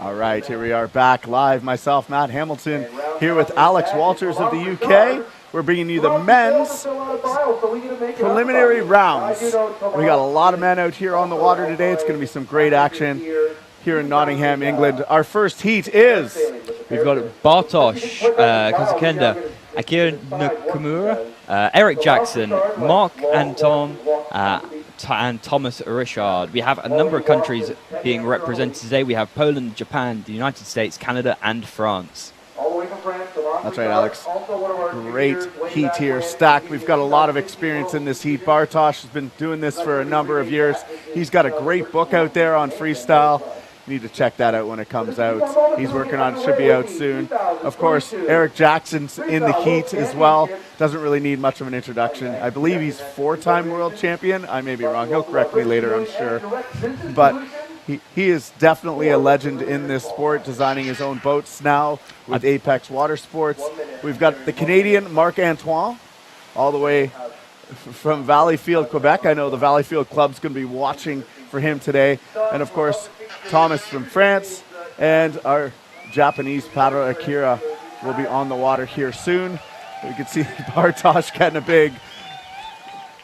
All right, here we are back live. Myself, Matt Hamilton, here with Alex Walters of the UK. We're bringing you the men's preliminary rounds. We got a lot of men out here on the water today. It's going to be some great action here in Nottingham, England. Our first heat is... We've got Bartosz Second, Akira Nakamura, Eric Jackson, Mark Anton, and Thomas Richard. We have a number of countries being represented today. We have Poland, Japan, the United States, Canada, and France. That's right, Alex. Great heat here, stacked. We've got a lot of experience in this heat. Bartosz has been doing this for a number of years. He's got a great book out there on freestyle. You need to check that out when it comes out. He's working on it, should be out soon. Of course, Eric Jackson's in the heat as well. Doesn't really need much of an introduction. I believe he's 4-time world champion. I may be wrong. He'll correct me later, I'm sure. But he is definitely a legend in this sport, designing his own boats now with Apex Water Sports. We've got the Canadian Marc Antoine, all the way from Valleyfield, Quebec. I know the Valleyfield Club's going to be watching for him today. And of course, Thomas from France, and our Japanese paddler Akira will be on the water here soon. We can see Bartosz getting a big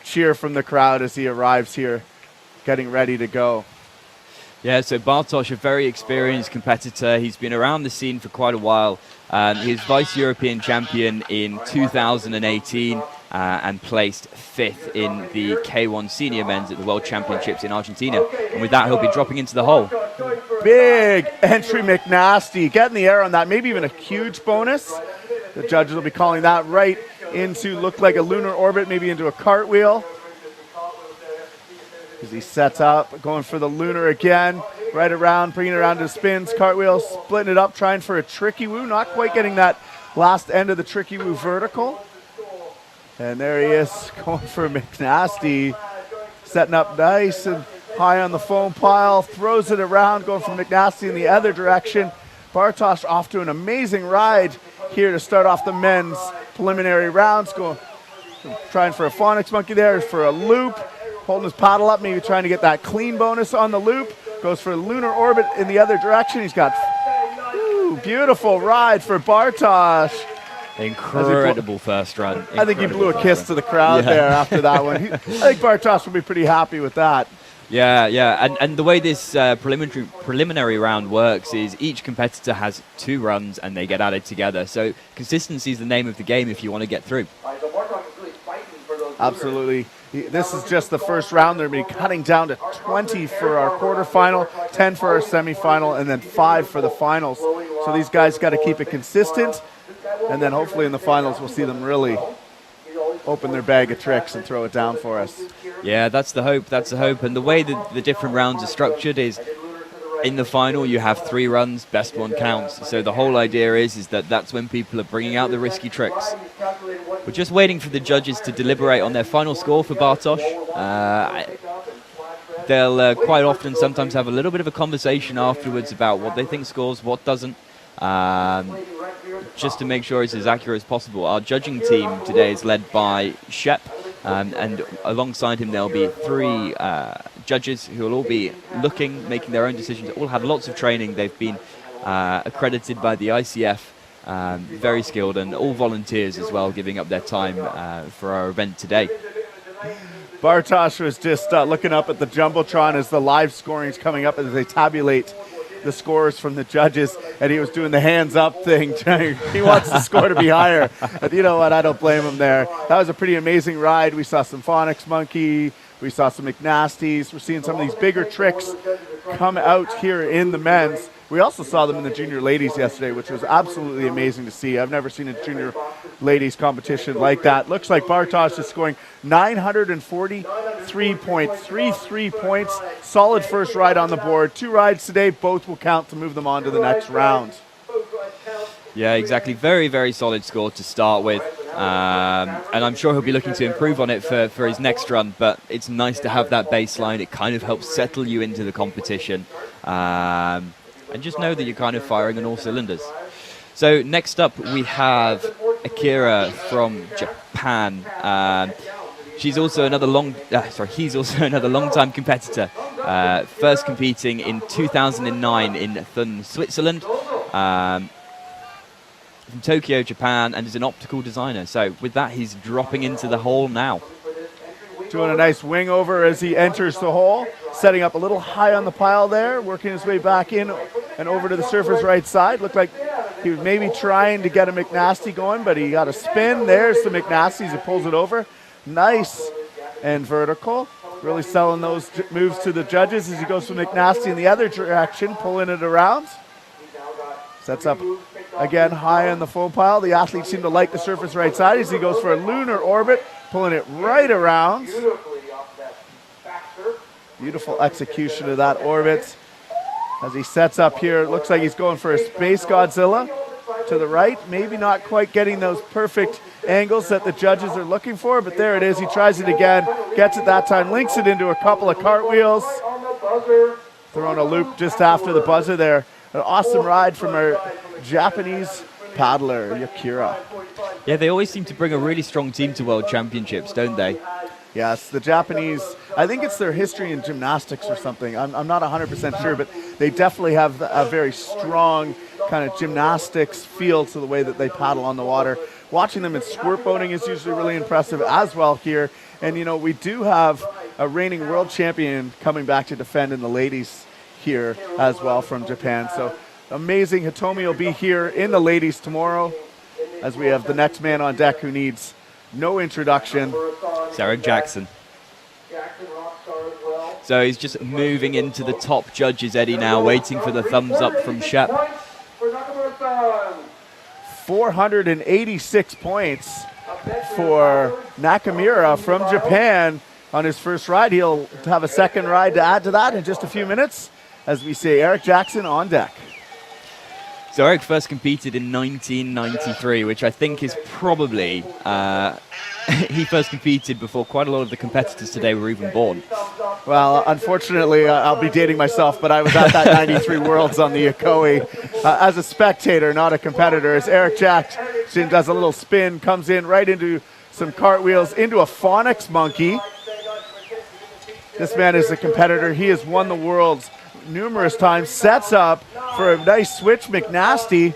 cheer from the crowd as he arrives here, getting ready to go. Yeah, so Bartosz, a very experienced competitor. He's been around the scene for quite a while. He's Vice-European champion in 2018 and placed 5th in the K1 Senior Men's at the World Championships in Argentina. And with that, he'll be dropping into the hole. Big entry McNasty. Get in the air on that, maybe even a huge bonus. The judges will be calling that right into, look like a lunar orbit, maybe into a cartwheel. As he sets up, going for the lunar again, right around, bringing it around to spins, cartwheel, splitting it up, trying for a tricky woo, not quite getting that last end of the tricky woo vertical. And there he is, going for McNasty, setting up nice and high on the foam pile, throws it around, going for McNasty in the other direction. Bartosz off to an amazing ride here to start off the men's preliminary rounds, trying for a phonics monkey there, for a loop. Holding his paddle up, maybe trying to get that clean bonus on the loop. Goes for a lunar orbit in the other direction. He's got beautiful ride for Bartosz. Incredible first run. I think he blew a kiss to the crowd there after that one. I think Bartosz will be pretty happy with that. Yeah. And the way this preliminary round works is each competitor has 2 runs and they get added together. So consistency is the name of the game if you want to get through. Absolutely. This is just the first round. They're going to be cutting down to 20 for our quarterfinal, 10 for our semifinal, and then 5 for the finals. So these guys got to keep it consistent, and then hopefully in the finals we'll see them really open their bag of tricks and throw it down for us. Yeah, that's the hope. That's the hope. And the way that the different rounds are structured is in the final you have 3 runs, best one counts. So the whole idea is that that's when people are bringing out the risky tricks. We're just waiting for the judges to deliberate on their final score for Bartosz. They'll quite often sometimes have a little bit of a conversation afterwards about what they think scores, what doesn't, just to make sure it's as accurate as possible. Our judging team today is led by Shep, and alongside him there'll be 3 judges who will all be making their own decisions, all have lots of training. They've been accredited by the ICF. Very skilled, and all volunteers as well, giving up their time for our event today. Bartosz was just looking up at the Jumbotron as the live scoring is coming up as they tabulate the scores from the judges, and he was doing the hands up thing. He wants the score to be higher. But you know what? I don't blame him there. That was a pretty amazing ride. We saw some phonics monkey. We saw some McNasties. We're seeing some of these bigger tricks come out here in the men's. We also saw them in the junior ladies yesterday, which was absolutely amazing to see. I've never seen a junior ladies competition like that. Looks like Bartosz is scoring 943.33 points. Solid first ride on the board. 2 rides today. Both will count to move them on to the next round. Yeah, exactly. Very, very solid score to start with. And I'm sure he'll be looking to improve on it for his next run, but it's nice to have that baseline. It kind of helps settle you into the competition. And just know that you're kind of firing on all cylinders. So next up we have Akira from Japan. He's also another long-time competitor. First competing in 2009 in Thun, Switzerland. From Tokyo, Japan, and is an optical designer. So with that, he's dropping into the hole now. Doing a nice wing over as he enters the hole, setting up a little high on the pile there, working his way back in and over to the surfer's right side. Looked like he was maybe trying to get a McNasty going, but he got a spin. There's the McNasty as he pulls it over. Nice and vertical. Really selling those moves to the judges as he goes from McNasty in the other direction, pulling it around. Sets up again high on the full pile. The athletes seem to like the surface right side as he goes for a lunar orbit, pulling it right around. Beautiful execution of that orbit. As he sets up here, it looks like he's going for a Space Godzilla to the right. Maybe not quite getting those perfect angles that the judges are looking for, but there it is. He tries it again, gets it that time, links it into a couple of cartwheels. Throwing a loop just after the buzzer there. An awesome ride from our Japanese paddler, Akira. Yeah, they always seem to bring a really strong team to World Championships, don't they? Yes, the Japanese, I think it's their history in gymnastics or something. I'm not 100% sure, but they definitely have a very strong kind of gymnastics feel to the way that they paddle on the water. Watching them in squirt boating is usually really impressive as well here. And, you know, we do have a reigning world champion coming back to defend in the ladies here as well from Japan. So amazing. Hitomi will be here in the ladies tomorrow as we have the next man on deck who needs no introduction. It's Eric Jackson. So he's just moving into the top judges eddy now, waiting for the thumbs up from Shep. 486 points for Nakamura from Japan on his first ride. He'll have a second ride to add to that in just a few minutes as we say Eric Jackson on deck. So Eric first competed in 1993, which I think is probably, he first competed before quite a lot of the competitors today were even born. Well, unfortunately, I'll be dating myself, but I was at that 93 Worlds on the Yokoi as a spectator, not a competitor, as Eric Jackson does a little spin, comes in right into some cartwheels, into a phonics monkey. This man is a competitor. He has won the Worlds numerous times, sets up for a nice switch McNasty.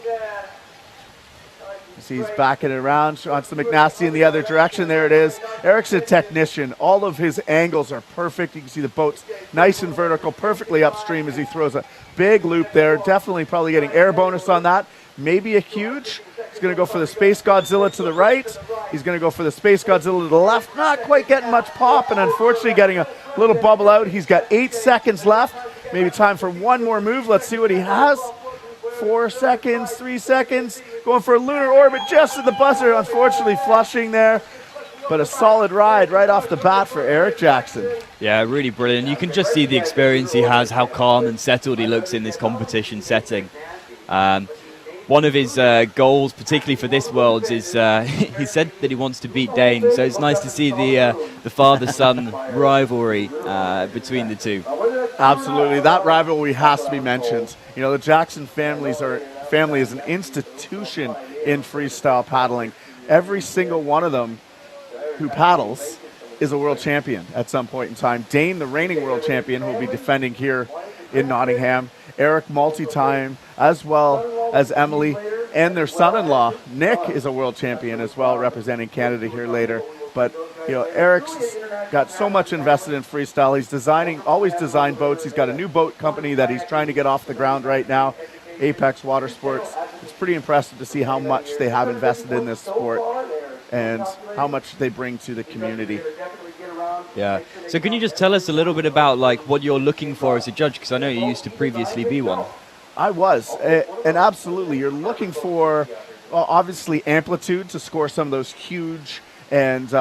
He's backing it around, wants the McNasty in the other direction. There it is. Eric's a technician. All of his angles are perfect. You can see the boat's nice and vertical, perfectly upstream as he throws a big loop there. Definitely probably getting air bonus on that. Maybe a huge. He's going to go for the Space Godzilla to the right. He's going to go for the Space Godzilla to the left. Not quite getting much pop, and unfortunately getting a little bubble out. He's got 8 seconds left. Maybe time for one more move. Let's see what he has. 4 seconds, 3 seconds. Going for a lunar orbit just at the buzzer. Unfortunately flushing there. But a solid ride right off the bat for Eric Jackson. Yeah, really brilliant. You can just see the experience he has, how calm and settled he looks in this competition setting. One of his goals, particularly for this Worlds, is he said that he wants to beat Dane. So it's nice to see the father-son rivalry between the two. Absolutely, that rivalry has to be mentioned. You know, the Jackson family is an institution in freestyle paddling. Every single one of them who paddles is a world champion at some point in time. Dane, the reigning world champion, who will be defending here in Nottingham. Eric, multi-time, as well as Emily, and their son-in-law, Nick, is a world champion as well, representing Canada here later. But, you know, Eric's got so much invested in freestyle. He's always designed boats. He's got a new boat company that he's trying to get off the ground right now, Apex Water Sports. It's pretty impressive to see how much they have invested in this sport and how much they bring to the community. Yeah. So can you just tell us a little bit about like what you're looking for as a judge? Because I know you used to previously be one. I was, and absolutely, you're looking for obviously amplitude to score some of those huge and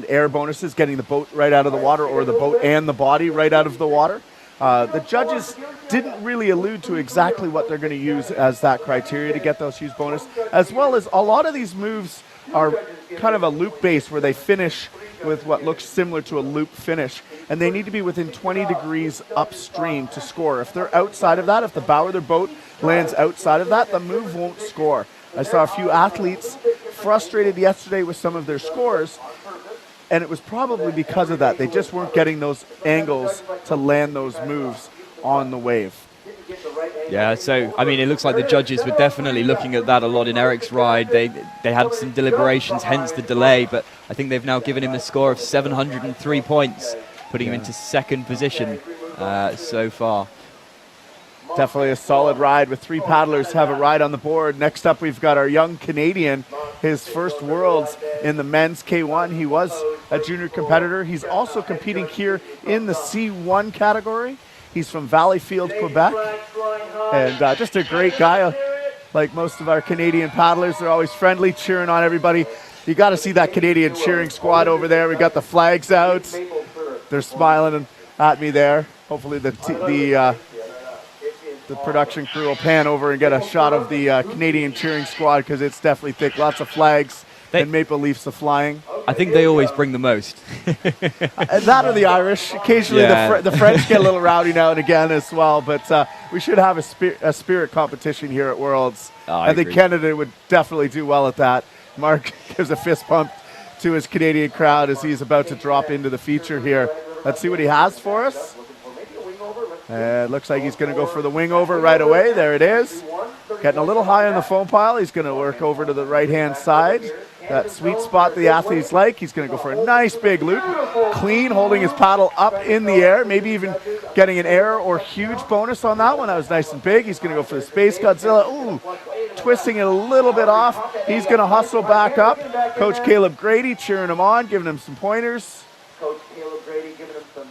air bonuses, getting the boat right out of the water or the boat and the body right out of the water. The judges didn't really allude to exactly what they're going to use as that criteria to get those huge bonus, as well as a lot of these moves are kind of a loop base where they finish with what looks similar to a loop finish, and they need to be within 20 degrees upstream to score. If they're outside of that, if the bow of their boat lands outside of that, the move won't score. I saw a few athletes frustrated yesterday with some of their scores And it was probably because of that. They just weren't getting those angles to land those moves on the wave. Yeah, so, I mean, it looks like the judges were definitely looking at that a lot in Eric's ride. They had some deliberations, hence the delay, but I think they've now given him a score of 703 points, putting him into second position so far. Definitely a solid ride with 3 paddlers have a ride on the board. Next up, we've got our young Canadian, his first Worlds in the men's K1. He was a junior competitor. He's also competing here in the C1 category. He's from Valleyfield, Quebec, and just a great guy. Like most of our Canadian paddlers, they're always friendly, cheering on everybody. You got to see that Canadian cheering squad over there. We got the flags out. They're smiling at me there. Hopefully the production crew will pan over and get a shot of the Canadian cheering squad, because it's definitely thick. Lots of flags and maple leafs are flying. I think they always bring the most. That or the Irish. Occasionally the French get a little rowdy now and again as well, but we should have a spirit competition here at Worlds. I think Canada would definitely do well at that. Mark gives a fist pump to his Canadian crowd as he's about to drop into the feature here. Let's see what he has for us. It looks like he's going to go for the wing over right away. There it is. Getting a little high on the foam pile. He's going to work over to the right-hand side. That sweet spot the athletes like. He's going to go for a nice big loop. Clean, holding his paddle up in the air. Maybe even getting an air or huge bonus on that one. That was nice and big. He's going to go for the Space Godzilla. Ooh, twisting it a little bit off. He's going to hustle back up. Coach Caleb Grady cheering him on, giving him some pointers. Coach Caleb Grady giving him some.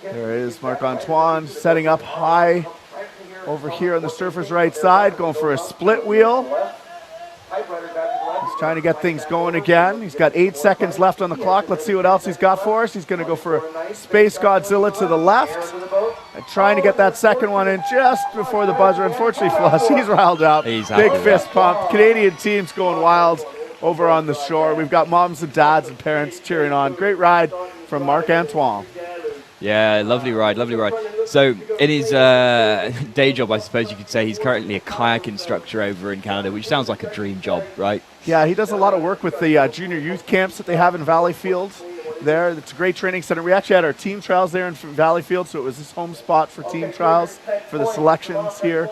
There is Marc-Antoine setting up high over here on the surfer's right side, going for a split wheel. He's trying to get things going again. He's got 8 seconds left on the clock. Let's see what else he's got for us. He's going to go for a Space Godzilla to the left. And trying to get that second one in just before the buzzer. Unfortunately for us, he's riled up. Big fist pump. Canadian team's going wild over on the shore. We've got moms and dads and parents cheering on. Great ride from Marc-Antoine. Yeah, lovely ride, lovely ride. So in his day job, I suppose you could say, he's currently a kayak instructor over in Canada, which sounds like a dream job, right? Yeah, he does a lot of work with the junior youth camps that they have in Valleyfield there. It's a great training center. We actually had our team trials there in Valleyfield, so it was his home spot for team trials for the selections here.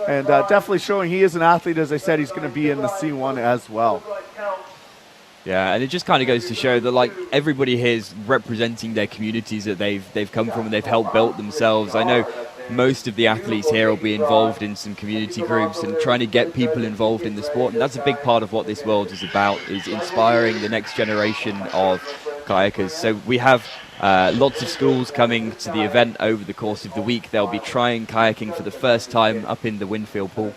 And definitely showing he is an athlete. As I said, he's going to be in the C1 as well. Yeah, and it just kind of goes to show that, like, everybody here is representing their communities that they've come from and they've helped build themselves. I know most of the athletes here will be involved in some community groups and trying to get people involved in the sport, and that's a big part of what this world is about, is inspiring the next generation of kayakers. So we have lots of schools coming to the event over the course of the week. They'll be trying kayaking for the first time up in the Winfield pool.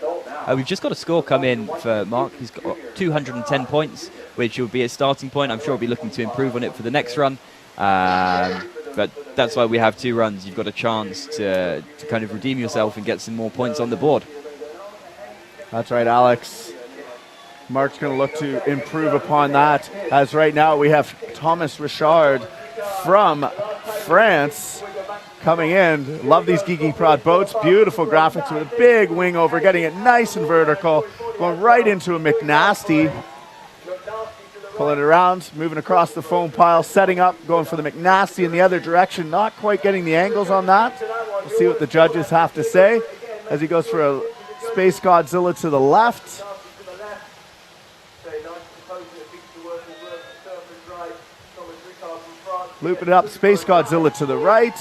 We've just got a score come in for Mark. He's got 210 points, which will be a starting point. I'm sure he'll be looking to improve on it for the next run. But that's why we have 2 runs. You've got a chance to kind of redeem yourself and get some more points on the board. That's right, Alex. Mark's going to look to improve upon that, as right now we have Thomas Richard from France coming in. Love these Gigi Prod boats. Beautiful graphics with a big wing over, getting it nice and vertical, going right into a McNasty. Pulling it around, moving across the foam pile, setting up, going for the McNasty in the other direction. Not quite getting the angles on that. We'll see what the judges have to say as he goes for a Space Godzilla to the left. Looping it up, Space Godzilla to the right.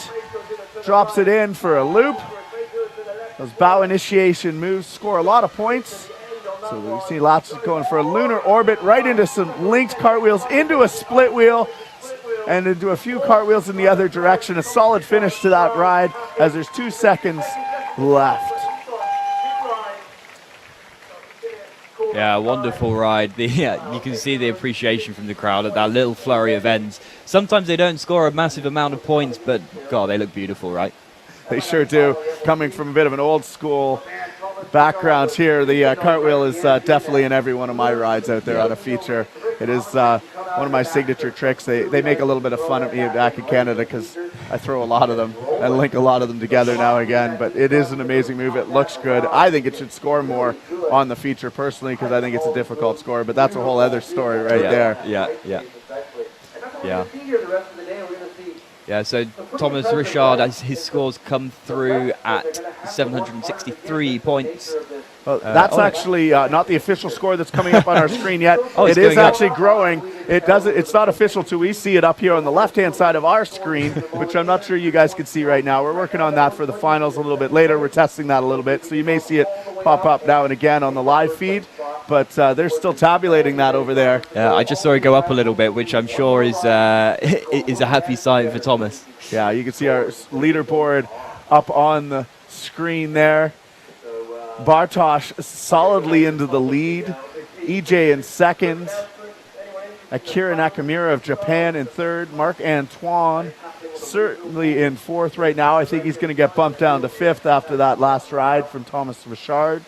Drops it in for a loop. Those bow initiation moves score a lot of points. So we see lots going for a lunar orbit, right into some linked cartwheels, into a split wheel, and into a few cartwheels in the other direction. A solid finish to that ride as there's 2 seconds left. Yeah, wonderful ride. You can see the appreciation from the crowd at that little flurry of ends. Sometimes they don't score a massive amount of points, but God, they look beautiful, right? They sure do. Coming from a bit of an old school background here, the cartwheel is definitely in every one of my rides out there on a feature. It is one of my signature tricks. They make a little bit of fun of me back in Canada because I throw a lot of them and link a lot of them together now and again, but it is an amazing move. It looks good. I think it should score more on the feature personally because I think it's a difficult score, but that's a whole other story right there. Yeah. Yeah. Yeah, so Thomas Richard, as his scores come through at 763 points. Well, that's actually not the official score that's coming up on our screen yet. It is actually growing. It's not official till we see it up here on the left-hand side of our screen, which I'm not sure you guys can see right now. We're working on that for the finals a little bit later. We're testing that a little bit, so you may see it pop up now and again on the live feed. But they're still tabulating that over there. Yeah, I just saw it go up a little bit, which I'm sure is is a happy sight for Thomas. Yeah, you can see our leaderboard up on the screen there. Bartosz solidly into the lead. EJ in second. Akira Nakamura of Japan in third. Marc-Antoine certainly in fourth right now. I think he's going to get bumped down to fifth after that last ride from Thomas Richard.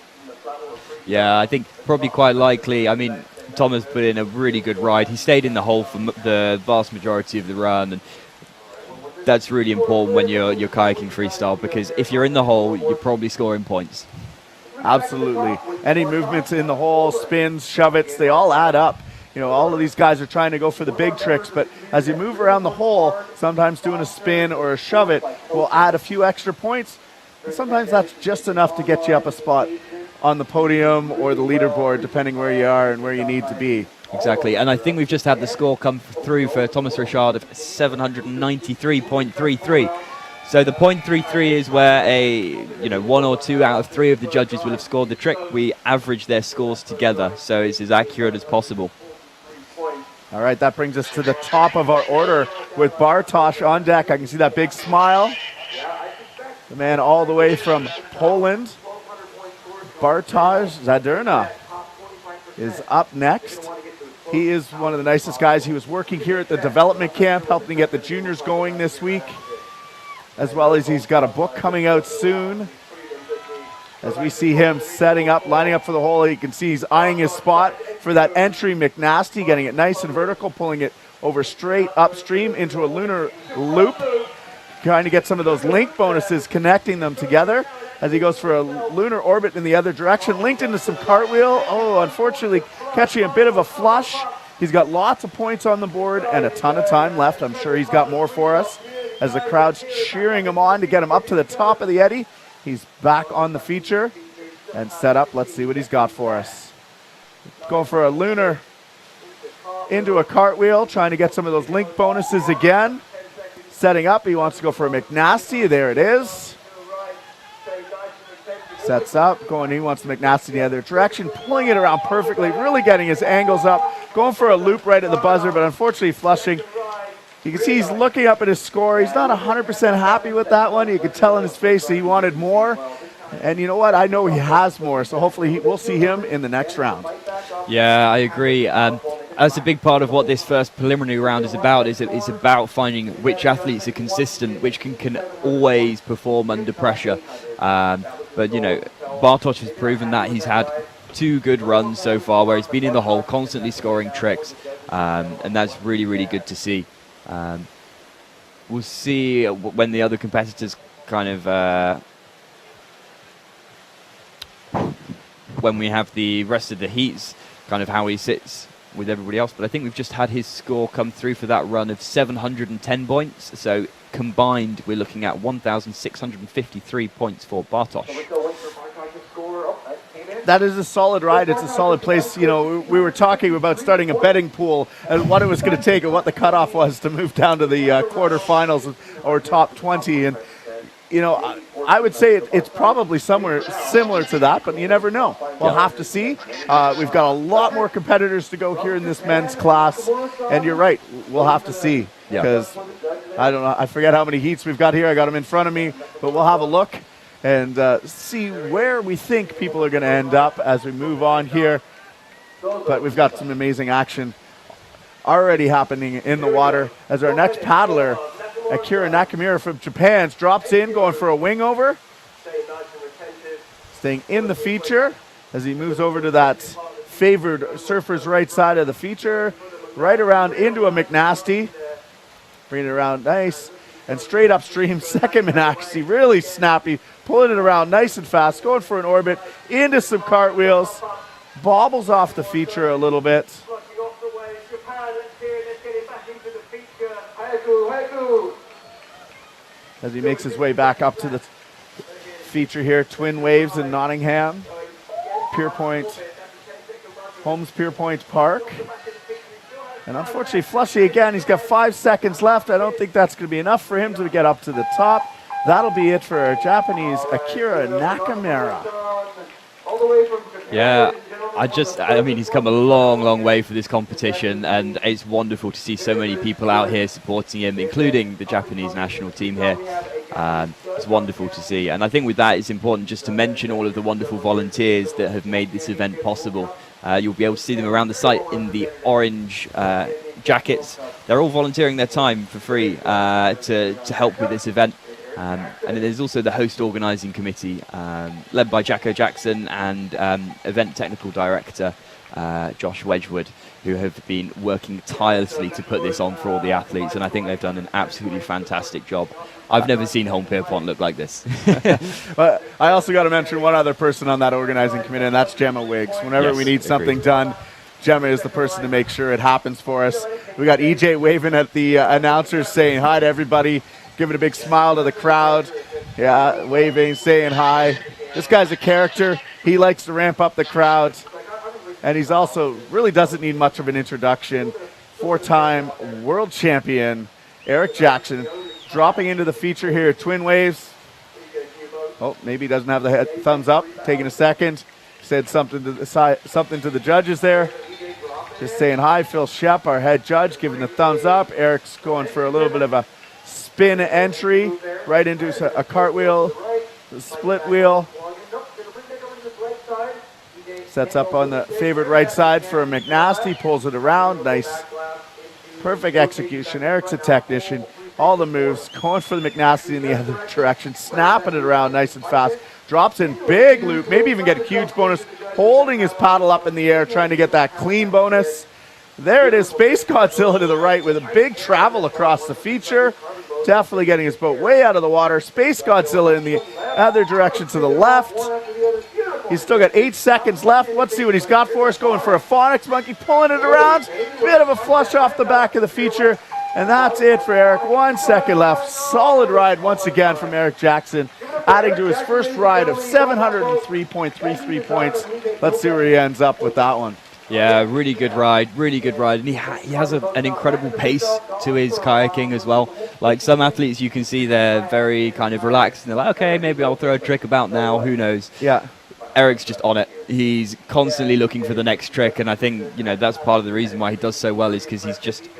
Yeah, I think probably quite likely. I mean, Thomas put in a really good ride. He stayed in the hole for the vast majority of the run, and that's really important when you're kayaking freestyle, because if you're in the hole, you're probably scoring points. Absolutely. Any movements in the hole, spins, shove-its, they all add up. You know, all of these guys are trying to go for the big tricks, but as you move around the hole, sometimes doing a spin or a shove-it will add a few extra points. And sometimes that's just enough to get you up a spot on the podium or the leaderboard, depending where you are and where you need to be. Exactly, and I think we've just had the score come through for Thomas Richard of 793.33. So the .33 is where one or two out of three of the judges will have scored the trick. We average their scores together, so it's as accurate as possible. All right, that brings us to the top of our order with Bartosz on deck. I can see that big smile. The man all the way from Poland. Bartosz Zaderna is up next. He is one of the nicest guys. He was working here at the development camp, helping get the juniors going this week, as well as he's got a book coming out soon. As we see him setting up, lining up for the hole, you can see he's eyeing his spot for that entry McNasty, getting it nice and vertical, pulling it over straight upstream into a lunar loop, trying to get some of those link bonuses, connecting them together as he goes for a lunar orbit in the other direction, linked into some cartwheel. Oh, unfortunately, catching a bit of a flush. He's got lots of points on the board and a ton of time left. I'm sure he's got more for us as the crowd's cheering him on to get him up to the top of the eddy. He's back on the feature and set up. Let's see what he's got for us. Going for a lunar into a cartwheel, trying to get some of those link bonuses again. Setting up, he wants to go for a McNasty. There it is. Sets up, going, he wants the McNasty in the other direction, pulling it around perfectly, really getting his angles up, going for a loop right at the buzzer, but unfortunately flushing. You can see he's looking up at his score. He's not 100% happy with that one. You can tell in his face that he wanted more. And you know what? I know he has more, so hopefully we'll see him in the next round. Yeah, I agree. That's a big part of what this first preliminary round is about. It's about finding which athletes are consistent, which can always perform under pressure. But, Bartosz has proven that. He's had 2 good runs so far where he's been in the hole, constantly scoring tricks, and that's really, really good to see. We'll see when the other competitors kind of when we have the rest of the heats, kind of how he sits with everybody else. But I think we've just had his score come through for that run of 710 points. So combined, we're looking at 1,653 points for Bartosz. That is a solid ride. It's a solid place. We were talking about starting a betting pool and what it was going to take and what the cutoff was to move down to the quarterfinals or top 20. And, I would say it's probably somewhere similar to that, but you never know. We'll have to see. We've got a lot more competitors to go here in this men's class. And you're right. We'll have to see. Because I don't know. I forget how many heats we've got here. I got them in front of me. But we'll have a look and see where we think people are going to end up as we move on here. But we've got some amazing action already happening in the water as our next paddler, Akira Nakamura from Japan, drops in, going for a wing over. Staying in the feature as he moves over to that favored surfer's right side of the feature, right around into a McNasty. Bringing it around nice and straight upstream. Second McNasty, really snappy, pulling it around nice and fast, going for an orbit into some cartwheels, bobbles off the feature a little bit. As he makes his way back up to the feature here, Twin Waves in Nottingham, Pierpoint, Holmes Pierpoint Park. And unfortunately, Flushy again, he's got 5 seconds left. I don't think that's going to be enough for him to get up to the top. That'll be it for our Japanese Akira Nakamura. Yeah, I mean, he's come a long, long way for this competition, and it's wonderful to see so many people out here supporting him, including the Japanese national team here. It's wonderful to see, and I think with that, it's important just to mention all of the wonderful volunteers that have made this event possible. You'll be able to see them around the site in the orange jackets. They're all volunteering their time for free to help with this event. And there's also the host organising committee led by Jacko Jackson and event technical director Josh Wedgwood, who have been working tirelessly to put this on for all the athletes, and I think they've done an absolutely fantastic job. I've never seen Home Pierpont look like this. But I also got to mention one other person on that organising committee, and that's Gemma Wiggs. Whenever we need something done, Gemma is the person to make sure it happens for us. We got EJ waving at the announcers saying hi to everybody, giving a big smile to the crowd. Yeah, waving, saying hi. This guy's a character. He likes to ramp up the crowd. And he's also really doesn't need much of an introduction. 4-time world champion, Eric Jackson, dropping into the feature here. Twin Waves. Oh, maybe he doesn't have the thumbs up. Taking a second. Said something to the judges there. Just saying hi. Phil Shep, our head judge, giving the thumbs up. Eric's going for a little bit of a spin entry right into a cartwheel, a split wheel. Sets up on the favored right side for a McNasty, pulls it around. Nice, perfect execution. Eric's a technician. All the moves, going for the McNasty in the other direction, snapping it around nice and fast. Drops in big loop, maybe even get a huge bonus, holding his paddle up in the air, trying to get that clean bonus. There it is, Space Godzilla to the right with a big travel across the feature. Definitely getting his boat way out of the water. Space Godzilla in the other direction to the left. He's still got 8 seconds left. Let's see what he's got for us. Going for a Phonics Monkey, pulling it around. Bit of a flush off the back of the feature. And that's it for Eric. 1 second left. Solid ride once again from Eric Jackson, adding to his first ride of 703.33 points. Let's see where he ends up with that one. Yeah, really good ride. And he has an incredible pace to his kayaking as well. Like some athletes, you can see they're very kind of relaxed. And they're like, okay, maybe I'll throw a trick about now. Who knows? Yeah. Eric's just on it. He's constantly looking for the next trick. And I think, that's part of the reason why he does so well is because he's just,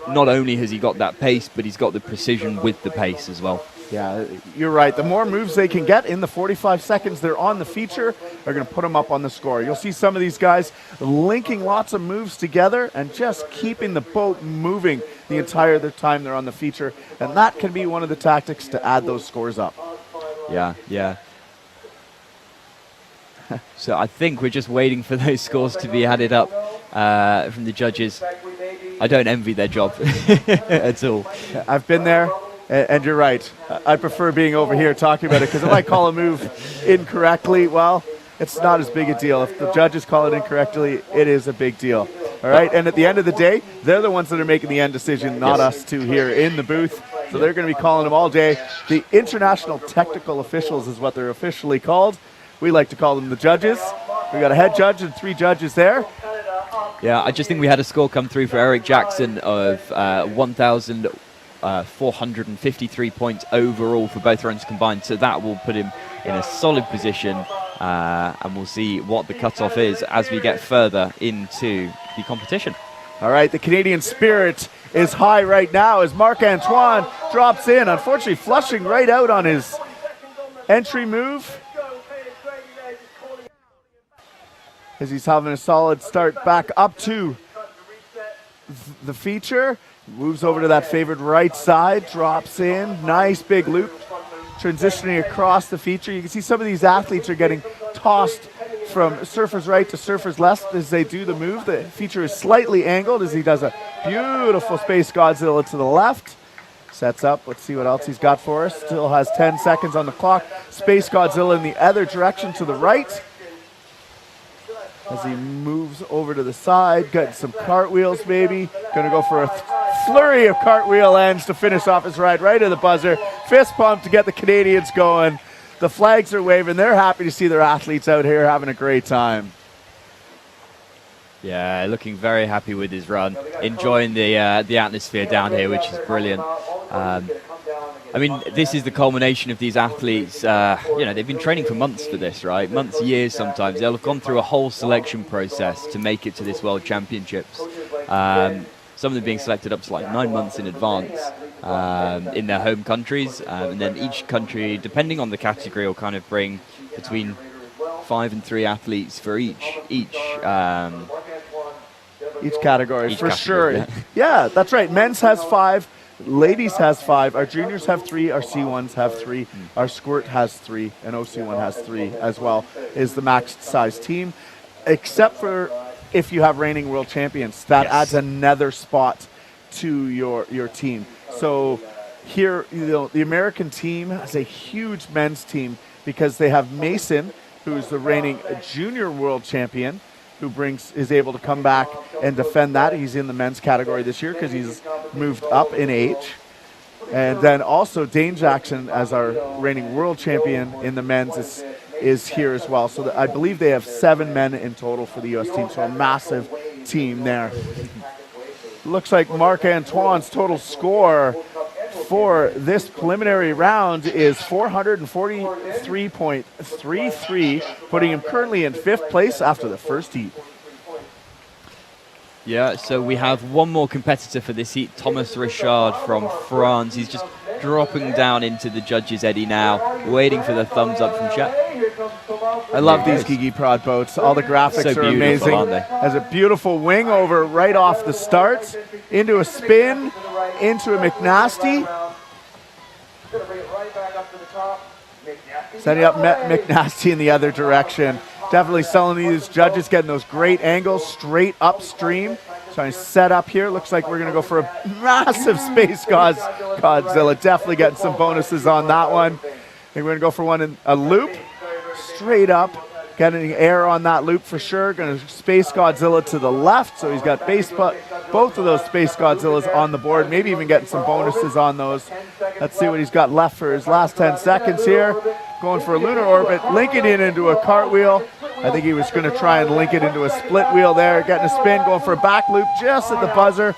not only has he got that pace, but he's got the precision with the pace as well. Yeah, you're right. The more moves they can get in the 45 seconds they're on the feature are going to put them up on the score. You'll see some of these guys linking lots of moves together and just keeping the boat moving the entire time they're on the feature. And that can be one of the tactics to add those scores up. Yeah. So I think we're just waiting for those scores to be added up from the judges. I don't envy their job at all. I've been there. And you're right. I prefer being over here talking about it because if I call a move incorrectly, well, it's not as big a deal. If the judges call it incorrectly, it is a big deal. All right? And at the end of the day, they're the ones that are making the end decision, not us two here in the booth. So they're going to be calling them all day. The international technical officials is what they're officially called. We like to call them the judges. We got a head judge and 3 judges there. Yeah, I just think we had a score come through for Eric Jackson of 1,453 points overall for both runs combined. So that will put him in a solid position, and we'll see what the cutoff is as we get further into the competition. All right, the Canadian spirit is high right now as Marc-Antoine drops in, unfortunately flushing right out on his entry move. As he's having a solid start back up to the feature. Moves over to that favored right side, drops in, nice big loop, transitioning across the feature. You can see some of these athletes are getting tossed from surfer's right to surfer's left as they do the move. The feature is slightly angled as he does a beautiful Space Godzilla to the left. Sets up, let's see what else he's got for us. Still has 10 seconds on the clock. Space Godzilla in the other direction to the right. As he moves over to the side, got some cartwheels maybe. Gonna go for a flurry of cartwheel ends to finish off his ride right at the buzzer. Fist pump to get the Canadians going. The flags are waving. They're happy to see their athletes out here having a great time. Yeah, looking very happy with his run, enjoying the atmosphere down here, which is brilliant. I mean, this is the culmination of these athletes. They've been training for months for this, right? Months, years sometimes. They'll have gone through a whole selection process to make it to this World Championships. Some of them being selected up to like 9 months in advance in their home countries. And then each country, depending on the category, will kind of bring between 5 and 3 athletes for each category, for sure. Yeah. Yeah, that's right. Men's has 5. Ladies has 5. Our juniors have 3. Our C1s have 3. Our squirt has 3. And OC1 has 3 as well, is the max size team. Except for if you have reigning world champions. That adds another spot to your team. So here, the American team has a huge men's team because they have Mason, who's the reigning junior world champion, who is able to come back and defend that. He's in the men's category this year because he's moved up in age. And then also Dane Jackson, as our reigning world champion in the men's, is here as well. So I believe they have 7 men in total for the U.S. team, so a massive team there. Looks like Marc-Antoine's total score for this preliminary round is 443.33, putting him currently in 5th place after the first heat. Yeah, so we have one more competitor for this heat, Thomas Richard from France. He's just dropping down into the judges' eddy now, waiting for the thumbs up from chat. I love these Gigi Prod boats. All the graphics are amazing. Has a beautiful wing over right off the start, into a spin, into a McNasty. Setting up McNasty in the other direction. Definitely selling these judges, getting those great angles straight upstream. Trying to set up here. Looks like we're going to go for a massive Space Godzilla. Definitely getting some bonuses on that one. I think we're going to go for one in a loop. Straight up. Getting air on that loop for sure. Going to Space Godzilla to the left. So he's got both of those Space Godzillas on the board. Maybe even getting some bonuses on those. Let's see what he's got left for his last 10 seconds here. Going for a lunar orbit, linking it into a cartwheel. I think he was going to try and link it into a split wheel there. Getting a spin, going for a back loop just at the buzzer.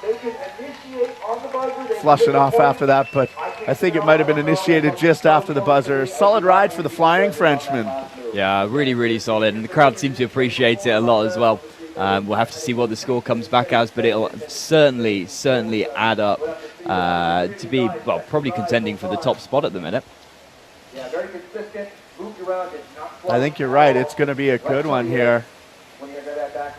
Flushing off after that, but I think it might have been initiated just after the buzzer. Solid ride for the Flying Frenchman. Yeah, really, really solid. And the crowd seems to appreciate it a lot as well. We'll have to see what the score comes back as, but it'll certainly add up to be, well, probably contending for the top spot at the minute. I think you're right. It's going to be a good one here.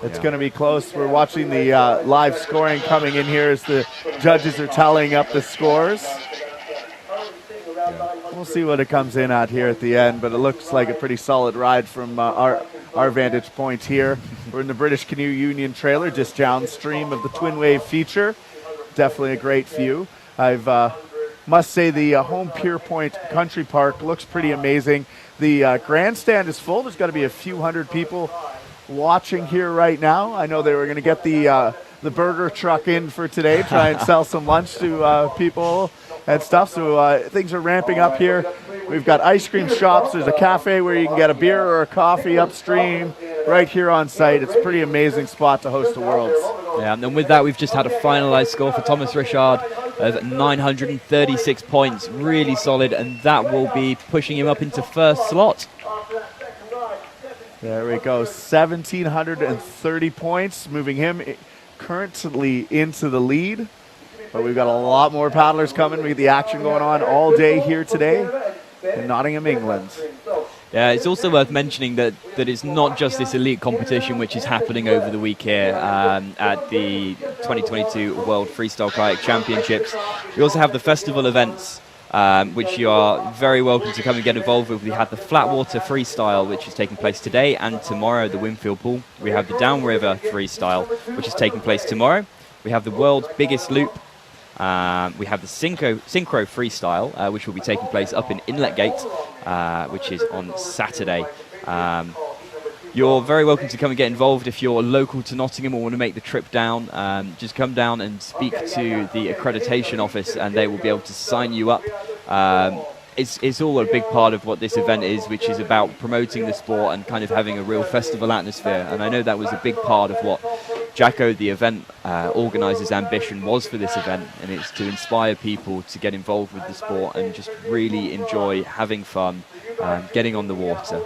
It's going to be close. We're watching the live scoring coming in here as the judges are tallying up the scores. We'll see what it comes in at here at the end, but it looks like a pretty solid ride from our vantage point here. We're in the British Canoe Union trailer just downstream of the Twin Wave feature. Definitely a great view. Must say the home Pier Point Country Park looks pretty amazing. The grandstand is full. There's got to be a few hundred people watching here right now. I know they were going to get the burger truck in for today, try and sell some lunch to people and stuff. So things are ramping up here. We've got ice cream shops. There's a cafe where you can get a beer or a coffee upstream right here on site. It's a pretty amazing spot to host the Worlds. Yeah, and then with that, we've just had a finalized score for Thomas Richard of 936 points. Really solid, and that will be pushing him up into first slot. There we go, 1,730 points, moving him currently into the lead. But we've got a lot more paddlers coming. We get the action going on all day here today in Nottingham, England. Yeah, it's also worth mentioning that it's not just this elite competition which is happening over the week here at the 2022 World Freestyle Kayak Championships. We also have the festival events, which you are very welcome to come and get involved with. We have the Flatwater Freestyle, which is taking place today and tomorrow at the Winfield Pool. We have the Downriver Freestyle, which is taking place tomorrow. We have the world's biggest loop. We have the Synchro Freestyle, which will be taking place up in Inlet Gate, which is on Saturday. You're very welcome to come and get involved if you're local to Nottingham or want to make the trip down. Just come down and speak to the accreditation office and they will be able to sign you up. It's all a big part of what this event is, which is about promoting the sport and kind of having a real festival atmosphere. And I know that was a big part of what Jacko, the event organiser's ambition was for this event, and it's to inspire people to get involved with the sport and just really enjoy having fun, getting on the water.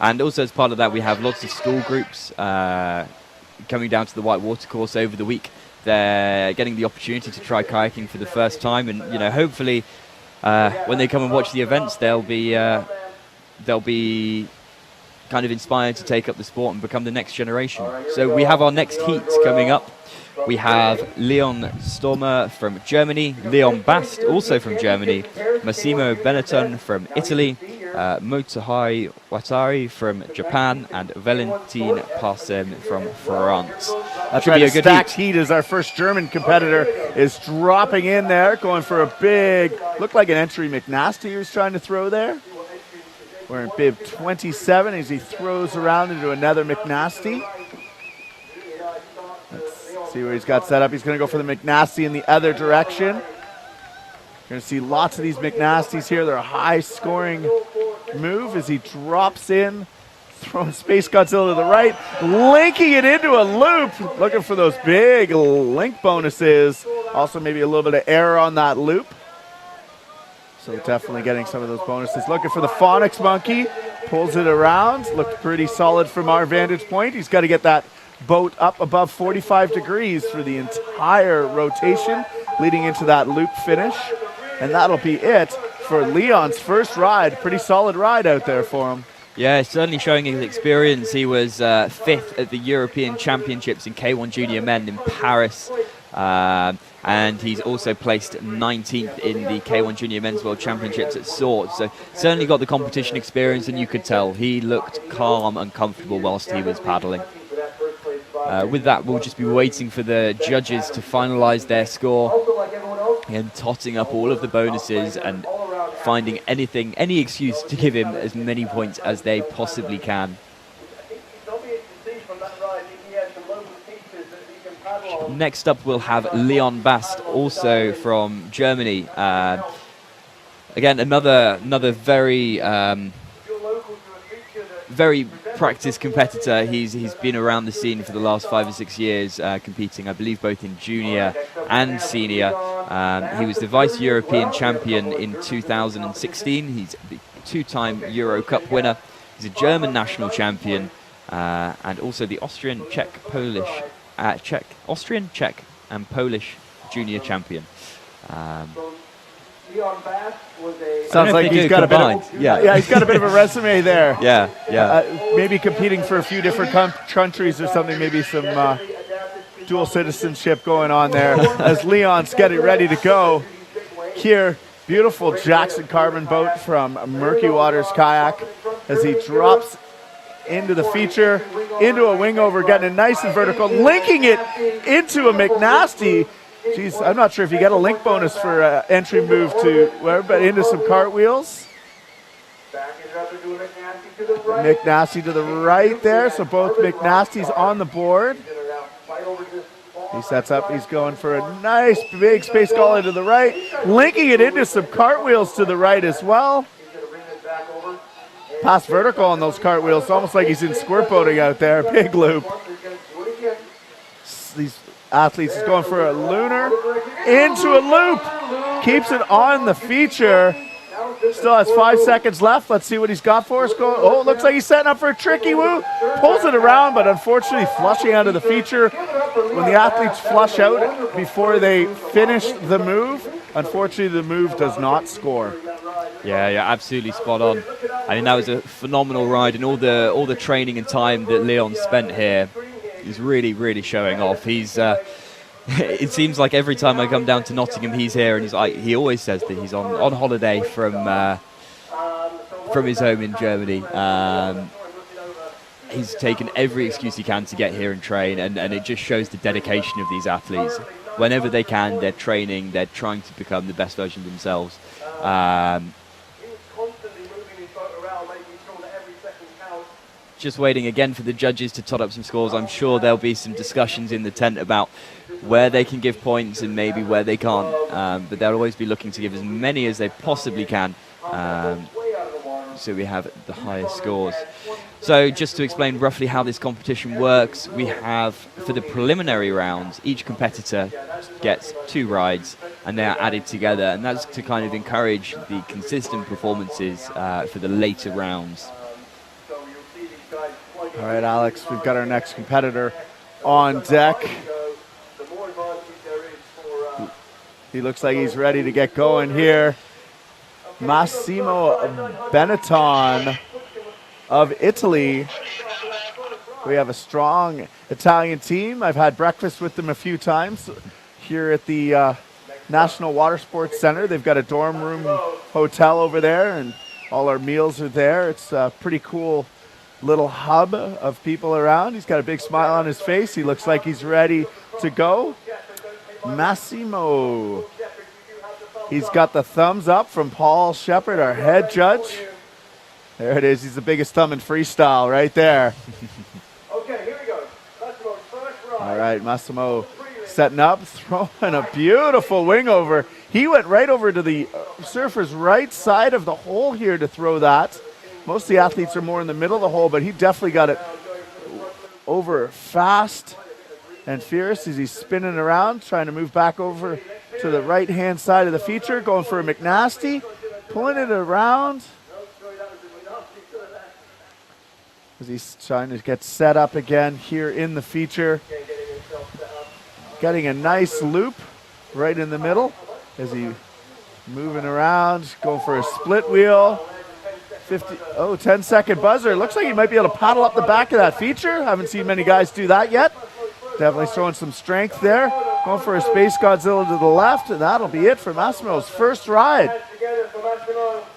And also as part of that, we have lots of school groups coming down to the white water course over the week. They're getting the opportunity to try kayaking for the first time, and hopefully when they come and watch the events, they'll be kind of inspired to take up the sport and become the next generation. So we have our next heat coming up. We have Leon Stormer from Germany, Leon Bast also from Germany, Massimo Benetton from Italy, Motohira Riding from Japan, and Valentin Parsem from France. That's right, a stacked heat as our first German competitor is dropping in there, going for a big, looked like an entry McNasty he was trying to throw there. Wearing bib 27 as he throws around into another McNasty. Let's see where he's got set up. He's going to go for the McNasty in the other direction. You're going to see lots of these McNasties here. They're a high-scoring move as he drops in, throwing Space Godzilla to the right, linking it into a loop. Looking for those big link bonuses. Also maybe a little bit of error on that loop. So definitely getting some of those bonuses. Looking for the Phonics Monkey. Pulls it around. Looked pretty solid from our vantage point. He's got to get that boat up above 45 degrees for the entire rotation, leading into that loop finish. And that'll be it for Leon's first ride. Pretty solid ride out there for him. Yeah, certainly showing his experience. He was 5th at the European Championships in K1 Junior Men in Paris. And he's also placed 19th in the K1 Junior Men's World Championships at Swords. So certainly got the competition experience, and you could tell he looked calm and comfortable whilst he was paddling. With that, we'll just be waiting for the judges to finalise their score and totting up all of the bonuses and finding any excuse to give him as many points as they possibly can. Next up, we'll have Leon Bast, also from Germany. Again, another very very practiced competitor. He's been around the scene for the last 5 or 6 years, competing, I believe, both in junior and senior. He was the Vice European Champion in 2016. He's the 2-time Euro Cup winner. He's a German national champion, and also the Austrian, Czech, and Polish junior champion. Sounds like he's got a bit of, he's got a bit of a resume there. Maybe competing for a few different countries or something, maybe some dual citizenship going on there as Leon's getting ready to go. Here, beautiful Jackson Carbon boat from Murky Waters Kayak as he drops into the feature, into a wing over, getting it nice and vertical, linking it into a McNasty. Jeez, I'm not sure if you get a link bonus for entry move to where, but into some cartwheels. McNasty to the right there, so both McNasties on the board. He sets up, he's going for a nice big space golly to the right, linking it into some cartwheels to the right as well. Pass vertical on those cartwheels, almost like he's in squirt boating out there, big loop. These athletes is going for a lunar into a loop, keeps it on the feature. Still has 5 seconds left. Let's see what he's got for us. Oh, looks like he's setting up for a tricky woo. Pulls it around, but unfortunately flushing out of the feature. When the athletes flush out before they finish the move, unfortunately the move does not score. Yeah, absolutely spot on. I mean, that was a phenomenal ride, and all the training and time that Leon spent here is really, really showing off. He's it seems like every time I come down to Nottingham, he's here, and he always says that he's on holiday from his home in Germany. He's taken every excuse he can to get here and train, and it just shows the dedication of these athletes. Whenever they can, they're training, they're trying to become the best version of themselves. just waiting again for the judges to tot up some scores. I'm sure there'll be some discussions in the tent about where they can give points and maybe where they can't, but they'll always be looking to give as many as they possibly can, so we have the highest scores. So just to explain roughly how this competition works, we have, for the preliminary rounds, each competitor gets 2 rides and they are added together, and that's to kind of encourage the consistent performances for the later rounds. All right, Alex, we've got our next competitor on deck. He looks like he's ready to get going here. Massimo Benetton of Italy. We have a strong Italian team. I've had breakfast with them a few times here at the National Water Sports Center. They've got a dorm room hotel over there, and all our meals are there. It's a pretty cool little hub of people around. He's got a big smile on his face. He looks like he's ready to go. Massimo. He's got the thumbs up from Paul Shepard, our head judge. There it is. He's the biggest thumb in freestyle right there. Okay, here we go. Massimo's first ride. All right, Massimo setting up, throwing a beautiful wing over. He went right over to the surfer's right side of the hole here to throw that. Most of the athletes are more in the middle of the hole, but he definitely got it over fast and fierce as he's spinning around, trying to move back over to the right-hand side of the feature, going for a McNasty, pulling it around as he's trying to get set up again here in the feature. Getting a nice loop right in the middle as he moving around, going for a split wheel. 10-second buzzer. Looks like he might be able to paddle up the back of that feature. Haven't seen many guys do that yet. Definitely showing some strength there. Going for a Space Godzilla to the left, and that'll be it for Massimo's first ride.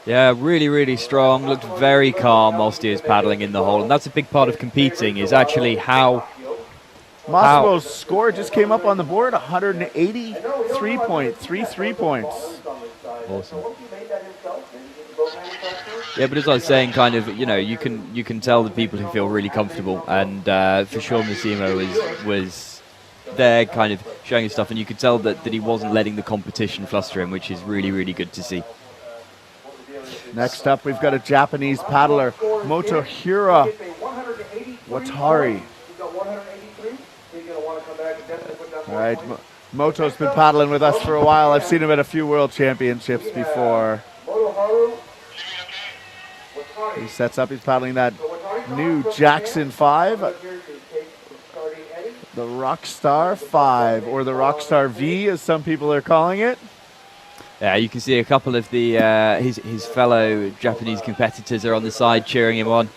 Yeah, really, really strong. Looked very calm whilst he was paddling in the hole, and that's a big part of competing, is actually how Massimo's score just came up on the board, 183.33 points. Awesome. Yeah, but as I was saying, kind of, you know, you can tell the people who feel really comfortable, and for sure Massimo was there kind of showing his stuff, and you could tell that he wasn't letting the competition fluster him, which is really, really good to see. Next up, we've got a Japanese paddler, Motohira Riding. All right, Moto's been paddling with us for a while. I've seen him at a few world championships before. He sets up, he's paddling that new Jackson 5, the Rockstar 5, or the Rockstar V as some people are calling it. Yeah, you can see a couple of the his fellow Japanese competitors are on the side cheering him on,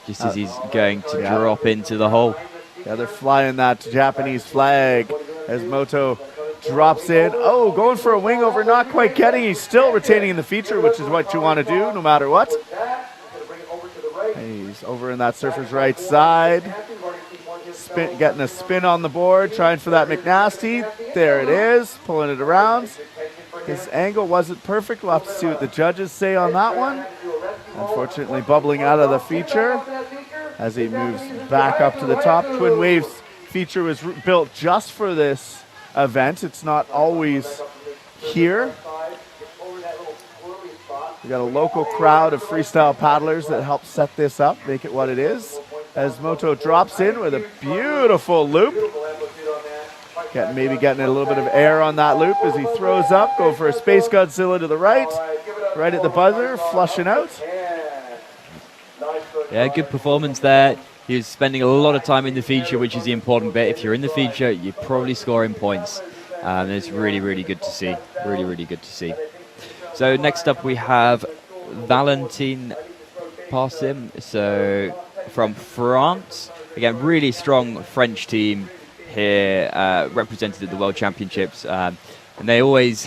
just as he's going to drop into the hole. Yeah, they're flying that Japanese flag as Moto drops in. Oh, going for a wing over, not quite getting. He's still retaining in the feature, which is what you want to do no matter what. He's over in that surfer's right side. Getting a spin on the board, trying for that McNasty. There it is, pulling it around. His angle wasn't perfect. We'll have to see what the judges say on that one. Unfortunately, bubbling out of the feature as he moves back up to the top. Twin Waves feature was built just for this event. It's not always here. We got a local crowd of freestyle paddlers that help set this up, make it what it is. As Moto drops in with a beautiful loop. Maybe getting a little bit of air on that loop as he throws up. Go for a Space Godzilla to the right. Right at the buzzer, flushing out. Yeah, good performance there. He was spending a lot of time in the feature, which is the important bit. If you're in the feature, you're probably scoring points. And it's really, really good to see. Really, really good to see. So next up we have Valentin Riding, so from France. Again, really strong French team here, represented at the World Championships, and they always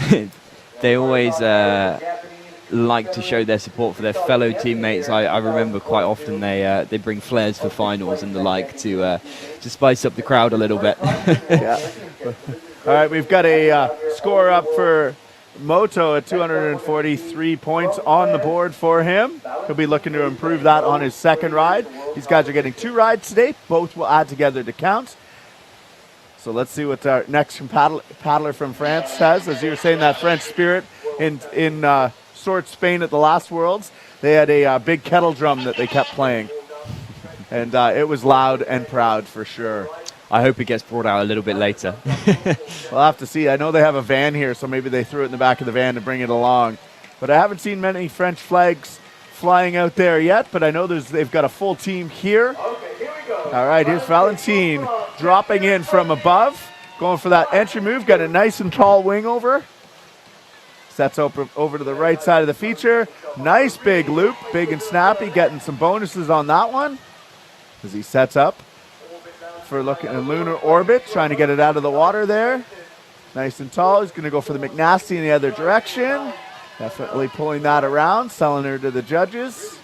like to show their support for their fellow teammates. I remember quite often they bring flares for finals and the like to spice up the crowd a little bit. Yeah. All right, we've got a score up for Moto at 243 points on the board for him. He'll be looking to improve that on his second ride. These guys are getting 2 rides today. Both will add together to count. So let's see what our next paddler from France has. As you were saying, that French spirit in Sort Spain at the last Worlds, they had a big kettle drum that they kept playing. And it was loud and proud for sure. I hope it gets brought out a little bit later. We'll have to see. I know they have a van here, so maybe they threw it in the back of the van to bring it along. But I haven't seen many French flags flying out there yet, but I know they've got a full team here. All right, here's Valentin dropping in from above, going for that entry move, got a nice and tall wing over. Sets over to the right side of the feature. Nice big loop, big and snappy, getting some bonuses on that one as he sets up for looking in lunar orbit, trying to get it out of the water there. Nice and tall. He's going to go for the McNasty in the other direction. Definitely pulling that around, selling her to the judges.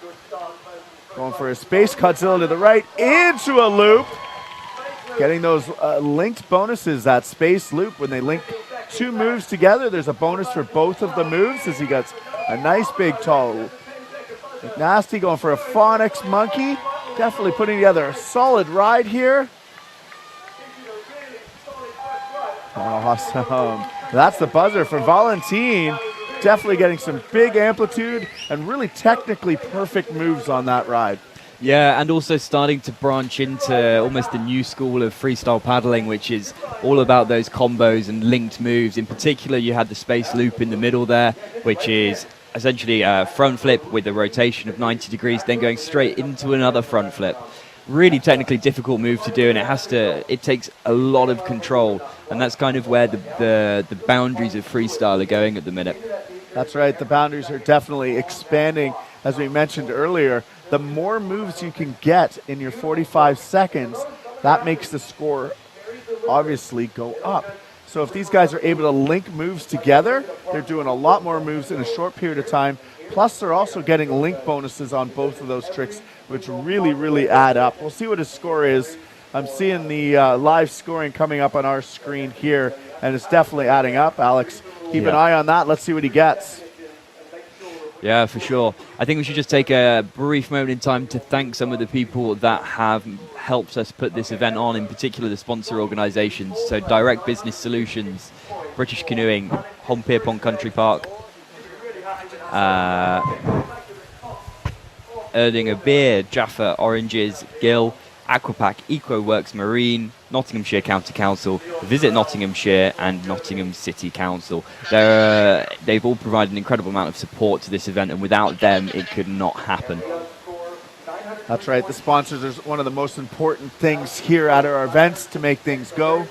Going for a space Godzilla to the right, into a loop. Getting those linked bonuses, that space loop. When they link 2 moves together, there's a bonus for both of the moves as he gets a nice big tall McNasty going for a Phonics monkey. Definitely putting together a solid ride here. Awesome. That's the buzzer for Valentin. Definitely getting some big amplitude and really technically perfect moves on that ride. Yeah, and also starting to branch into almost a new school of freestyle paddling, which is all about those combos and linked moves. In particular, you had the space loop in the middle there, which is essentially a front flip with a rotation of 90 degrees, then going straight into another front flip. Really technically difficult move to do, and it takes a lot of control, and that's kind of where the boundaries of freestyle are going at the minute. That's right, the boundaries are definitely expanding. As we mentioned earlier, the more moves you can get in your 45 seconds, that makes the score obviously go up. So if these guys are able to link moves together, they're doing a lot more moves in a short period of time. Plus, they're also getting link bonuses on both of those tricks, which really, really add up. We'll see what his score is. I'm seeing the live scoring coming up on our screen here, and it's definitely adding up. Alex, keep an eye on that. Let's see what he gets. Yeah, for sure. I think we should just take a brief moment in time to thank some of the people that have helped us put this event on, in particular the sponsor organisations. So Direct Business Solutions, British Canoeing, Home Pierpont Country Park, Erdinger Beer, Jaffa Oranges, Gill, Aquapack, EcoWorks Marine, Nottinghamshire County Council, Visit Nottinghamshire, and Nottingham City Council. They've all provided an incredible amount of support to this event, and without them, it could not happen. That's right. The sponsors are one of the most important things here at our events to make things go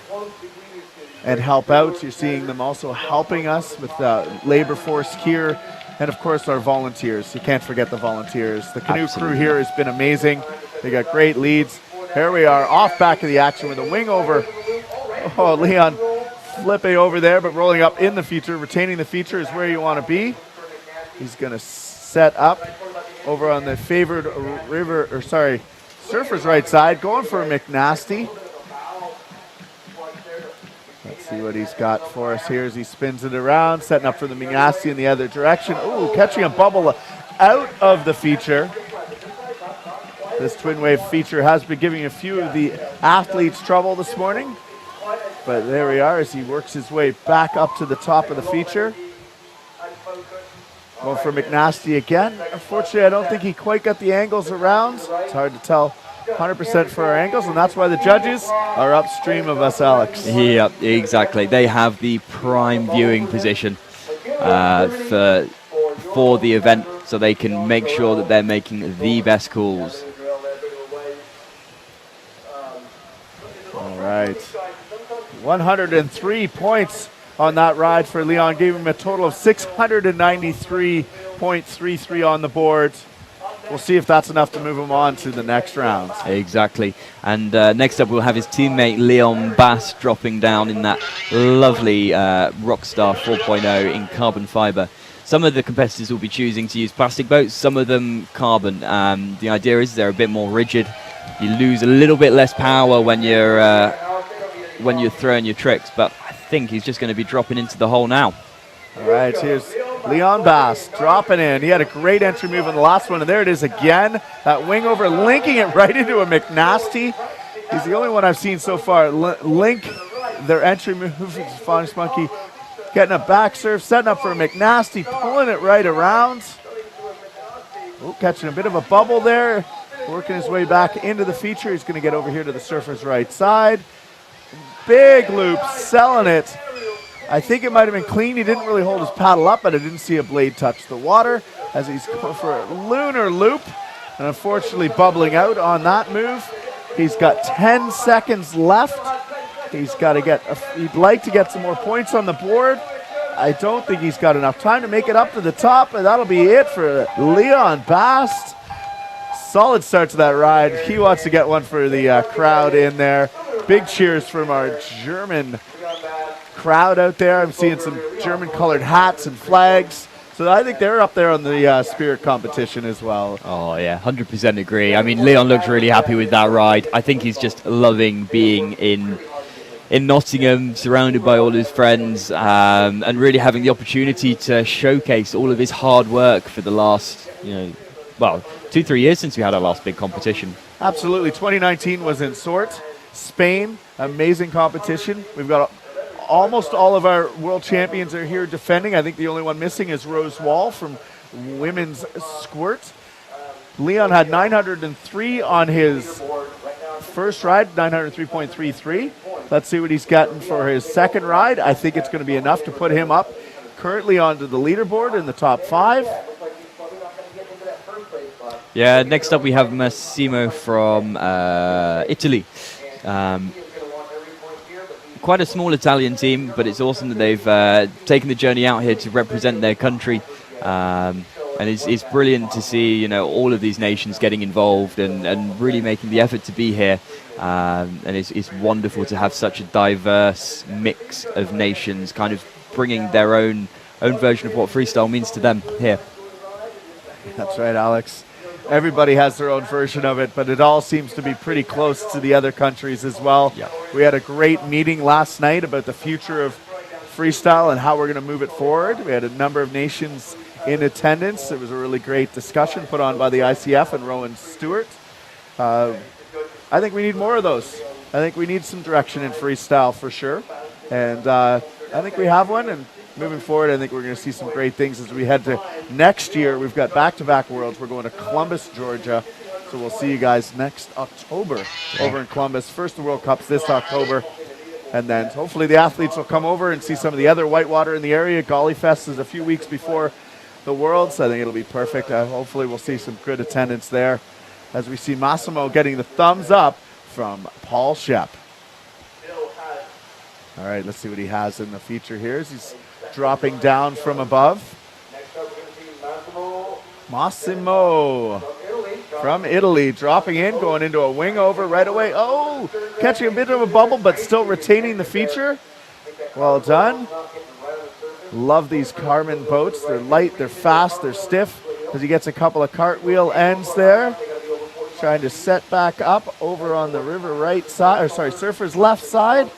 and help out. You're seeing them also helping us with the labor force here, and of course our volunteers. You can't forget the volunteers. The canoe crew here has been amazing. They got great leads. Here we are, off back of the action with a wing over. Oh, Leon flipping over there, but rolling up in the feature. Retaining the feature is where you want to be. He's going to set up over on the favored surfer's right side, going for a McNasty. Let's see what he's got for us here as he spins it around, setting up for the McNasty in the other direction. Ooh, catching a bubble out of the feature. This twin wave feature has been giving a few of the athletes trouble this morning. But there we are as he works his way back up to the top of the feature. Going for McNasty again. Unfortunately, I don't think he quite got the angles around. It's hard to tell 100% for our angles, and that's why the judges are upstream of us, Alex. Yeah, exactly. They have the prime viewing position for the event, so they can make sure that they're making the best calls. All right. 103 points on that ride for Leon, gave him a total of 693.33 on the board. We'll see if that's enough to move him on to the next round. Exactly. And next up, we'll have his teammate Leon Bass dropping down in that lovely Rockstar 4.0 in carbon fiber. Some of the competitors will be choosing to use plastic boats, some of them carbon. The idea is they're a bit more rigid. You lose a little bit less power when you're throwing your tricks, but I think he's just going to be dropping into the hole now. All right, here's Leon Bass dropping in. He had a great entry move on the last one, and there it is again. That wing over, linking it right into a McNasty. He's the only one I've seen so far link their entry move. Fonix Monkey getting a back serve, setting up for a McNasty, pulling it right around. Oh, catching a bit of a bubble there. Working his way back into the feature. He's going to get over here to the surfer's right side. Big loop, selling it. I think it might have been clean. He didn't really hold his paddle up, but I didn't see a blade touch the water as he's going for a lunar loop. And unfortunately bubbling out on that move. He's got 10 seconds left. He's got to he'd like to get some more points on the board. I don't think he's got enough time to make it up to the top, and that'll be it for Leon Bast. Solid start to that ride. He wants to get one for the crowd in there. Big cheers from our German crowd out there. I'm seeing some German colored hats and flags. So I think they're up there on the spirit competition as well. Oh yeah, 100% agree. I mean, Leon looks really happy with that ride. I think he's just loving being in Nottingham, surrounded by all his friends, and really having the opportunity to showcase all of his hard work for the last, 2-3 years since we had our last big competition. Absolutely. 2019 was in Sort, Spain. Amazing competition. We've got almost all of our world champions are here defending. I think the only one missing is Rose Wall from women's squirt. Leon had 903 on his first ride, 903.33. Let's see what he's gotten for his second ride. I think it's going to be enough to put him up currently onto the leaderboard in the top 5. Yeah, next up we have Massimo from Italy. Quite a small Italian team, but it's awesome that they've taken the journey out here to represent their country. And it's brilliant to see, all of these nations getting involved and really making the effort to be here. And it's wonderful to have such a diverse mix of nations kind of bringing their own version of what freestyle means to them here. That's right, Alex. Everybody has their own version of it, but it all seems to be pretty close to the other countries as well. Yeah. We had a great meeting last night about the future of freestyle and how we're going to move it forward. We had a number of nations in attendance. It was a really great discussion put on by the ICF and Rowan Stewart. I think we need more of those. I think we need some direction in freestyle for sure. And I think we have one. And moving forward, I think we're going to see some great things as we head to next year. We've got back-to-back Worlds. We're going to Columbus, Georgia. So we'll see you guys next October over in Columbus. First the World Cup's this October. And then hopefully the athletes will come over and see some of the other whitewater in the area. Golly Fest is a few weeks before the Worlds. I think it'll be perfect. Hopefully we'll see some good attendance there as we see Massimo getting the thumbs up from Paul Shep. All right, let's see what he has in the feature here as he's dropping down from above. Massimo from Italy, dropping in, going into a wing over right away. Oh, catching a bit of a bubble, but still retaining the feature. Well done. Love these Carmen boats. They're light, they're fast, they're stiff, as he gets a couple of cartwheel ends there. Trying to set back up over on the river right side, surfer's left side.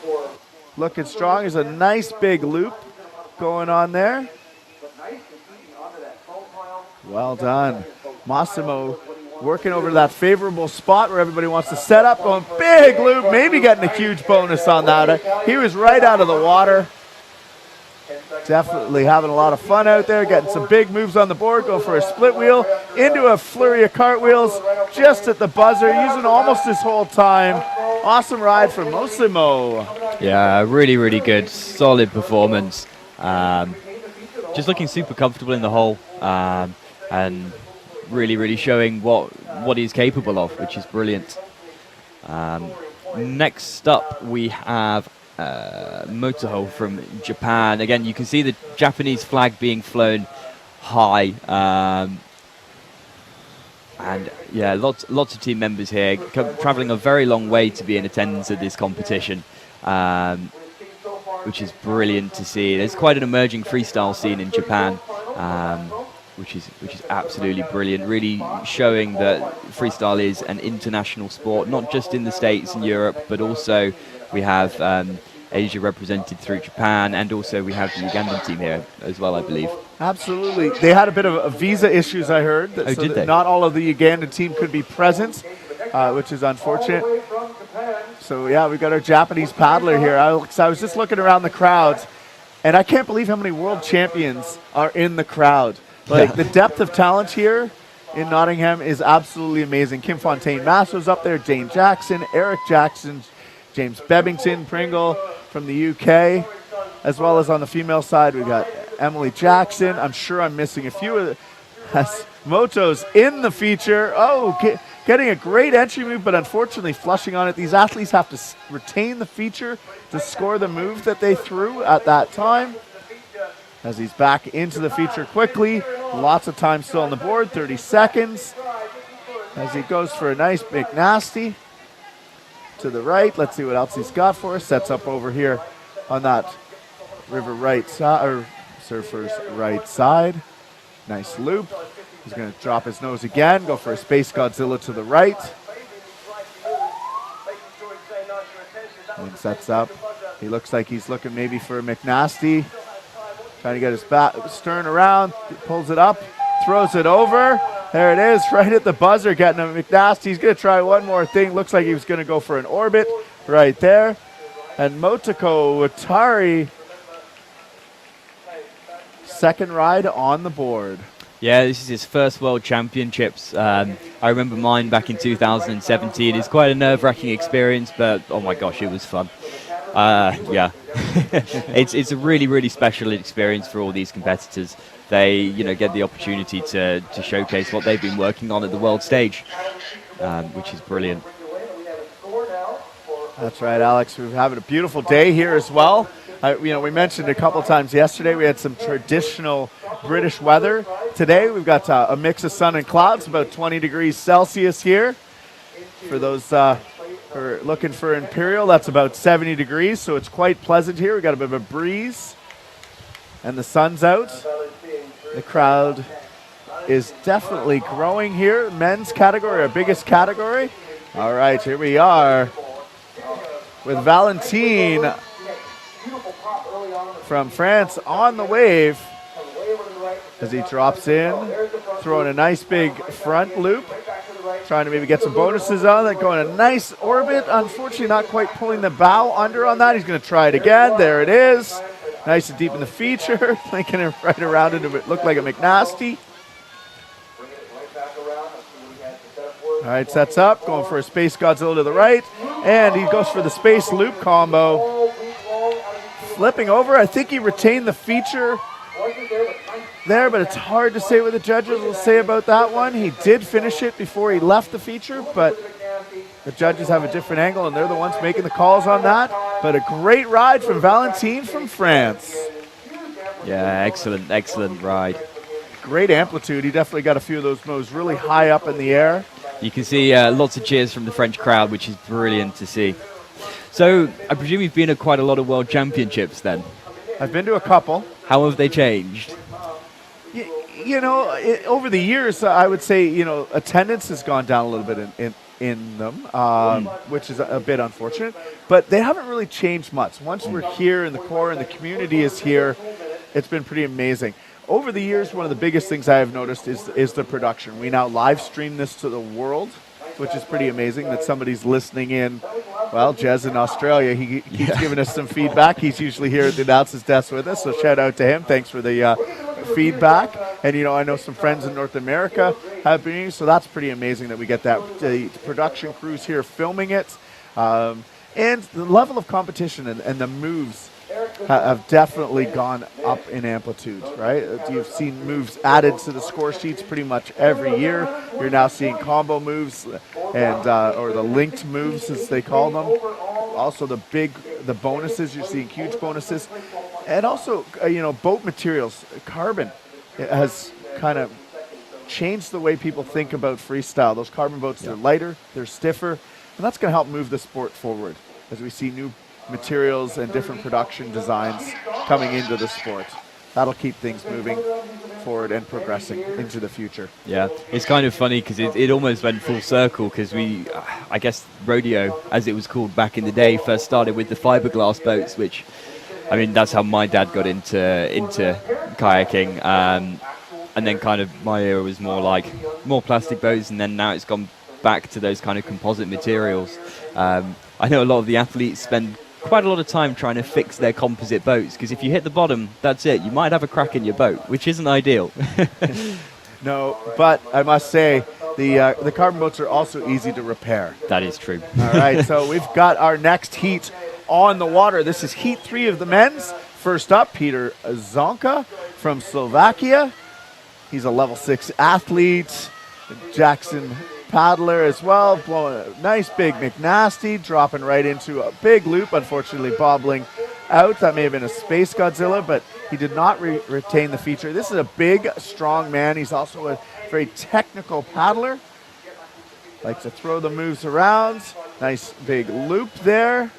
Looking strong. There's a nice big loop going on there. Well done. Massimo working over that favorable spot where everybody wants to set up, going big loop, maybe getting a huge bonus on that. He was right out of the water. Definitely having a lot of fun out there, getting some big moves on the board, going for a split wheel, into a flurry of cartwheels, just at the buzzer, using almost his whole time. Awesome ride from Massimo. Yeah, really, really good. Solid performance. Just looking super comfortable in the hole, and really, really showing what he's capable of, which is brilliant. Next up, we have Motohira from Japan. Again, you can see the Japanese flag being flown high, and yeah, lots of team members here traveling a very long way to be in attendance at this competition, which is brilliant to see. There's quite an emerging freestyle scene in Japan, which is absolutely brilliant, really showing that freestyle is an international sport, not just in the States and Europe, but also we have Asia represented through Japan, and also we have the Ugandan team here as well, I believe. Absolutely. They had a bit of visa issues, I heard. Oh, so did they? Not all of the Ugandan team could be present, which is unfortunate. So, yeah, we've got our Japanese paddler here. I was just looking around the crowds, and I can't believe how many world champions are in the crowd. Like, the depth of talent here in Nottingham is absolutely amazing. Kim Fontaine-Masso's up there, Jane Jackson, Eric Jackson, James Bebbington, Pringle from the UK, as well as on the female side, we've got Emily Jackson. I'm sure I'm missing a few of the Moto's in the feature. Oh, getting a great entry move, but unfortunately flushing on it. These athletes have to retain the feature to score the move that they threw at that time. As he's back into the feature quickly. Lots of time still on the board, 30 seconds. As he goes for a nice big nasty to the right. Let's see what else he's got for us. Sets up over here on that river right side, or surfer's right side. Nice loop. He's going to drop his nose again, go for a Space Godzilla to the right. And sets up. He looks like he's looking maybe for a McNasty. Trying to get his stern around, pulls it up, throws it over. There it is, right at the buzzer, getting a McNasty. He's going to try one more thing. Looks like he was going to go for an orbit right there. And Motoko Watari, second ride on the board. Yeah, this is his first World Championships. I remember mine back in 2017. It's quite a nerve-wracking experience, but oh my gosh, it was fun. Yeah, it's a really, really special experience for all these competitors. They, get the opportunity to showcase what they've been working on at the world stage, which is brilliant. That's right, Alex. We're having a beautiful day here as well. We mentioned a couple times yesterday we had some traditional British weather. Today we've got a mix of sun and clouds, about 20 degrees Celsius here. For those who are looking for Imperial, that's about 70 degrees, so it's quite pleasant here. We've got a bit of a breeze, and the sun's out. The crowd is definitely growing here. Men's category, our biggest category. All right, here we are with Valentin from France on the wave as he drops in, throwing a nice big front loop, trying to maybe get some bonuses on that, going a nice orbit. Unfortunately, not quite pulling the bow under on that. He's going to try it again. There it is. Nice and deep in the feature, linking it right around into it. Looked like a McNasty. All right, sets up, going for a Space Godzilla to the right, and he goes for the Space Loop combo. Flipping over, I think he retained the feature there, but it's hard to say what the judges will say about that one. He did finish it before he left the feature, but the judges have a different angle, and they're the ones making the calls on that. But a great ride from Valentin from France. Yeah, excellent, excellent ride. Great amplitude. He definitely got a few of those moves really high up in the air. You can see lots of cheers from the French crowd, which is brilliant to see. So I presume you've been at quite a lot of World Championships then? I've been to a couple. How have they changed? Over the years, I would say, attendance has gone down a little bit in them, which is a bit unfortunate. But they haven't really changed much. Once we're here in the core and the community is here, it's been pretty amazing. Over the years, one of the biggest things I have noticed is the production. We now live stream this to the world, which is pretty amazing that somebody's listening in. Well, Jez in Australia, he keeps giving us some feedback. He's usually here at the announcer's desk with us, so shout out to him. Thanks for the feedback. And, I know some friends in North America have been, so that's pretty amazing that we get that. The production crews here filming it. And the level of competition and the moves have definitely gone up in amplitude, right? You've seen moves added to the score sheets pretty much every year. You're now seeing combo moves and or the linked moves as they call them. Also the bonuses, you're seeing huge bonuses. And also, boat materials, carbon has kind of changed the way people think about freestyle. Those carbon boats, they're lighter, they're stiffer, and that's going to help move the sport forward as we see new materials and different production designs coming into the sport. That'll keep things moving forward and progressing into the future. Yeah, it's kind of funny because it almost went full circle because I guess rodeo, as it was called back in the day, first started with the fiberglass boats, which, I mean, that's how my dad got into kayaking. And then kind of my era was more plastic boats, and then now it's gone back to those kind of composite materials. I know a lot of the athletes spend quite a lot of time trying to fix their composite boats, because if you hit the bottom, that's it. You might have a crack in your boat, which isn't ideal. No, but I must say, the carbon boats are also easy to repair. That is true. All right, so we've got our next heat on the water. This is heat 3 of the men's. First up, Peter Zonka from Slovakia. He's a level 6 athlete. Jackson paddler as well, blowing a nice big McNasty, dropping right into a big loop, unfortunately bobbling out. That may have been a Space Godzilla, but he did not retain the feature. This is a big, strong man. He's also a very technical paddler. Likes to throw the moves around. Nice big loop there.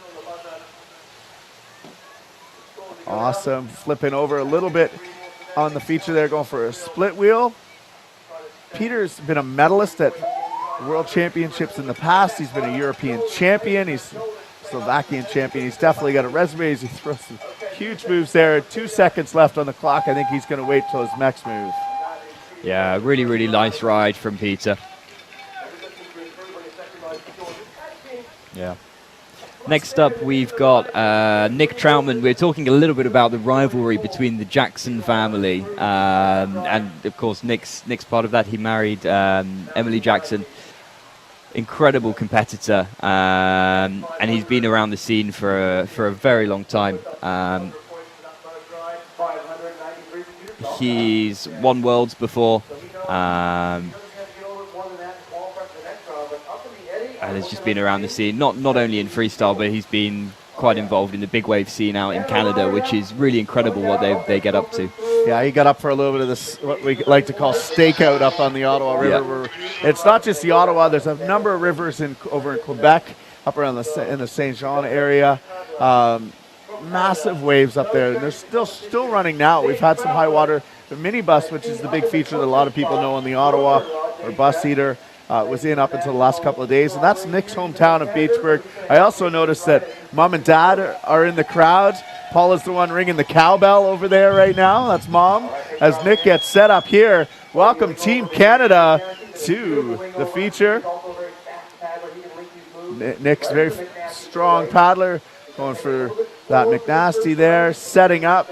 Awesome. Flipping over a little bit on the feature there, going for a split wheel. Peter's been a medalist at World Championships in the past. He's been a European champion. He's a Slovakian champion. He's definitely got a resume as he throws some huge moves there. 2 seconds left on the clock. I think he's going to wait till his next move. Yeah, really, really nice ride from Peter. Yeah. Next up, we've got Nick Troutman. We're talking a little bit about the rivalry between the Jackson family. And, of course, Nick's part of that. He married Emily Jackson. Incredible competitor. And he's been around the scene for a very long time. He's won Worlds before. And has just been around the scene, not only in freestyle, but he's been quite involved in the big wave scene out in Canada, which is really incredible what they get up to. Yeah, he got up for a little bit of this, what we like to call stakeout up on the Ottawa River. Yeah. It's not just the Ottawa, there's a number of rivers over in Quebec, up around in the Saint Jean area. Massive waves up there, and they're still running now. We've had some high water. The minibus, which is the big feature that a lot of people know in the Ottawa, or bus heater, was in up until the last couple of days, and that's Nick's hometown of Beachburg. I also noticed that Mom and Dad are in the crowd. Paul is the one ringing the cowbell over there right now. That's Mom. As Nick gets set up here, welcome Team Canada to the feature. Nick's very strong paddler, going for that McNasty there, setting up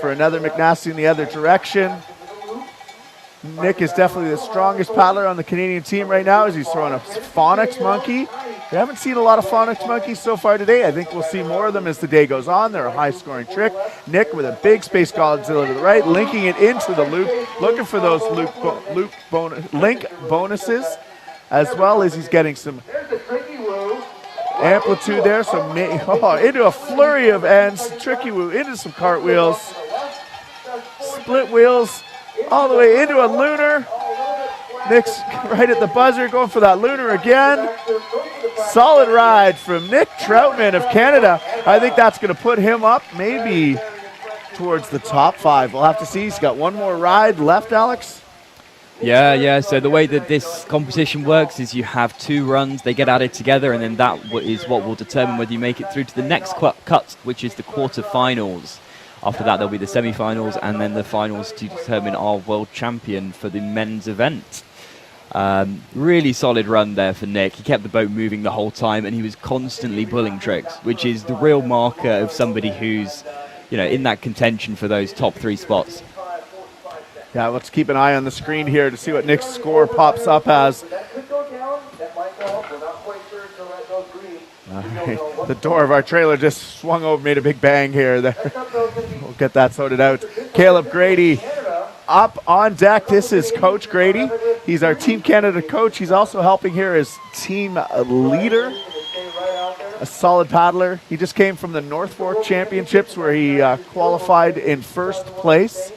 for another McNasty in the other direction. Nick is definitely the strongest paddler on the Canadian team right now as he's throwing a phonics monkey. We haven't seen a lot of phonics monkeys so far today. I think we'll see more of them as the day goes on. They're a high-scoring trick. Nick with a big Space Godzilla to the right, linking it into the loop, looking for those link bonuses, as well as he's getting some amplitude there. So into a flurry of ends, tricky woo, into some cartwheels, split wheels, all the way into a lunar. Nick's right at the buzzer, going for that lunar again. Solid ride from Nick Troutman of Canada. I think that's going to put him up maybe towards the top 5. We'll have to see. He's got one more ride left, Alex. Yeah. So the way that this competition works is you have 2 runs. They get added together, and then that is what will determine whether you make it through to the next cut, which is the quarterfinals. After that, there'll be the semi-finals and then the finals to determine our world champion for the men's event. Really solid run there for Nick. He kept the boat moving the whole time, and he was constantly pulling tricks, which is the real marker of somebody who's, in that contention for those top 3 spots. Yeah, let's keep an eye on the screen here to see what Nick's score pops up as. Right. The door of our trailer just swung over, made a big bang here. We'll get that sorted out. Caleb Grady up on deck. This is Coach Grady. He's our Team Canada coach. He's also helping here as team leader, a solid paddler. He just came from the North Fork Championships where he qualified in first place.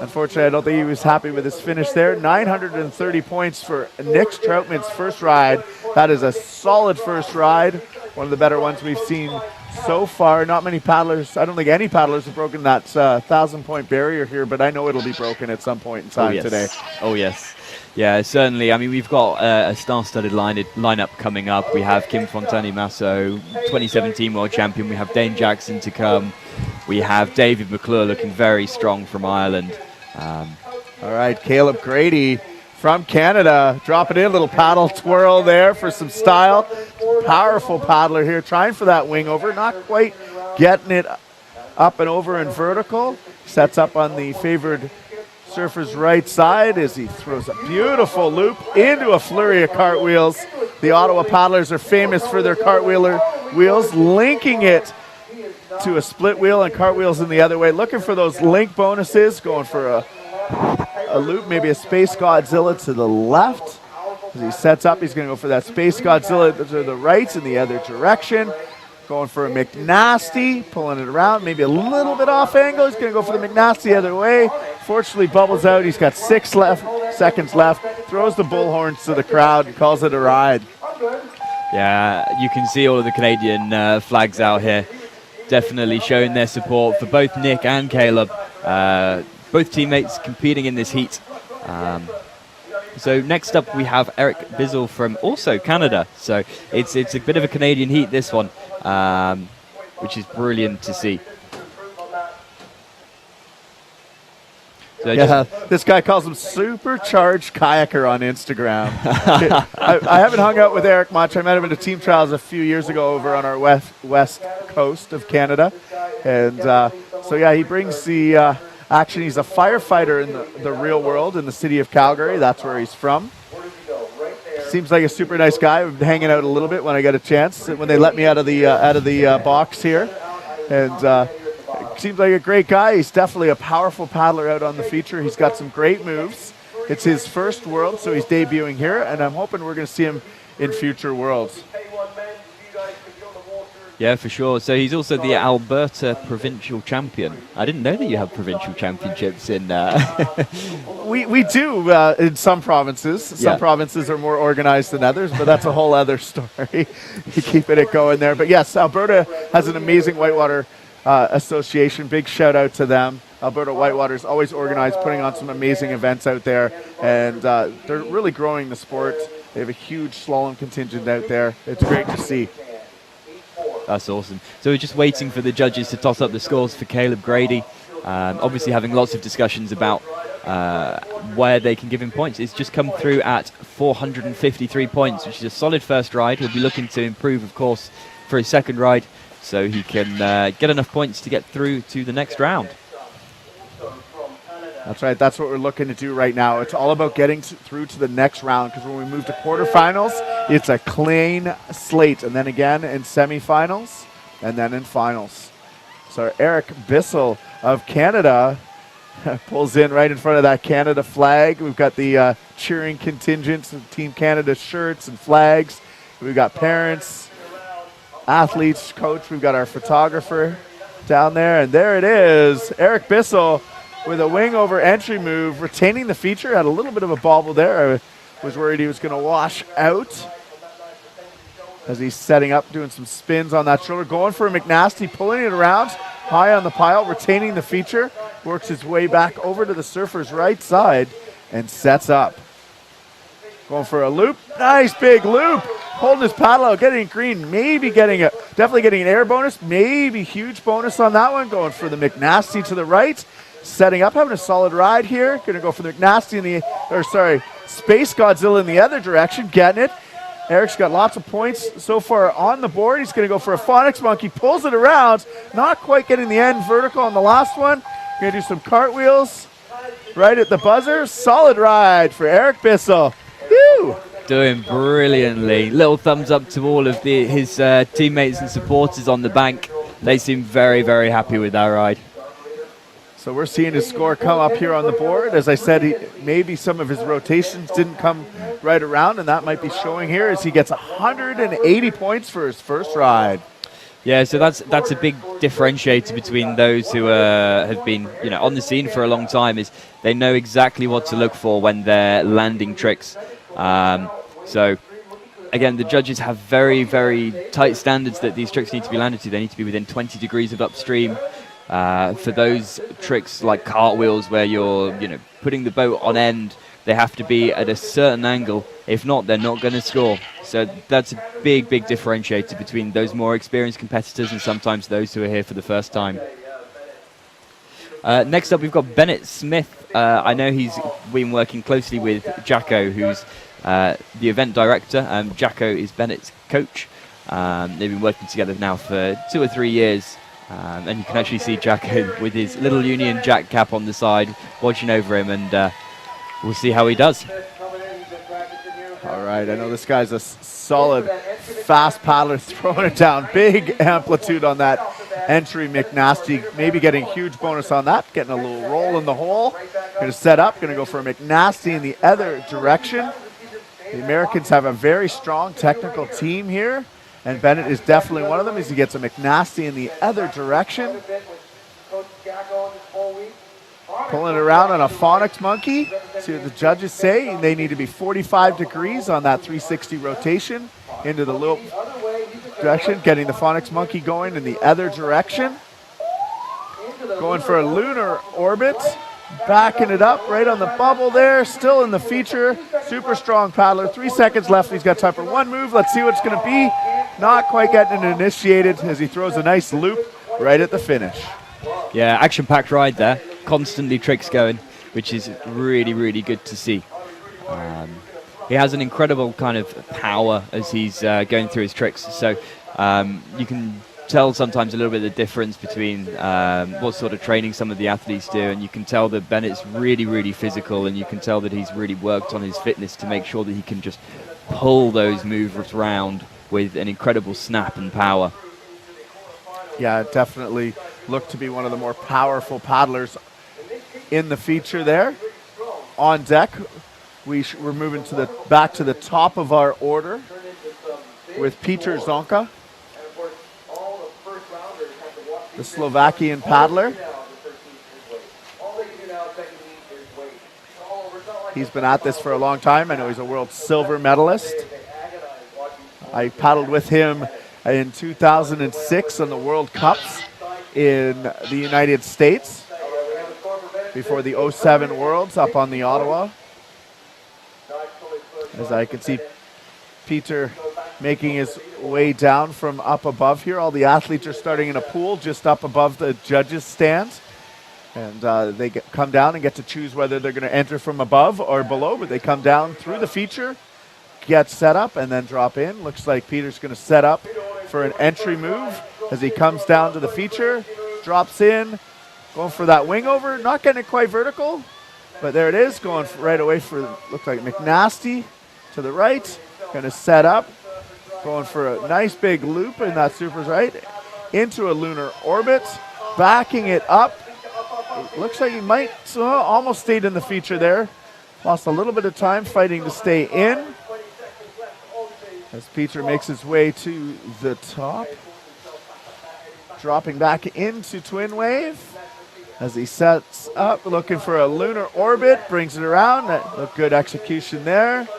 Unfortunately, I don't think he was happy with his finish there. 930 points for Nick Troutman's first ride. That is a solid first ride. One of the better ones we've seen So far, not many paddlers. I don't think any paddlers have broken that 1,000-point barrier here, but I know it'll be broken at some point in time today. Oh, yes. Yeah, certainly. I mean, we've got a star-studded lineup coming up. We have Kim Fontani-Masso, 2017 world champion. We have Dane Jackson to come. We have David McClure looking very strong from Ireland. All right, Caleb Grady from Canada, dropping in a little paddle twirl there for some style. Powerful paddler here, trying for that wing over, not quite getting it up and over and vertical. Sets up on the favored surfer's right side as he throws a beautiful loop into a flurry of cartwheels. The Ottawa paddlers are famous for their cartwheeler wheels, linking it to a split wheel and cartwheels in the other way. Looking for those link bonuses, going for a loop, maybe a Space Godzilla to the left. As he sets up, he's going to go for that Space Godzilla to the right in the other direction. Going for a McNasty, pulling it around, maybe a little bit off angle. He's going to go for the McNasty the other way. Fortunately, bubbles out. He's got 6 seconds left. Throws the bullhorns to the crowd and calls it a ride. Yeah, you can see all of the Canadian flags out here. Definitely showing their support for both Nick and Caleb. Both teammates competing in this heat. So next up we have Eric Bizzle from also Canada. So it's a bit of a Canadian heat, this one, which is brilliant to see. So yeah, this guy calls him Supercharged Kayaker on Instagram. I haven't hung out with Eric much. I met him at a team trials a few years ago over on our west coast of Canada. And so yeah, he brings the action. He's a firefighter in the real world in the city of Calgary. That's where he's from. Seems like a super nice guy. We've been hanging out a little bit when I got a chance, when they let me out of the box here. And seems like a great guy. He's definitely a powerful paddler out on the feature. He's got some great moves. It's his first world, so he's debuting here, and I'm hoping we're going to see him in future worlds. Yeah, for sure. So he's also the Alberta provincial champion. I didn't know that you have provincial championships in... We do in some provinces. Some provinces are more organized than others, but that's a whole other story. Keeping it going there. But yes, Alberta has an amazing whitewater association. Big shout out to them. Alberta Whitewater is always organized, putting on some amazing events out there, and they're really growing the sport. They have a huge slalom contingent out there. It's great to see. That's awesome. So we're just waiting for the judges to toss up the scores for Caleb Grady. Obviously having lots of discussions about where they can give him points. It's just come through at 453 points, which is a solid first ride. He'll be looking to improve, of course, for his second ride, so he can get enough points to get through to the next round. That's right. That's what we're looking to do right now. It's all about getting through to the next round, because when we move to quarterfinals, it's a clean slate. And then again in semifinals, and then in finals. So Eric Bissell of Canada pulls in right in front of that Canada flag. We've got the cheering contingents of Team Canada shirts and flags. We've got parents, athletes, coach. We've got our photographer down there. And there it is, Eric Bissell with a wing over entry move, retaining the feature. Had a little bit of a bobble there. I was worried he was going to wash out as he's setting up, doing some spins on that shoulder. Going for a McNasty, pulling it around, high on the pile, retaining the feature. Works his way back over to the surfer's right side and sets up. Going for a loop. Nice big loop. Holding his paddle out, getting green. Definitely getting an air bonus. Maybe huge bonus on that one. Going for the McNasty to the right. Setting up, having a solid ride here. Going to go for the McNasty Space Godzilla in the other direction. Getting it. Eric's got lots of points so far on the board. He's going to go for a Phonics Monkey. Pulls it around. Not quite getting the end vertical on the last one. Going to do some cartwheels right at the buzzer. Solid ride for Eric Bissell. Woo! Doing brilliantly. Little thumbs up to all of his teammates and supporters on the bank. They seem very, very happy with that ride. So we're seeing his score come up here on the board. As I said, maybe some of his rotations didn't come right around, and that might be showing here as he gets 180 points for his first ride. Yeah, so that's a big differentiator between those who have been on the scene for a long time. Is they know exactly what to look for when they're landing tricks. So again, the judges have very, very tight standards that these tricks need to be landed to. They need to be within 20 degrees of upstream. For those tricks like cartwheels where you're, putting the boat on end, they have to be at a certain angle. If not, they're not going to score. So that's a big, big differentiator between those more experienced competitors and sometimes those who are here for the first time. Next up, we've got Bennett Smith. I know he's been working closely with Jacko, who's the event director. Jacko is Bennett's coach. They've been working together now for 2 or 3 years. And you can actually see Jacko with his little Union Jack cap on the side, watching over him, and we'll see how he does. All right, I know this guy's a solid, fast paddler, throwing it down. Big amplitude on that entry, McNasty. Maybe getting a huge bonus on that. Getting a little roll in the hole. Going to set up, going to go for a McNasty in the other direction. The Americans have a very strong technical team here, and Bennett is definitely one of them as he gets a McNasty in the other direction. Pulling it around on a phonics monkey. See what the judges say. They need to be 45 degrees on that 360 rotation into the loop direction. Getting the phonics monkey going in the other direction. Going for a lunar orbit. Backing it up right on the bubble there. Still in the feature. Super strong paddler. 3 seconds left. He's got time for one move. Let's see what it's going to be. Not quite getting it initiated as he throws a nice loop right at the finish. Yeah, action-packed ride there. Constantly tricks going, which is really, really good to see. He has an incredible kind of power as he's going through his tricks. So you can tell sometimes a little bit of the difference between what sort of training some of the athletes do, and you can tell that Bennett's really, really physical, and you can tell that he's really worked on his fitness to make sure that he can just pull those moves around with an incredible snap and power. Yeah, definitely looked to be one of the more powerful paddlers in the feature there. On deck, we're moving back to the top of our order with Peter Zonka, the Slovakian paddler. He's been at this for a long time. I know he's a world silver medalist. I paddled with him in 2006 on the World Cups in the United States before the 07 Worlds up on the Ottawa. As I can see Peter making his way down from up above here. All the athletes are starting in a pool just up above the judges' stands. And they come down and get to choose whether they're going to enter from above or below, but they come down through the feature, get set up, and then drop in. Looks like Peter's going to set up for an entry move as he comes down to the feature, drops in, going for that wing over, not getting it quite vertical, but there it is, going right away for, looks like McNasty to the right, going to set up, going for a nice big loop in that super's right, into a lunar orbit, backing it up. It looks like he might almost stayed in the feature there. Lost a little bit of time fighting to stay in. As Peter makes his way to the top. Dropping back into twin wave. As he sets up, looking for a lunar orbit. Brings it around. Look, good execution there.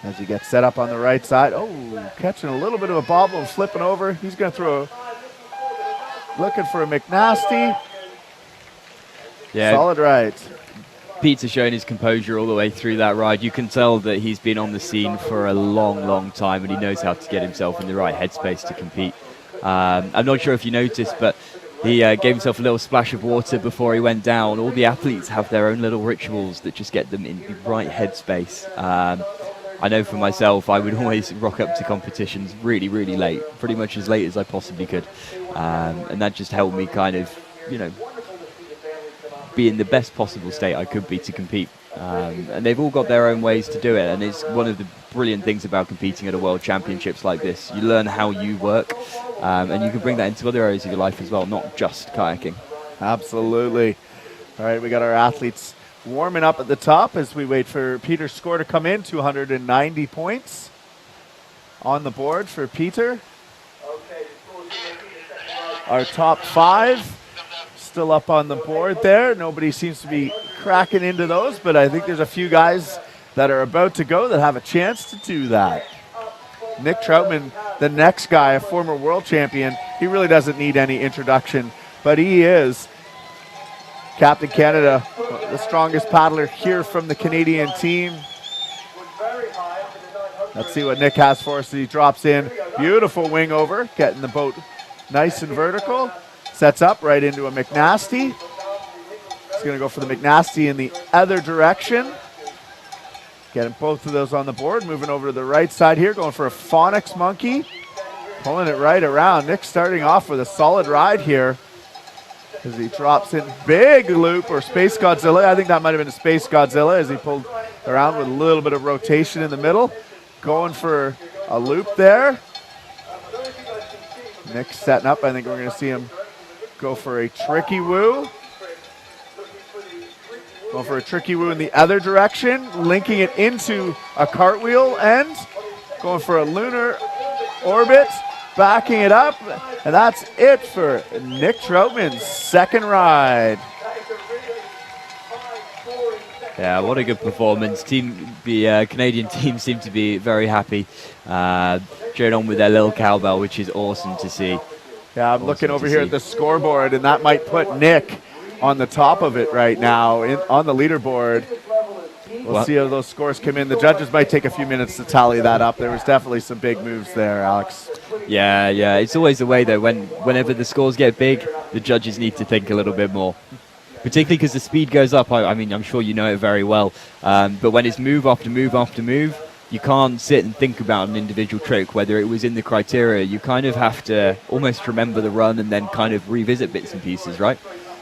As he gets set up on the right side. Oh, catching a little bit of a bobble and flipping over. He's going to throw looking for a McNasty. Yeah. Solid ride. Pete's showing his composure all the way through that ride. You can tell that he's been on the scene for a long, long time, and he knows how to get himself in the right headspace to compete. I'm not sure if you noticed, but he gave himself a little splash of water before he went down. All the athletes have their own little rituals that just get them in the right headspace. I know for myself, I would always rock up to competitions really, really late, pretty much as late as I possibly could. And that just helped me kind of, be in the best possible state I could be to compete. And they've all got their own ways to do it. And it's one of the brilliant things about competing at a world championships like this. You learn how you work, and you can bring that into other areas of your life as well, not just kayaking. Absolutely. All right, we got our athletes warming up at the top as we wait for Peter's score to come in. 290 points on the board for Peter. Our top 5 still up on the board there. Nobody seems to be cracking into those, but I think there's a few guys that are about to go that have a chance to do that. Nick Troutman, the next guy, a former world champion, he really doesn't need any introduction, but he is Captain Canada, the strongest paddler here from the Canadian team. Let's see what Nick has for us. He drops in. Beautiful wing over, getting the boat nice and vertical. Sets up right into a McNasty. He's going to go for the McNasty in the other direction. Getting both of those on the board. Moving over to the right side here, going for a Phonics Monkey. Pulling it right around. Nick starting off with a solid ride here as he drops in. Big loop or Space Godzilla. I think that might have been a Space Godzilla as he pulled around with a little bit of rotation in the middle. Going for a loop there. Nick's setting up. I think we're going to see him go for a tricky woo. Going for a tricky woo in the other direction, linking it into a cartwheel end. Going for a lunar orbit, backing it up. And that's it for Nick Troutman's second ride. Yeah, what a good performance. The Canadian team seemed to be very happy. Cheering on with their little cowbell, which is awesome to see. Yeah, I'm looking over here at the scoreboard, and that might put Nick on the top of it right now on the leaderboard. We'll see how those scores come in. The judges might take a few minutes to tally that up. There was definitely some big moves there, Alex. Yeah. It's always the way, though. Whenever the scores get big, the judges need to think a little bit more. Particularly because the speed goes up. I mean, I'm sure you know it very well. But when it's move after move after move, you can't sit and think about an individual trick, whether it was in the criteria. You kind of have to almost remember the run and then kind of revisit bits and pieces, right?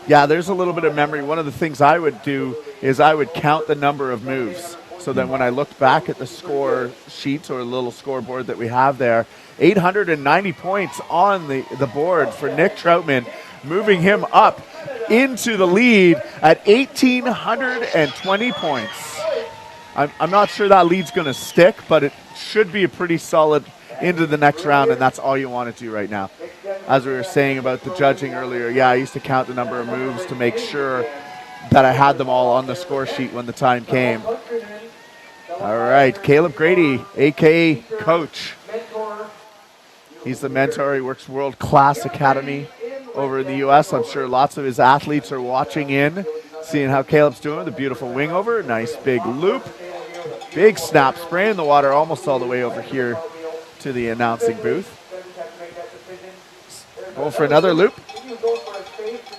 Yeah, there's a little bit of memory. One of the things I would do is I would count the number of moves. So then when I looked back at the score sheet or little scoreboard that we have there, 890 points on the board for Nick Troutman, moving him up into the lead at 1,820 points. I'm not sure that lead's going to stick, but it should be a pretty solid into the next round, and that's all you want to do right now. As we were saying about the judging earlier, yeah, I used to count the number of moves to make sure that I had them all on the score sheet when the time came. All right, Caleb Grady, a.k.a. Coach. He's the mentor. He works World Class Academy over in the U.S. I'm sure lots of his athletes are watching in, seeing how Caleb's doing. The beautiful wing over, nice big loop. Big snap, spraying the water almost all the way over here to the announcing booth. Going for another loop.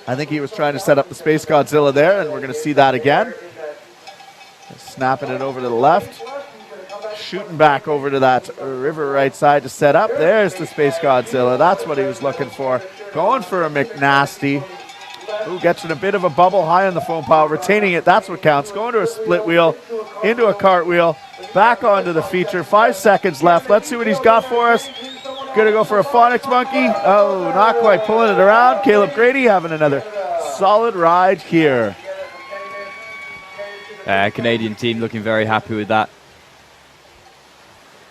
I think he was trying to set up the Space Godzilla there, and we're going to see that again. Snapping it over to the left. Shooting back over to that river right side to set up. There's the Space Godzilla. That's what he was looking for. Going for a McNasty. Ooh, gets in a bit of a bubble high on the foam pile. Retaining it, that's what counts. Going to a split wheel, into a cartwheel, back onto the feature. 5 seconds left. Let's see what he's got for us. Gonna go for a Phonics Monkey. Oh, not quite pulling it around. Caleb Grady having another solid ride here. Canadian team looking very happy with that.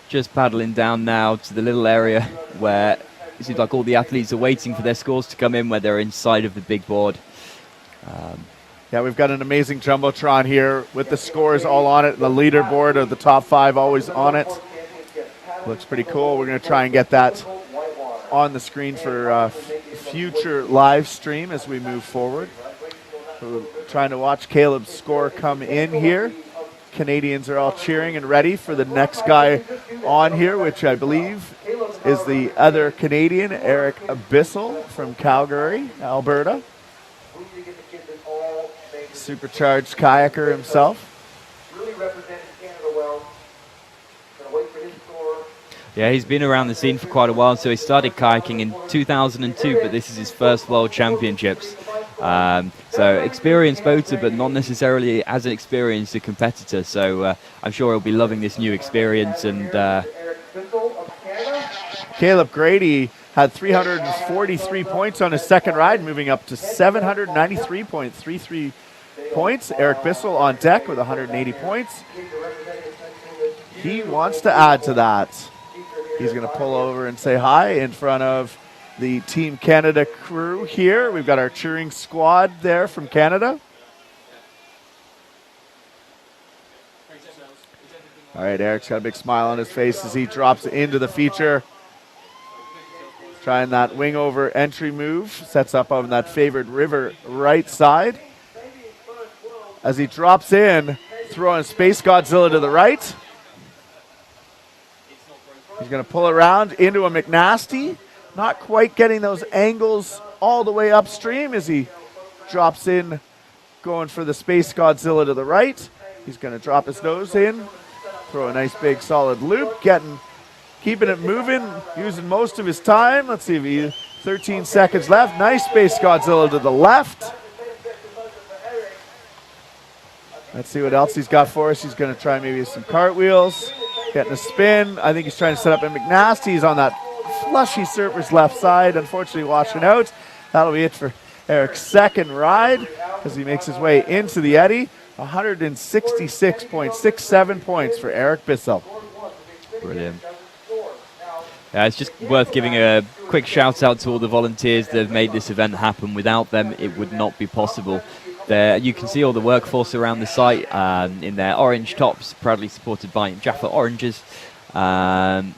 Just paddling down now to the little area where it seems like all the athletes are waiting for their scores to come in, where they're inside of the big board. Yeah, we've got an amazing Jumbotron here with the scores all on it. The leaderboard of the top 5 always on it. Looks pretty cool. We're going to try and get that on the screen for future live stream as we move forward. We're trying to watch Caleb's score come in here. Canadians are all cheering and ready for the next guy on here, which I believe is the other Canadian, Eric Bissell from Calgary, Alberta. Supercharged kayaker himself. Yeah, he's been around the scene for quite a while. So he started kayaking in 2002, but this is his first World Championships. So experienced boater, but not necessarily as an experienced competitor. So I'm sure he'll be loving this new experience. And Caleb Grady had 343 points on his second ride, moving up to 793.33 points. Eric Bissell on deck with 180 points. He wants to add to that. He's going to pull over and say hi in front of the Team Canada crew here. We've got our cheering squad there from Canada. All right, Eric's got a big smile on his face as he drops into the feature. Trying that wing over entry move. Sets up on that favored river right side. As he drops in, throwing Space Godzilla to the right. He's going to pull around into a McNasty. Not quite getting those angles all the way upstream as he drops in, going for the Space Godzilla to the right. He's going to drop his nose in, throw a nice big solid loop, keeping it moving, using most of his time. Let's see if he 13 seconds left. Nice Space Godzilla to the left. Let's see what else he's got for us. He's going to try maybe some cartwheels, getting a spin. I think he's trying to set up a McNasty. He's on that flushy surface left side, unfortunately washing out. That'll be it for Eric's second ride as he makes his way into the eddy. 166.67 points for Eric Bissell. Brilliant. Yeah, it's just worth giving a quick shout out to all the volunteers that have made this event happen. Without them, it would not be possible. There, you can see all the workforce around the site in their orange tops, proudly supported by Jaffa Oranges. And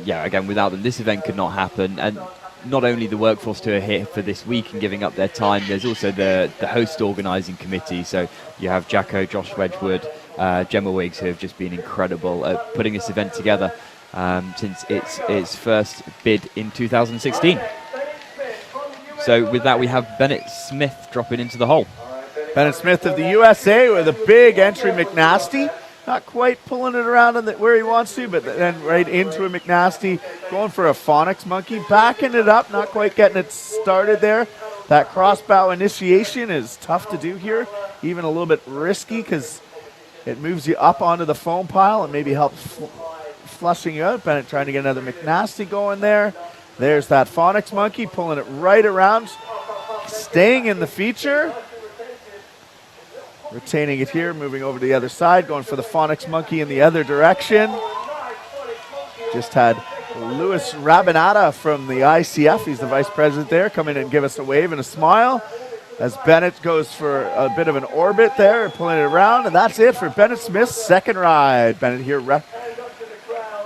yeah, again, without them, this event could not happen. And not only the workforce who are here for this week and giving up their time, there's also the host organising committee. So you have Jacko, Josh Wedgwood, Gemma Wiggs, who have just been incredible at putting this event together since its first bid in 2016. So with that, we have Bennett Smith dropping into the hole. Bennett Smith of the USA with a big entry McNasty. Not quite pulling it around where he wants to, but then right into a McNasty, going for a phonics monkey, backing it up, not quite getting it started there. That crossbow initiation is tough to do here, even a little bit risky because it moves you up onto the foam pile and maybe helps flushing you out. Bennett trying to get another McNasty going there. There's that phonics monkey, pulling it right around, staying in the feature. Retaining it here, moving over to the other side, going for the phonics monkey in the other direction. Just had Louis Rabinata from the ICF, he's the vice president there, come in and give us a wave and a smile. As Bennett goes for a bit of an orbit there, pulling it around, and that's it for Bennett Smith's second ride. Bennett here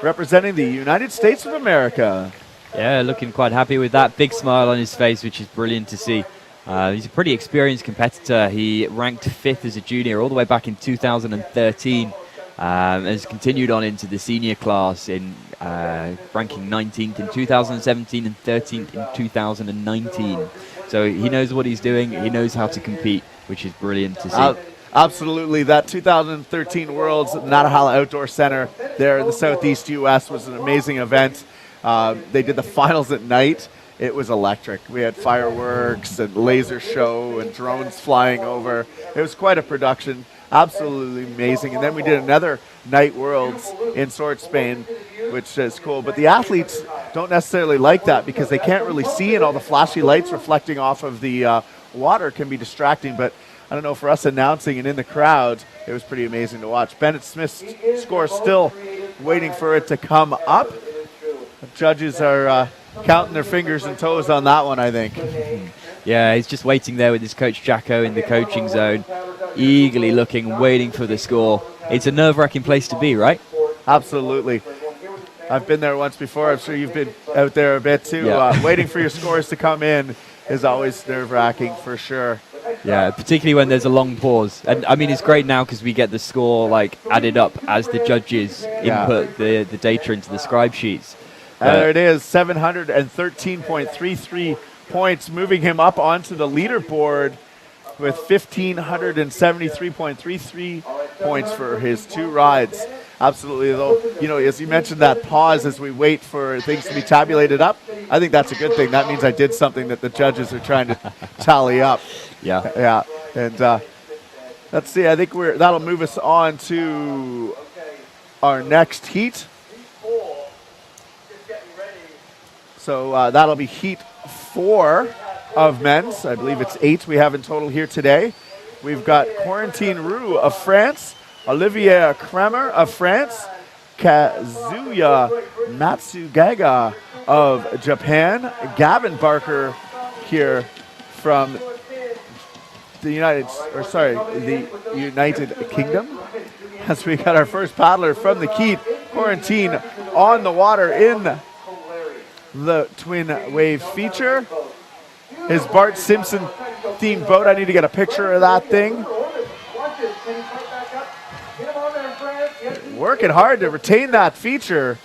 representing the United States of America. Yeah, looking quite happy with that. Big smile on his face, which is brilliant to see. He's a pretty experienced competitor. He ranked 5th as a junior all the way back in 2013 and has continued on into the senior class in ranking 19th in 2017 and 13th in 2019. So he knows what he's doing. He knows how to compete, which is brilliant to see. Absolutely. That 2013 Worlds at Nattahala Outdoor Center there in the Southeast U.S. was an amazing event. They did the finals at night. It was electric. We had fireworks and laser show and drones flying over. It was quite a production. Absolutely amazing. And then we did another Night Worlds in Sort, Spain, which is cool. But the athletes don't necessarily like that because they can't really see, and all the flashy lights reflecting off of the water can be distracting. But I don't know, for us announcing and in the crowd, it was pretty amazing to watch. Bennett Smith's score still waiting for it to come up. The judges are counting their fingers and toes on that one, I think. Yeah, he's just waiting there with his coach Jacko in the coaching zone, eagerly looking, waiting for the score. It's a nerve-wracking place to be, right? Absolutely. I've been there once before. I'm sure you've been out there a bit too. Yeah. Waiting for your scores to come in is always nerve-wracking for sure. Yeah, particularly when there's a long pause. And I mean, it's great now because we get the score added up as the judges input the data into the scribe sheets. There it is, 713.33 points, moving him up onto the leaderboard with 1,573.33 points for his 2 rides. Absolutely, though, you know, as you mentioned, that pause as we wait for things to be tabulated up, I think that's a good thing. That means I did something that the judges are trying to tally up. Yeah. And let's see, I think that'll move us on to our next heat. So that'll be heat 4 of men's. I believe it's 8 we have in total here today. We've got Quentin Roux of France, Olivier Kremer of France, Kazuya Matsugaga of Japan, Gavin Barker here from the United Kingdom, as we got our first paddler from the Keat quarantine on the water in the twin wave feature. His Bart Simpson themed boat. I need to get a picture of that thing. Working hard to retain that feature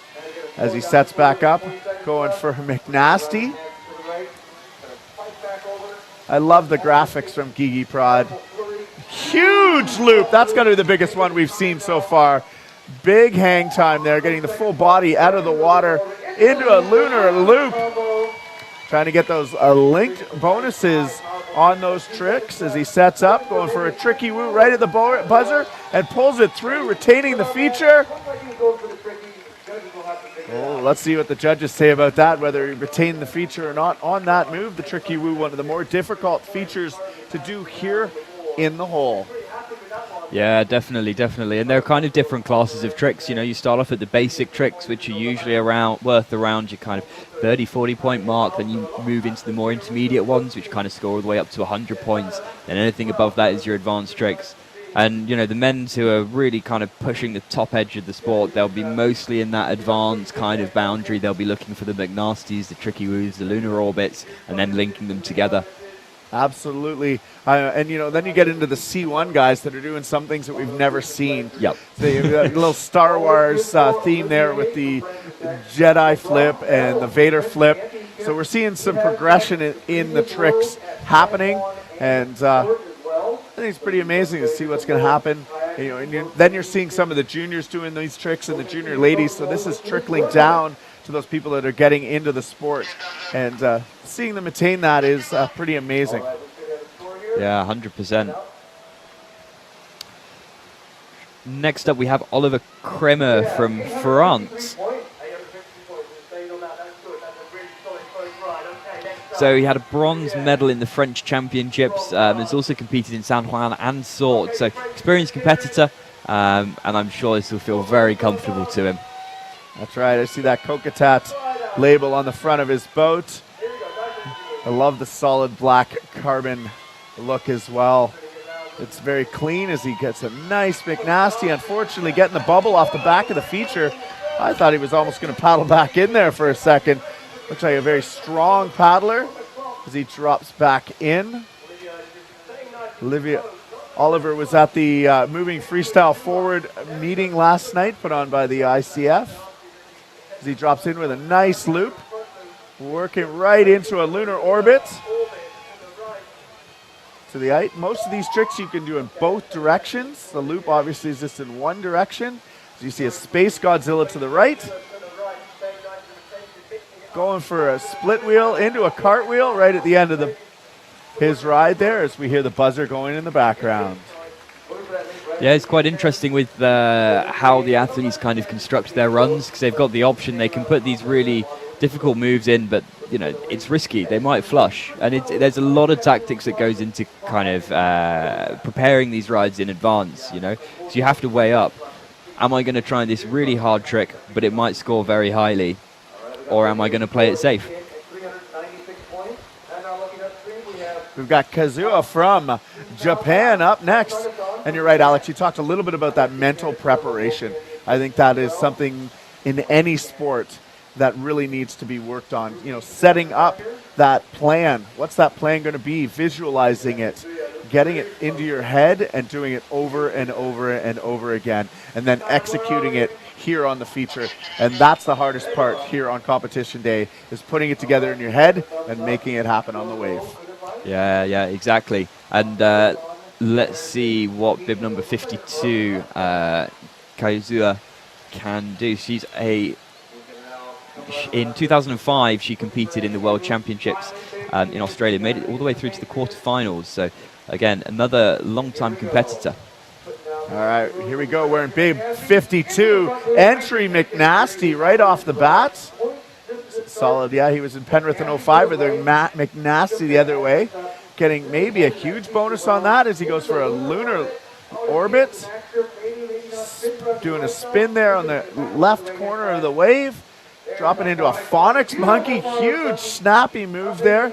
as he sets back up, going for McNasty. I love the graphics from Gigi Prod. Huge loop. That's going to be the biggest one we've seen so far. Big hang time there, getting the full body out of the water into a lunar loop. Trying to get those linked bonuses on those tricks as he sets up, going for a tricky woo right at the buzzer and pulls it through, retaining the feature. Oh, let's see what the judges say about that, whether he retained the feature or not on that move. The tricky woo, one of the more difficult features to do here in the hole. Yeah, definitely. And they're kind of different classes of tricks. You know, you start off at the basic tricks, which are usually worth around your kind of 30, 40 point mark. Then you move into the more intermediate ones, which kind of score all the way up to 100 points. Then anything above that is your advanced tricks. And, you know, the men who are really kind of pushing the top edge of the sport, they'll be mostly in that advanced kind of boundary. They'll be looking for the McNasties, the tricky woos, the lunar orbits, and then linking them together. Absolutely. And, you know, then you get into the C1 guys that are doing some things that we've never seen. Yep. The little Star Wars theme there with the Jedi flip and the Vader flip. So we're seeing some progression in the tricks happening. And I think it's pretty amazing to see what's going to happen. You know, and then you're seeing some of the juniors doing these tricks and the junior ladies. So this is trickling down to those people that are getting into the sport. And seeing them attain that is pretty amazing. Yeah, 100%. Next up, we have Oliver Kremer from France. So he had a bronze medal in the French Championships. Has also competed in San Juan and Sort. So experienced competitor, and I'm sure this will feel very comfortable to him. That's right. I see that Kokatat label on the front of his boat. I love the solid black carbon look as well. It's very clean as he gets a nice McNasty. Unfortunately, getting the bubble off the back of the feature. I thought he was almost going to paddle back in there for a second. Looks like a very strong paddler as he drops back in. Oliver was at the Moving Freestyle Forward meeting last night put on by the ICF. As he drops in with a nice loop, working right into a lunar orbit. To the height. Most of these tricks you can do in both directions. The loop obviously is just in one direction. As you see a Space Godzilla to the right. Going for a split wheel into a cartwheel right at the end of his ride there as we hear the buzzer going in the background. Yeah, it's quite interesting with how the athletes kind of construct their runs, because they've got the option. They can put these really difficult moves in, but, you know, it's risky. They might flush. And there's a lot of tactics that goes into kind of preparing these rides in advance, you know. So you have to weigh up, am I going to try this really hard trick, but it might score very highly? Or am I going to play it safe? We've got Kazuya from Japan up next. And you're right, Alex, you talked a little bit about that mental preparation. I think that is something in any sport that really needs to be worked on. You know, setting up that plan. What's that plan going to be? Visualizing it, getting it into your head and doing it over and over and over again. And then executing it here on the feature. And that's the hardest part here on competition day, is putting it together in your head and making it happen on the wave. Yeah, exactly. And let's see what bib number 52 Kazuya can do. In 2005 she competed in the World Championships in Australia, made it all the way through to the quarterfinals. So again, another long-time competitor. All right, here we go. We're in bib 52. Entry McNasty right off the bat. Solid, yeah. He was in Penrith in 05 with a McNasty the other way. Getting maybe a huge bonus on that as he goes for a lunar orbit. Doing a spin there on the left corner of the wave. Dropping into a phonics monkey. Huge snappy move there.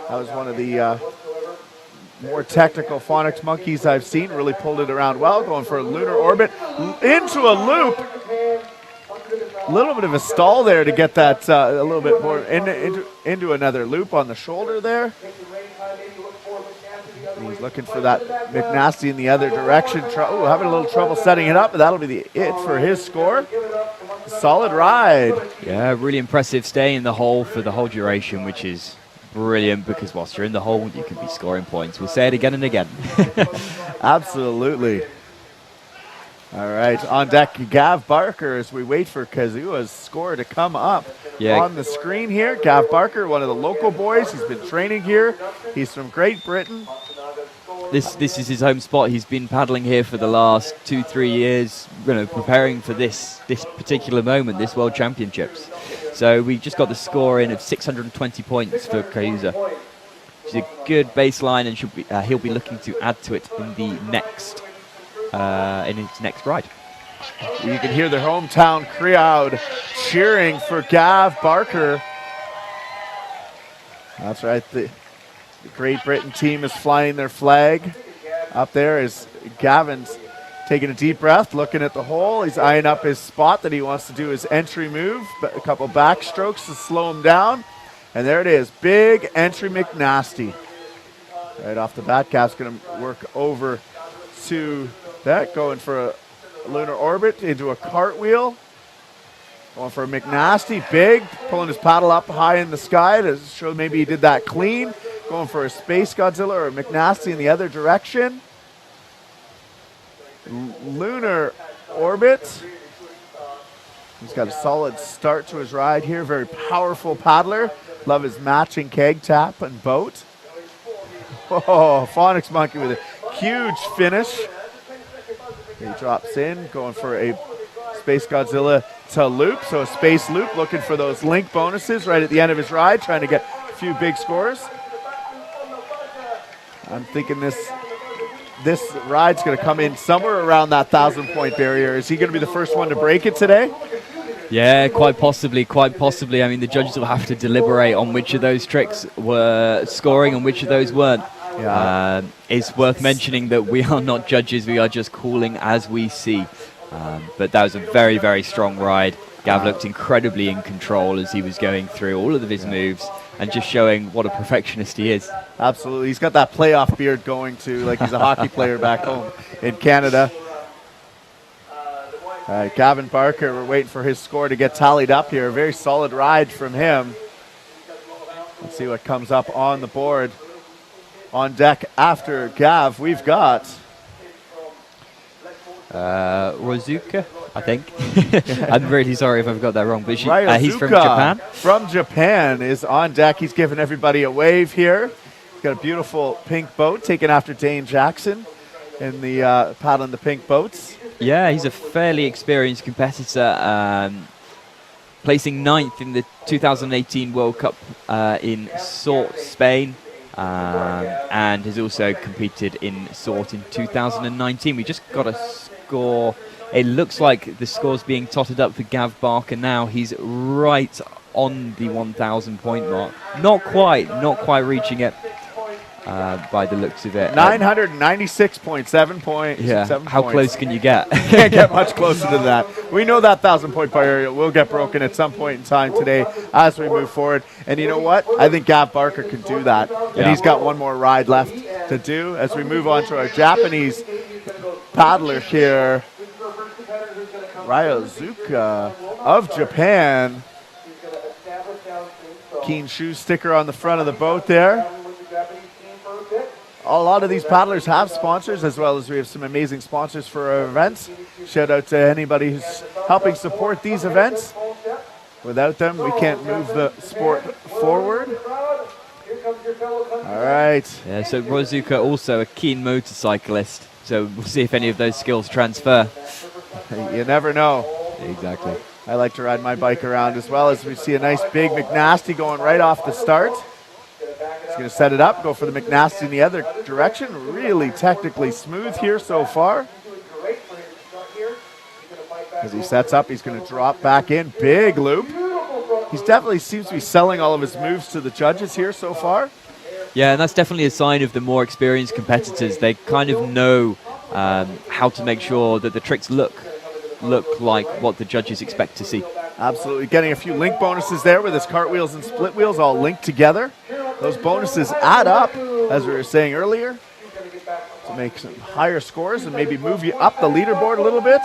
That was one of the more technical phonics monkeys I've seen. Really pulled it around well, going for a lunar orbit into a loop. A little bit of a stall there to get that a little bit more into another loop on the shoulder there. He's looking for that McNasty in the other direction. Having a little trouble setting it up, but that'll be it for his score. Solid ride. Yeah, really impressive. Staying in the hole for the whole duration, which is brilliant because whilst you're in the hole, you can be scoring points. We'll say it again and again. Absolutely. All right, on deck, Gav Barker as we wait for Kazuya's score to come up on the screen here. Gav Barker, one of the local boys. He's been training here. He's from Great Britain. This is his home spot. He's been paddling here for the last 2-3 years, preparing for this particular moment, this World Championships. So we just got the score in of 620 points for Kazuya. Which is a good baseline, and he'll be looking to add to it in the next. In his next ride. You can hear the hometown crowd cheering for Gav Barker. That's right, the Great Britain team is flying their flag up there as Gavin's taking a deep breath, looking at the hole. He's eyeing up his spot that he wants to do his entry move, but a couple backstrokes to slow him down. And there it is, big entry McNasty. Right off the bat, Gav's going to work over to that, going for a lunar orbit into a cartwheel. Going for a McNasty, big, pulling his paddle up high in the sky to show maybe he did that clean. Going for a Space Godzilla or a McNasty in the other direction. Lunar orbit. He's got a solid start to his ride here. Very powerful paddler. Love his matching keg tap and boat. Oh, Phonics Monkey with a huge finish. He drops in, going for a Space Godzilla to loop. So a space loop, looking for those link bonuses right at the end of his ride, trying to get a few big scores. I'm thinking this ride's going to come in somewhere around that 1,000-point barrier. Is he going to be the first one to break it today? Yeah, quite possibly, quite possibly. I mean, the judges will have to deliberate on which of those tricks were scoring and which of those weren't. Yeah. It's worth mentioning that we are not judges, we are just calling as we see. But that was a very, very strong ride. Gav looked incredibly in control as he was going through all of his moves and just showing what a perfectionist he is. Absolutely. He's got that playoff beard going too, like he's a hockey player back home in Canada. All right, Gavin Barker, we're waiting for his score to get tallied up here. A very solid ride from him. Let's see what comes up on the board. On deck after Gav, we've got Rozuka, I think. I'm really sorry if I've got that wrong, but he's from Japan. From Japan is on deck. He's giving everybody a wave here. He's got a beautiful pink boat taken after Dane Jackson in the paddling the pink boats. Yeah, he's a fairly experienced competitor, placing 9th in the 2018 World Cup in Sort, Spain. And has also competed in Sort in 2019. We just got a score. It looks like the score's being totted up for Gav Barker now. He's right on the 1,000 point mark. Not quite reaching it by the looks of it. 996.7 points. Yeah, how close can you get? Can't get much closer to that. We know that 1,000-point barrier will get broken at some point in time today as we move forward. And you know what? I think Gav Barker can do that. And he's got one more ride left to do as we move on to our Japanese paddler here, Ryozuka of Japan. Keen shoe sticker on the front of the boat there. A lot of these paddlers have sponsors, as well as we have some amazing sponsors for our events. Shout out to anybody who's helping support these events. Without them, we can't move the sport forward. All right. Yeah, so Rozuka also a keen motorcyclist, so we'll see if any of those skills transfer. You never know. Exactly. I like to ride my bike around as well, as we see a nice big McNasty going right off the start. He's going to set it up, go for the McNasty in the other direction. Really technically smooth here so far. As he sets up, he's going to drop back in. Big loop. He definitely seems to be selling all of his moves to the judges here so far. Yeah, and that's definitely a sign of the more experienced competitors. They kind of know how to make sure that the tricks look like what the judges expect to see. Absolutely. Getting a few link bonuses there with his cartwheels and split wheels all linked together. Those bonuses add up, as we were saying earlier, to make some higher scores and maybe move you up the leaderboard a little bit.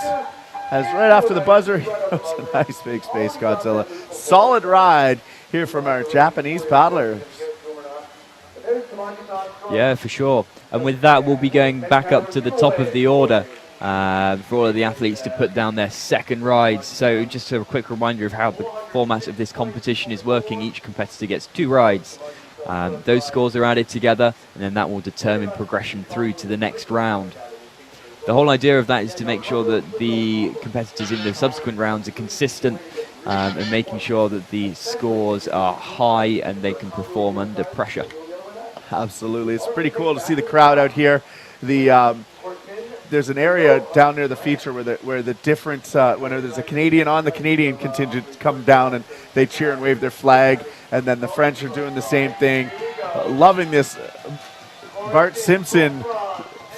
As right after the buzzer, he goes a nice big Space Godzilla. Solid ride here from our Japanese paddlers. Yeah, for sure. And with that, we'll be going back up to the top of the order for all of the athletes to put down their second rides. So just a quick reminder of how the format of this competition is working. Each competitor gets 2 rides. Those scores are added together, and then that will determine progression through to the next round. The whole idea of that is to make sure that the competitors in the subsequent rounds are consistent and making sure that the scores are high and they can perform under pressure. Absolutely. It's pretty cool to see the crowd out here. There's an area down near the feature where the different, when there's a Canadian on the Canadian contingent come down and they cheer and wave their flag, and then the French are doing the same thing. Loving this Bart Simpson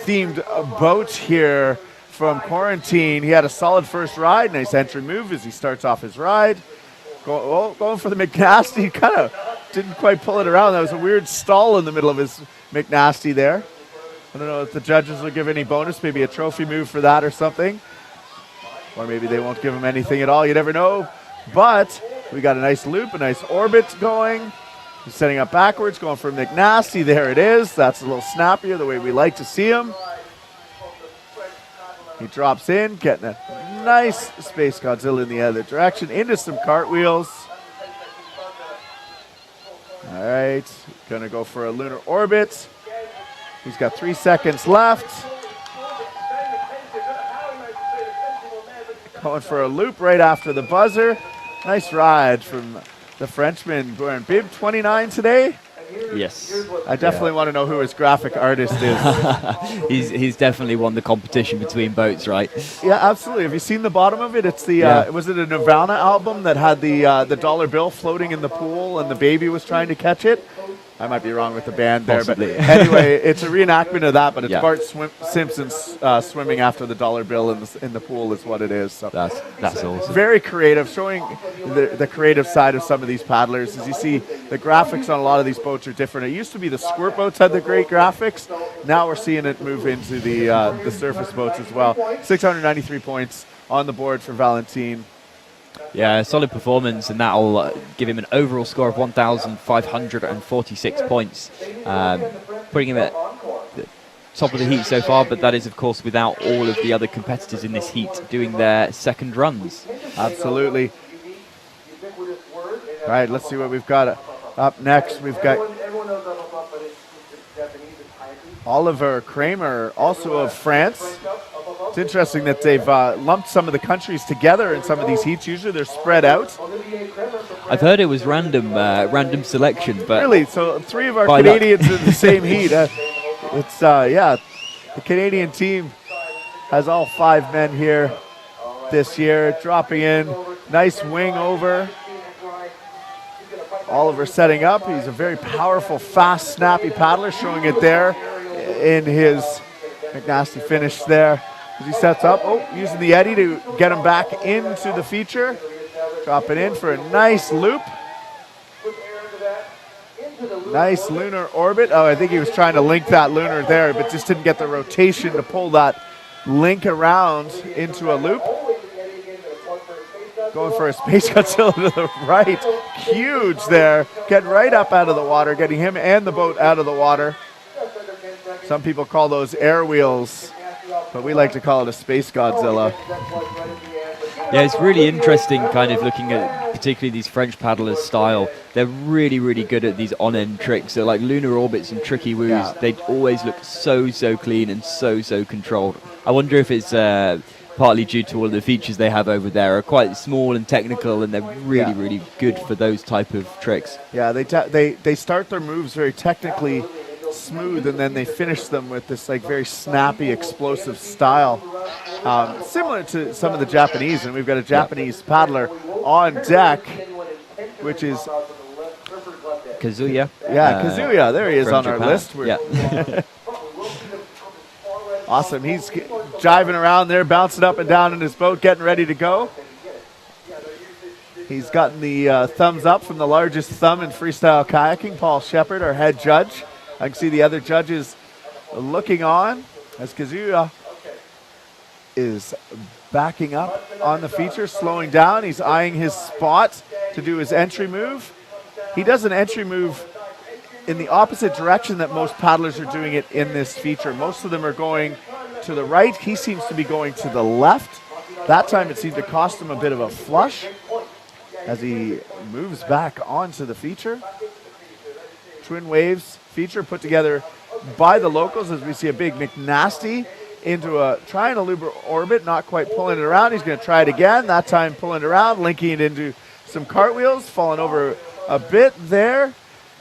themed boat here from quarantine. He had a solid first ride, nice entry move as he starts off his ride. Going for the McNasty, kind of didn't quite pull it around. That was a weird stall in the middle of his McNasty there. I don't know if the judges will give any bonus, maybe a trophy move for that or something. Or maybe they won't give him anything at all, you never know. But we got a nice loop, a nice orbit going. He's setting up backwards, going for McNasty. There it is. That's a little snappier, the way we like to see him. He drops in, getting a nice Space Godzilla in the other direction, into some cartwheels. All right, gonna go for a lunar orbit. He's got 3 seconds left. Going for a loop right after the buzzer. Nice ride from the Frenchman wearing bib 29 today. Yes. I definitely want to know who his graphic artist is. He's definitely won the competition between boats, right? Yeah, absolutely. Have you seen the bottom of it? It's the was it a Nirvana album that had the dollar bill floating in the pool and the baby was trying to catch it? I might be wrong with the band there, Possibly. but anyway, it's a reenactment of that, but it's Yeah. Bart Simpson swimming after the dollar bill in the pool is what it is. So That's awesome. very creative, showing the creative side of some of these paddlers. As you see, the graphics on a lot of these boats are different. It used to be the squirt boats had the great graphics. Now we're seeing it move into the surface boats as well. 693 points on the board for Valentin. Yeah, solid performance, and that'll give him an overall score of 1,546 points, putting him at the top of the heat so far, but that is, of course, without all of the other competitors in this heat doing their second runs. Absolutely. All right, let's see what we've got up next. We've got Oliver Kramer, also of France. It's interesting that they've lumped some of the countries together in some of these heats. Usually they're spread out. I've heard it was random selection, but Really? So 3 of our Canadians in the same heat. The Canadian team has all 5 men here this year, dropping in. Nice wing over. Oliver setting up. He's a very powerful, fast, snappy paddler, showing it there in his McNasty finish there. As he sets up, using the eddy to get him back into the feature. Dropping in for a nice loop. Nice lunar orbit. Oh, I think he was trying to link that lunar there, but just didn't get the rotation to pull that link around into a loop. Going for a Space Godzilla to the right. Huge there. Getting right up out of the water, getting him and the boat out of the water. Some people call those air wheels, but we like to call it a Space Godzilla. yeah, it's really interesting kind of looking at particularly these French paddlers' style. They're really, really good at these on-end tricks. So like lunar orbits and tricky woos, Yeah. they always look so clean and so controlled. I wonder if it's partly due to all of the features they have over there are quite small and technical, and they're really, really good for those type of tricks. Yeah, they start their moves very technically smooth, and then they finish them with this like very snappy, explosive style, similar to some of the Japanese. And we've got a Japanese paddler on deck, which is Kazuya. Yeah, Kazuya. There he is from on our Japan. list. Yeah. Awesome. He's jiving around there, bouncing up and down in his boat, getting ready to go. He's gotten the thumbs up from the largest thumb in freestyle kayaking, Paul Shepard, our head judge. I can see the other judges looking on as Kazuya is backing up on the feature, slowing down. He's eyeing his spot to do his entry move. He does an entry move in the opposite direction that most paddlers are doing it in this feature. Most of them are going to the right. He seems to be going to the left. That time it seemed to cost him a bit of a flush as he moves back onto the feature. Twin waves feature put together by the locals as we see a big McNasty into a trying to loop orbit, not quite pulling it around. He's going to try it again, that time pulling it around, linking it into some cartwheels, falling over a bit there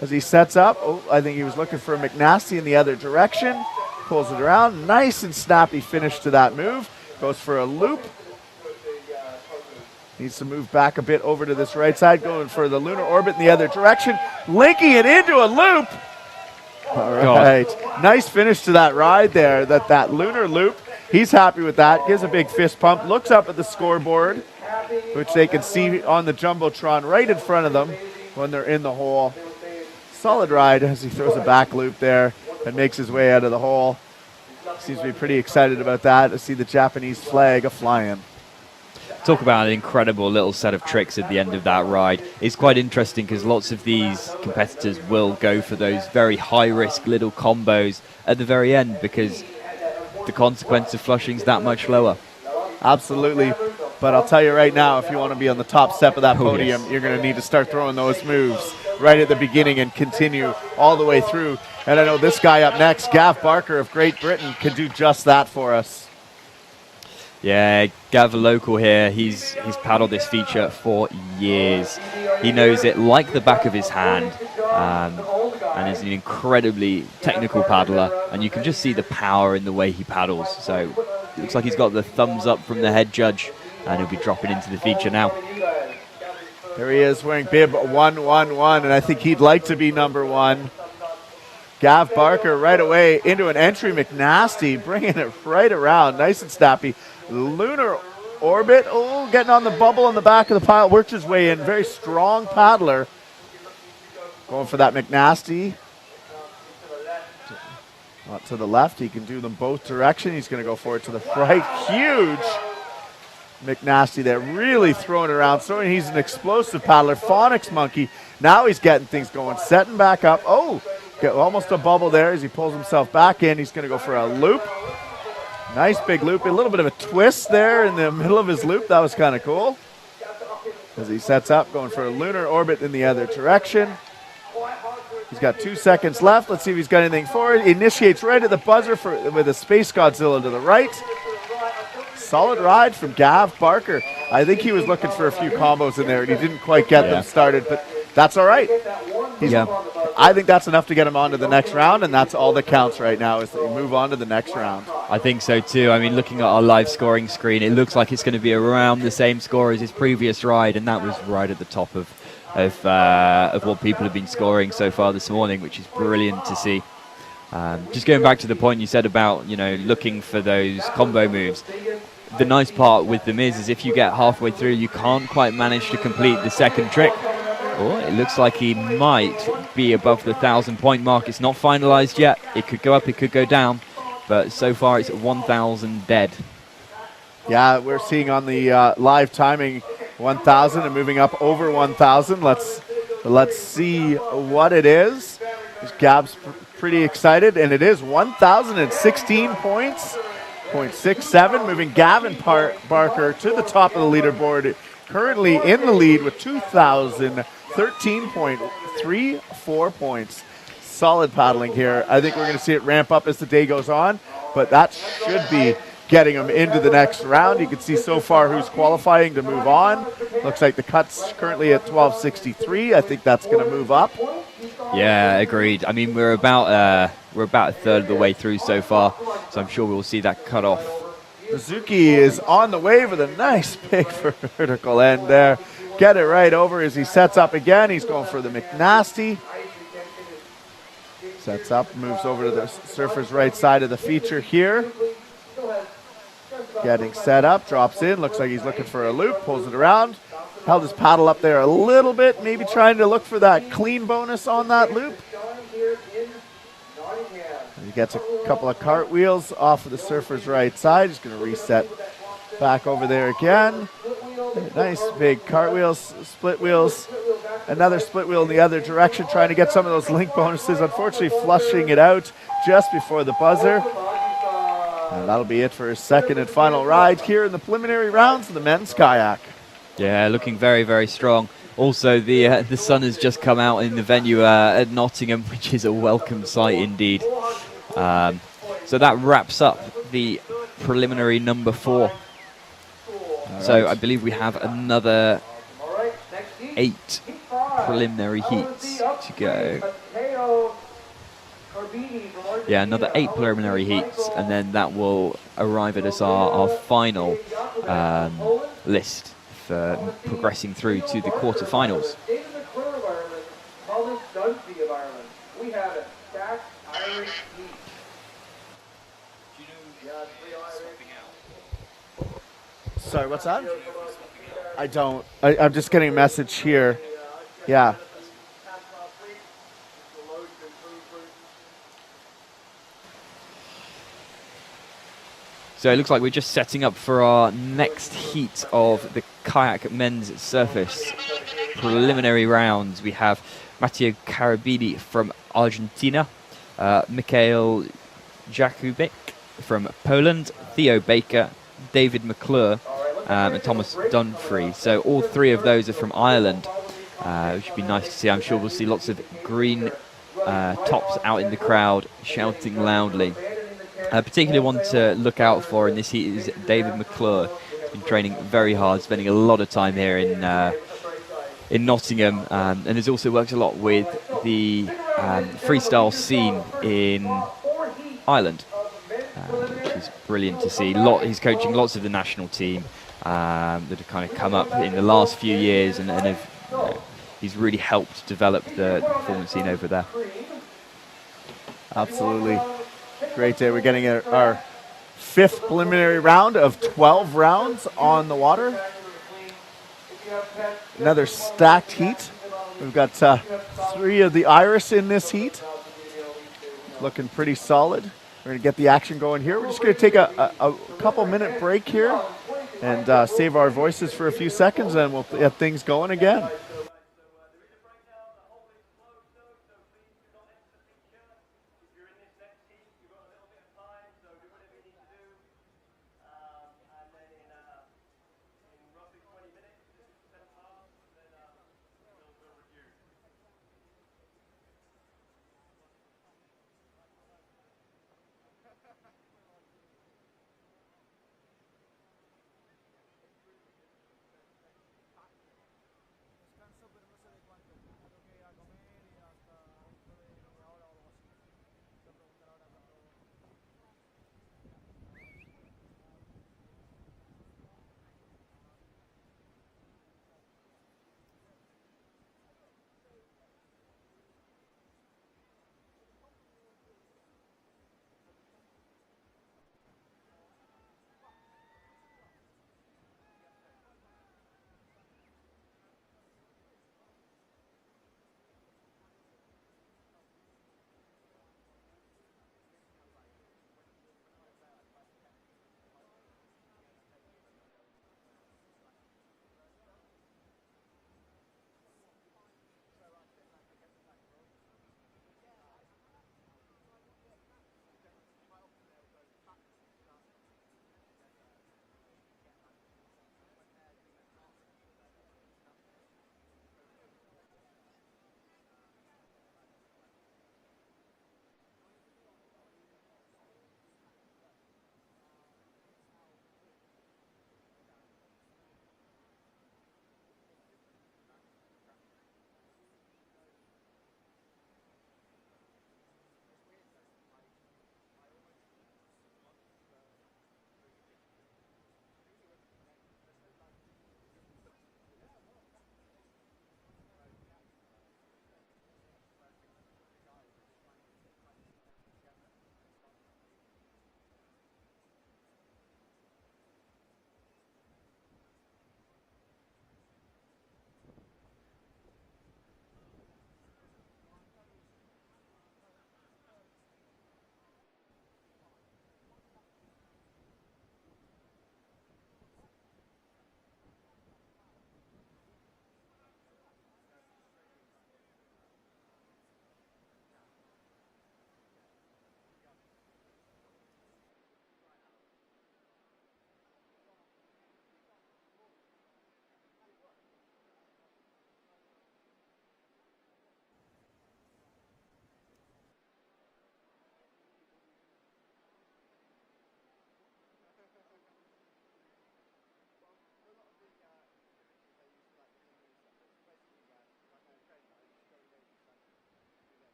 as he sets up. Oh, I think he was looking for a McNasty in the other direction. Pulls it around. Nice and snappy finish to that move. Goes for a loop. Needs to move back a bit over to this right side, going for the lunar orbit in the other direction. Linking it into a loop. All right. Nice finish to that ride there, that lunar loop. He's happy with that. Gives a big fist pump. Looks up at the scoreboard, which they can see on the Jumbotron right in front of them when they're in the hole. Solid ride as he throws a back loop there and makes his way out of the hole. Seems to be pretty excited about that, to see the Japanese flag a-flying. Talk about an incredible little set of tricks at the end of that ride. It's quite interesting because lots of these competitors will go for those very high-risk little combos at the very end because the consequence of flushing is that much lower. Absolutely. But I'll tell you right now, if you want to be on the top step of that podium, you're going to need to start throwing those moves right at the beginning and continue all the way through. And I know this guy up next, Gav Barker of Great Britain, can do just that for us. Yeah, Gav, a local here, he's paddled this feature for years. He knows it like the back of his hand, and is an incredibly technical paddler, and you can just see the power in the way he paddles. So it looks like he's got the thumbs up from the head judge, and he'll be dropping into the feature now. There he is wearing bib 111, and I think he'd like to be number one. Gav Barker right away into an entry McNasty, bringing it right around. Nice and snappy. Lunar orbit. Oh, getting on the bubble on the back of the pile. Worked his way in. Very strong paddler. Going for that McNasty. Not to the left. He can do them both directions. He's going to go for it to the right. Huge McNasty there. Really throwing it around. So he's an explosive paddler. Phonics monkey. Now he's getting things going. Setting back up. Oh, almost a bubble there as he pulls himself back in. He's going to go for a loop. Nice big loop. A little bit of a twist there in the middle of his loop. That was kind of cool. As he sets up, going for a lunar orbit in the other direction. He's got 2 seconds left. Let's see if he's got anything for it. He initiates right at the buzzer with a Space Godzilla to the right. Solid ride from Gav Barker. I think he was looking for a few combos in there, and he didn't quite get them started, but that's all right. I think that's enough to get him on to the next round, and that's all that counts right now is that you move on to the next round. I think so too. I mean, looking at our live scoring screen, it looks like it's going to be around the same score as his previous ride, and that was right at the top of what people have been scoring so far this morning, which is brilliant to see. Just going back to the point you said about, looking for those combo moves. The nice part with them is if you get halfway through, you can't quite manage to complete the second trick. Oh, it looks like he might be above the 1,000-point mark. It's not finalized yet. It could go up, it could go down, but so far it's at 1,000 dead. Yeah, we're seeing on the live timing 1,000 and moving up over 1,000. Let's see what it is. Gab's pretty excited, and it is 1,016 points. 0.67, moving Gavin Barker to the top of the leaderboard, currently in the lead with 2,013.34 points. Solid paddling here. I think we're going to see it ramp up as the day goes on, but that should be getting him into the next round. You can see so far who's qualifying to move on. Looks like the cut's currently at 1263. I think that's going to move up. Yeah, agreed. I mean, we're about a third of the way through so far, so I'm sure we'll see that cut off. Suzuki is on the wave with a nice big vertical end there. Get it right over as he sets up again. He's going for the McNasty. Sets up, moves over to the surfer's right side of the feature here. Getting set up, drops in, looks like he's looking for a loop, pulls it around. Held his paddle up there a little bit, maybe trying to look for that clean bonus on that loop. He gets a couple of cartwheels off of the surfer's right side. He's going to reset back over there again. Nice big cartwheels, split wheels. Another split wheel in the other direction, trying to get some of those link bonuses. Unfortunately, flushing it out just before the buzzer. And that'll be it for his second and final ride here in the preliminary rounds of the men's kayak. Yeah, looking very, very strong. Also, the sun has just come out in the venue at Nottingham, which is a welcome sight indeed. So that wraps up the preliminary number 4. So I believe we have another 8 preliminary heats to go. Yeah, another 8 preliminary heats, and then that will arrive at us our final list for progressing through to the quarterfinals. Sorry, what's that? I don't. I'm just getting a message here. Yeah. So it looks like we're just setting up for our next heat of the kayak men's surface preliminary rounds. We have Matteo Riding from Argentina, Mikhail Jakubik from Poland, Theo Baker, David McClure, and Thomas Dunphy. So all 3 of those are from Ireland, which would be nice to see. I'm sure we'll see lots of green tops out in the crowd shouting loudly. Particularly one to look out for in this heat is David McClure. He's been training very hard, spending a lot of time here in Nottingham, and has also worked a lot with the freestyle scene in Ireland, which is brilliant to see. He's coaching lots of the national team that have kind of come up in the last few years, and he's really helped develop the performance scene over there. Absolutely. Great day. We're getting our 5th preliminary round of 12 rounds on the water. Another stacked heat. We've got 3 of the Irish in this heat. Looking pretty solid. We're going to get the action going here. We're just going to take a couple-minute break here and save our voices for a few seconds, and we'll get things going again.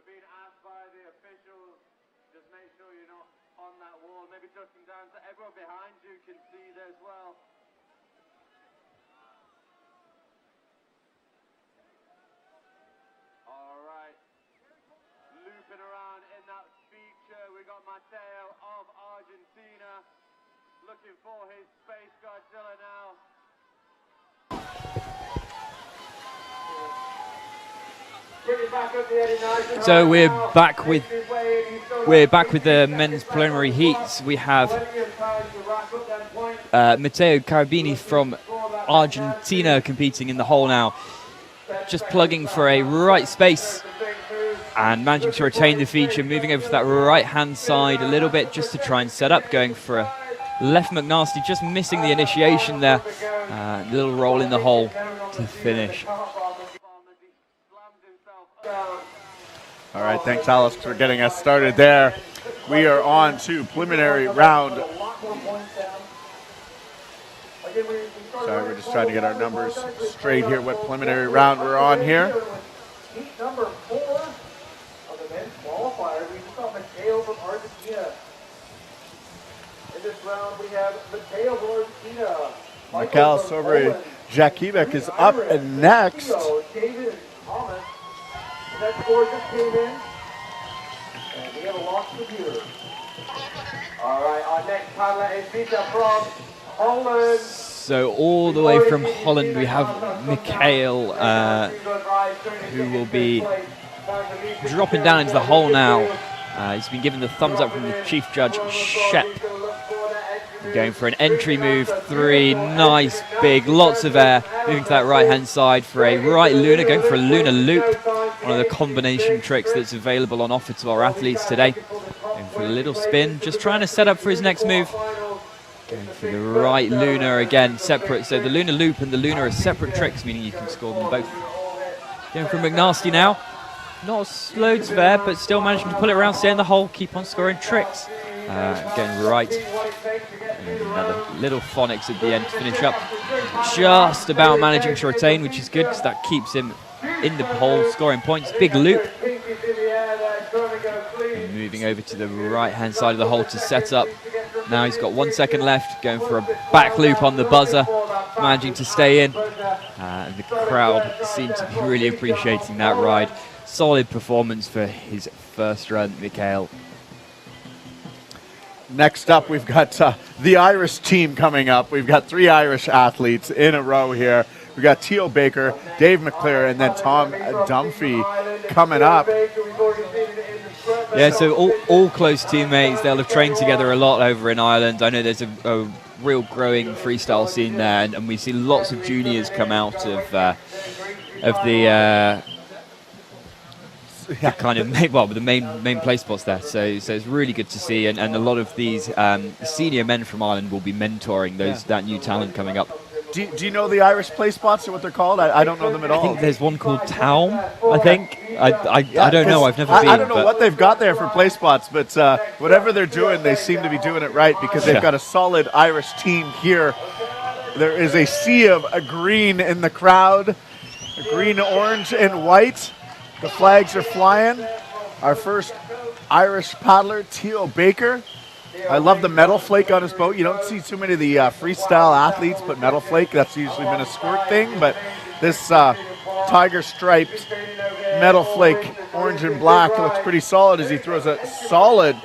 been asked by the officials, just make sure you're not on that wall. Maybe ducking down so everyone behind you can see there as well. All right. Looping around in that feature, we got Matteo of Argentina looking for his Space Godzilla now. So we're back with the men's preliminary heats. We have Matteo Carabini from Argentina competing in the hole now, just plugging for a right space and managing to retain the feature, moving over to that right hand side a little bit just to try and set up, going for a left McNasty, just missing the initiation there. Little roll in the hole to finish. All right, thanks, Alex, for getting us started there. We are on to preliminary round. Sorry, we're just trying to get our numbers straight here, what preliminary round we're on here. Heat number 4 of the men's qualifier. We just got Matteo from Argentina. In this round, we have Matteo from Argentina. Mikhail Jakibec is up next. David and Thomas. That score just came in. And we have a lost computer. All right, our next paddler is Vita from Holland. So all the way from Holland we have Mikhail, who will be dropping down into the hole now. He's been given the thumbs up from the chief judge, Shep. Going for an entry move, 3, nice, big, lots of air. Moving to that right-hand side for a right lunar, going for a lunar loop. One of the combination tricks that's available on offer to our athletes today. Going for a little spin, just trying to set up for his next move. Going for the right lunar again, separate. So the lunar loop and the lunar are separate tricks, meaning you can score them both. Going for McNasty now. Not loads of air, but still managing to pull it around, stay in the hole, keep on scoring tricks. Going right. And another little phonics at the end to finish up. Just about managing to retain, which is good because that keeps him in the hole, scoring points. Big loop. And moving over to the right-hand side of the hole to set up. Now he's got 1 second left, going for a back loop on the buzzer, managing to stay in. And the crowd seem to be really appreciating that ride. Solid performance for his first run, Mikhail. Next up, we've got the Irish team coming up. We've got 3 Irish athletes in a row here. We've got Teal Baker, Dave McClure, and then Tom Dunphy coming up. Yeah, so all close teammates. They'll have trained together a lot over in Ireland. I know there's a real growing freestyle scene there, and we see lots of juniors come out of the kind of the main play spots there. So it's really good to see, and a lot of these senior men from Ireland will be mentoring that new talent coming up. Do you know the Irish play spots or what they're called? I don't know them at all. I think there's one called Town, I think. I don't know, I've never been. I don't know what they've got there for play spots, but whatever they're doing, they seem to be doing it right because they've got a solid Irish team here. There is a sea of a green in the crowd, a green, orange, and white. The flags are flying. Our first Irish paddler, Teal Baker. I love the metal flake on his boat. You don't see too many of the freestyle athletes put metal flake. That's usually been a squirt thing, but this tiger striped metal flake, orange and black, looks pretty solid as he throws a solid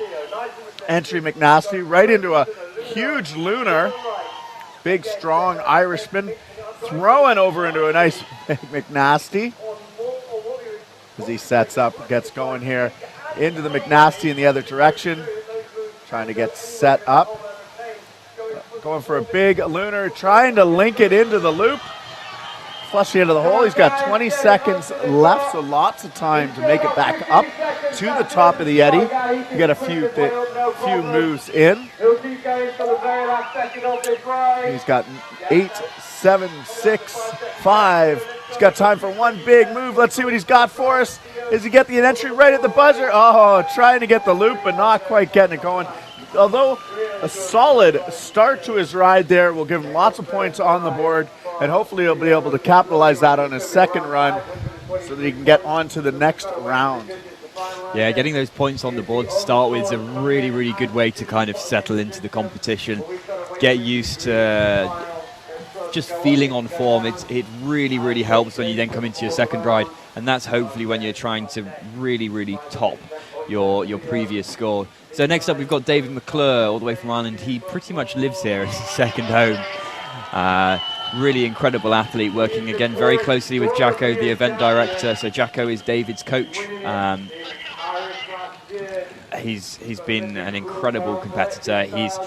entry McNasty right into a huge lunar. Big, strong Irishman throwing over into a nice McNasty as he sets up, gets going here into the McNasty in the other direction. Trying to get set up. Going for a big lunar, trying to link it into the loop. Flush the end of the hole. He's got 20 seconds left, so lots of time to make it back up to the top of the eddy. You got a few moves in. He's got 8, 7, 6, 5. He's got time for one big move. Let's see what he's got for us. Is he get the entry right at the buzzer? Oh, trying to get the loop, but not quite getting it going. Although a solid start to his ride there will give him lots of points on the board, and hopefully he'll be able to capitalize that on his second run so that he can get on to the next round. Yeah, getting those points on the board to start with is a really, really good way to kind of settle into the competition, get used to just feeling on form. It really, really helps when you then come into your second ride, and that's hopefully when you're trying to really, really top your previous score. So next up, we've got David McClure, all the way from Ireland. He pretty much lives here as his second home. Really incredible athlete, working again very closely with Jacko, the event director. So Jacko is David's coach. He's been an incredible competitor. He's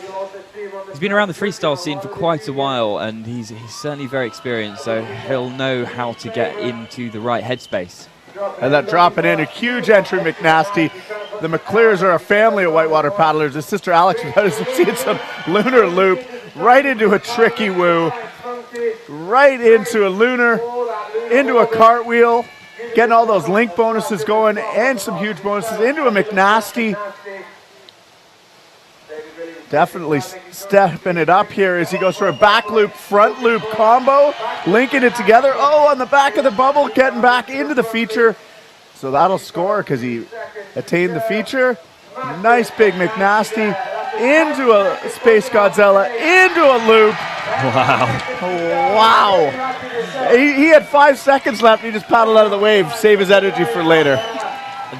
been around the freestyle scene for quite a while, and he's certainly very experienced, so he'll know how to get into the right headspace. And that dropping in, a huge entry, McNasty. The McClures are a family of whitewater paddlers. His sister Alex was seeing some lunar loop, right into a tricky woo, right into a lunar, into a cartwheel, getting all those link bonuses going and some huge bonuses into a McNasty. Definitely stepping it up here as he goes for a back loop, front loop combo, linking it together. Oh, on the back of the bubble, getting back into the feature. So that'll score because he attained the feature. Nice big McNasty into a Space Godzilla, into a loop. Wow. He had 5 seconds left. He just paddled out of the wave, save his energy for later.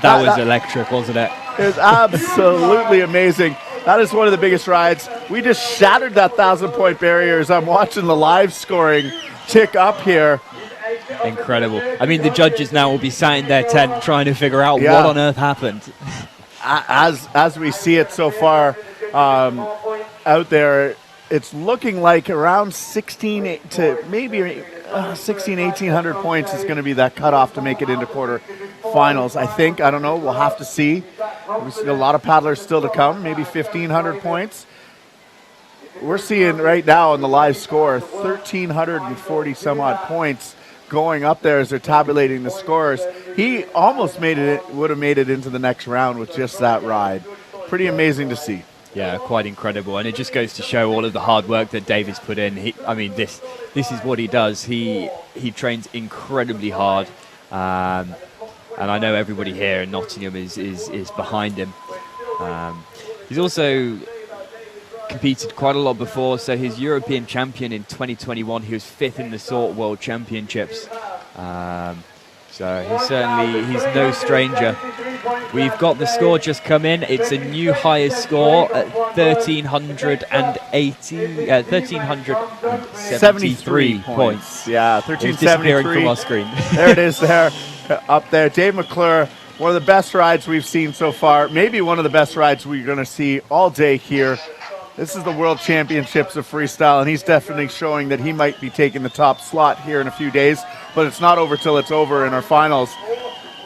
That was electric, wasn't it? It was absolutely amazing. That is one of the biggest rides. We just shattered that 1,000-point barrier as I'm watching the live scoring tick up here. Incredible. I mean, the judges now will be sat in their tent trying to figure out what on earth happened. As we see it so far out there, it's looking like around 16 to maybe 1,800 points is going to be that cutoff to make it into quarterfinals. I think. I don't know. We'll have to see. We see a lot of paddlers still to come. Maybe 1,500 points. We're seeing right now in the live score 1,340 some odd points going up there as they're tabulating the scores. He almost would have made it into the next round with just that ride. Pretty amazing to see. Yeah, quite incredible, and it just goes to show all of the hard work that David's put in. This is what he does. He trains incredibly hard, and I know everybody here in Nottingham is behind him. He's also competed quite a lot before, so he's European champion in 2021. He was 5th in the Sort World Championships. So he's no stranger. We've got the score just come in. It's a new highest score at 1,373 points. Yeah, 1,373. Disappearing from our screen. There it is there, up there. Dave McClure, one of the best rides we've seen so far. Maybe one of the best rides we're going to see all day here. This is the World Championships of Freestyle, and he's definitely showing that he might be taking the top slot here in a few days, but it's not over till it's over in our finals.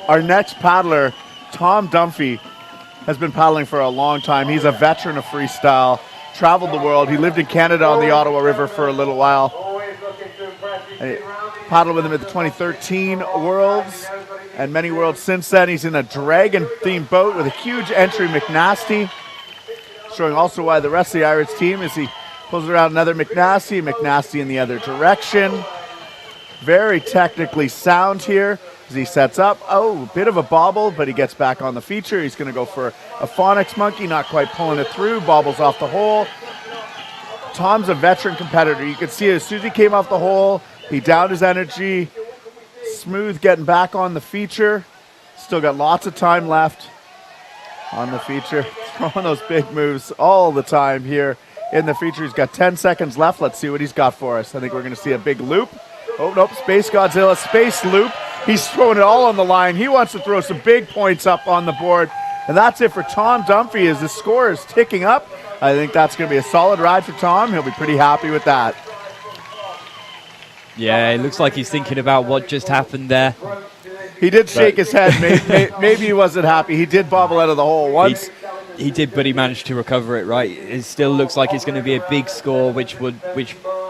Our next paddler, Tom Dunphy, has been paddling for a long time. He's a veteran of freestyle, traveled the world. He lived in Canada on the Ottawa River for a little while. I paddled with him at the 2013 Worlds and many Worlds since then. He's in a dragon-themed boat with a huge entry McNasty, showing also why the rest of the Irish team is he pulls around another McNasty in the other direction. Very technically sound here as he sets up. Oh, a bit of a bobble, but he gets back on the feature. He's going to go for a phonics monkey, not quite pulling it through, bobbles off the hole. Tom's a veteran competitor. You can see as soon as he came off the hole, he downed his energy. Smooth getting back on the feature. Still got lots of time left on the feature. Throwing those big moves all the time here in the feature. He's got 10 seconds left. Let's see what he's got for us. I think we're going to see a big loop. Oh, nope, Space Godzilla, space loop. He's throwing it all on the line. He wants to throw some big points up on the board. And that's it for Tom Dunphy as the score is ticking up. I think that's going to be a solid ride for Tom. He'll be pretty happy with that. Yeah, it looks like he's thinking about what just happened there. He did shake his head. Maybe he wasn't happy. He did bobble out of the hole once. He did, but he managed to recover it, right? It still looks like it's going to be a big score, which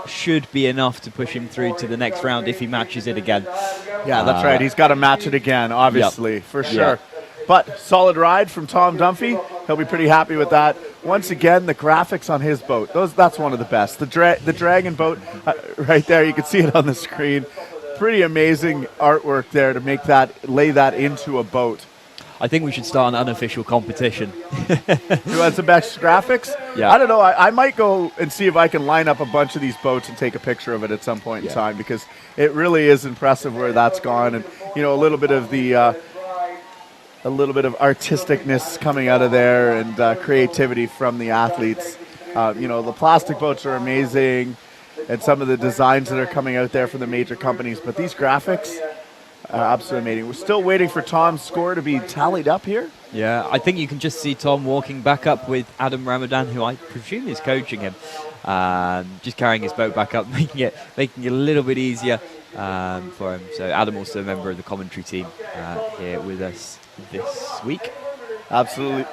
should be enough to push him through to the next round if he matches it again. Yeah, that's right. He's got to match it again, obviously, for sure. Yep. But solid ride from Tom Dunphy. He'll be pretty happy with that. Once again, the graphics on his boat, that's one of the best. The dragon boat right there, you can see it on the screen. Pretty amazing artwork there to make that, lay that into a boat. I think we should start an unofficial competition. Who has the best graphics? Yeah. I don't know. I might go and see if I can line up a bunch of these boats and take a picture of it at some point in time, because it really is impressive where that's gone. And, you know, a little bit of artisticness coming out of there, and creativity from the athletes. You know, the plastic boats are amazing, and some of the designs that are coming out there from the major companies. But these graphics, absolutely amazing. We're still waiting for Tom's score to be tallied up here. Yeah, I think you can just see Tom walking back up with Adam Ramadan, who I presume is coaching him, just carrying his boat back up, making it a little bit easier for him. So Adam, also a member of the commentary team here with us this week. Absolutely.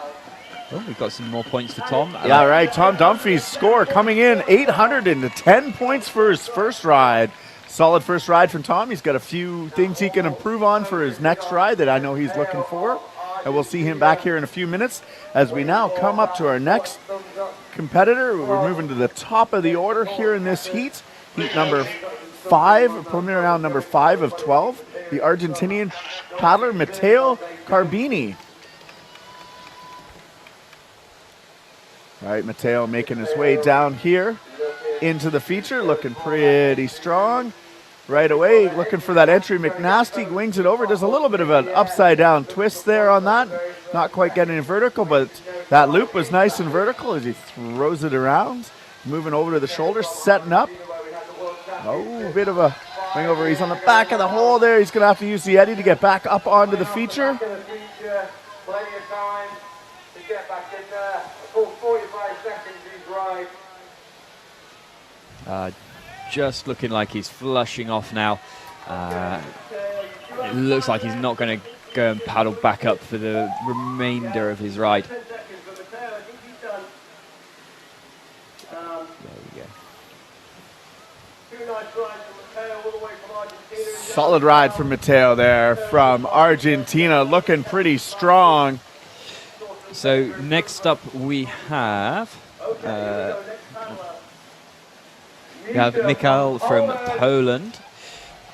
Oh, we've got some more points for Tom. Yeah, right. Tom Dunphy's score coming in 810 points for his first ride. Solid first ride from Tom. He's got a few things he can improve on for his next ride that I know he's looking for. And we'll see him back here in a few minutes as we now come up to our next competitor. We're moving to the top of the order here in this heat. Heat number 5, preliminary round number 5 of 12. The Argentinian paddler Matteo Carbini. All right, Matteo making his way down here into the feature, looking pretty strong. Right away, looking for that entry. McNasty wings it over. Does a little bit of an upside-down twist there on that. Not quite getting it vertical, but that loop was nice and vertical as he throws it around. Moving over to the shoulder, setting up. Oh, bit of a wing over. He's on the back of the hole there. He's going to have to use the eddy to get back up onto the feature. Plenty of time to get back in there. A full 45 seconds he's right. Just looking like he's flushing off now. It looks like he's not going to go and paddle back up for the remainder of his ride. There we go. Solid ride from Matteo there from Argentina, looking pretty strong. So next up we have Mikhail from Poland.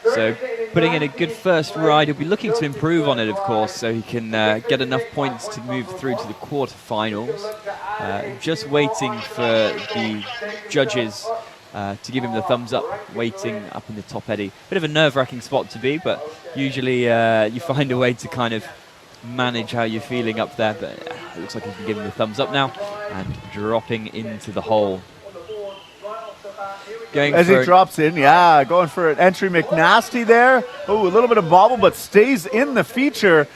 So putting in a good first ride. He'll be looking to improve on it, of course, so he can get enough points to move through to the quarterfinals. Just waiting for the judges to give him the thumbs up, waiting up in the top eddy. Bit of a nerve-wracking spot to be, but usually you find a way to kind of manage how you're feeling up there. But it looks like he can give him the thumbs up now and dropping into the hole. As he drops in, yeah, going for an entry McNasty there. Oh, a little bit of bobble, but stays in the feature.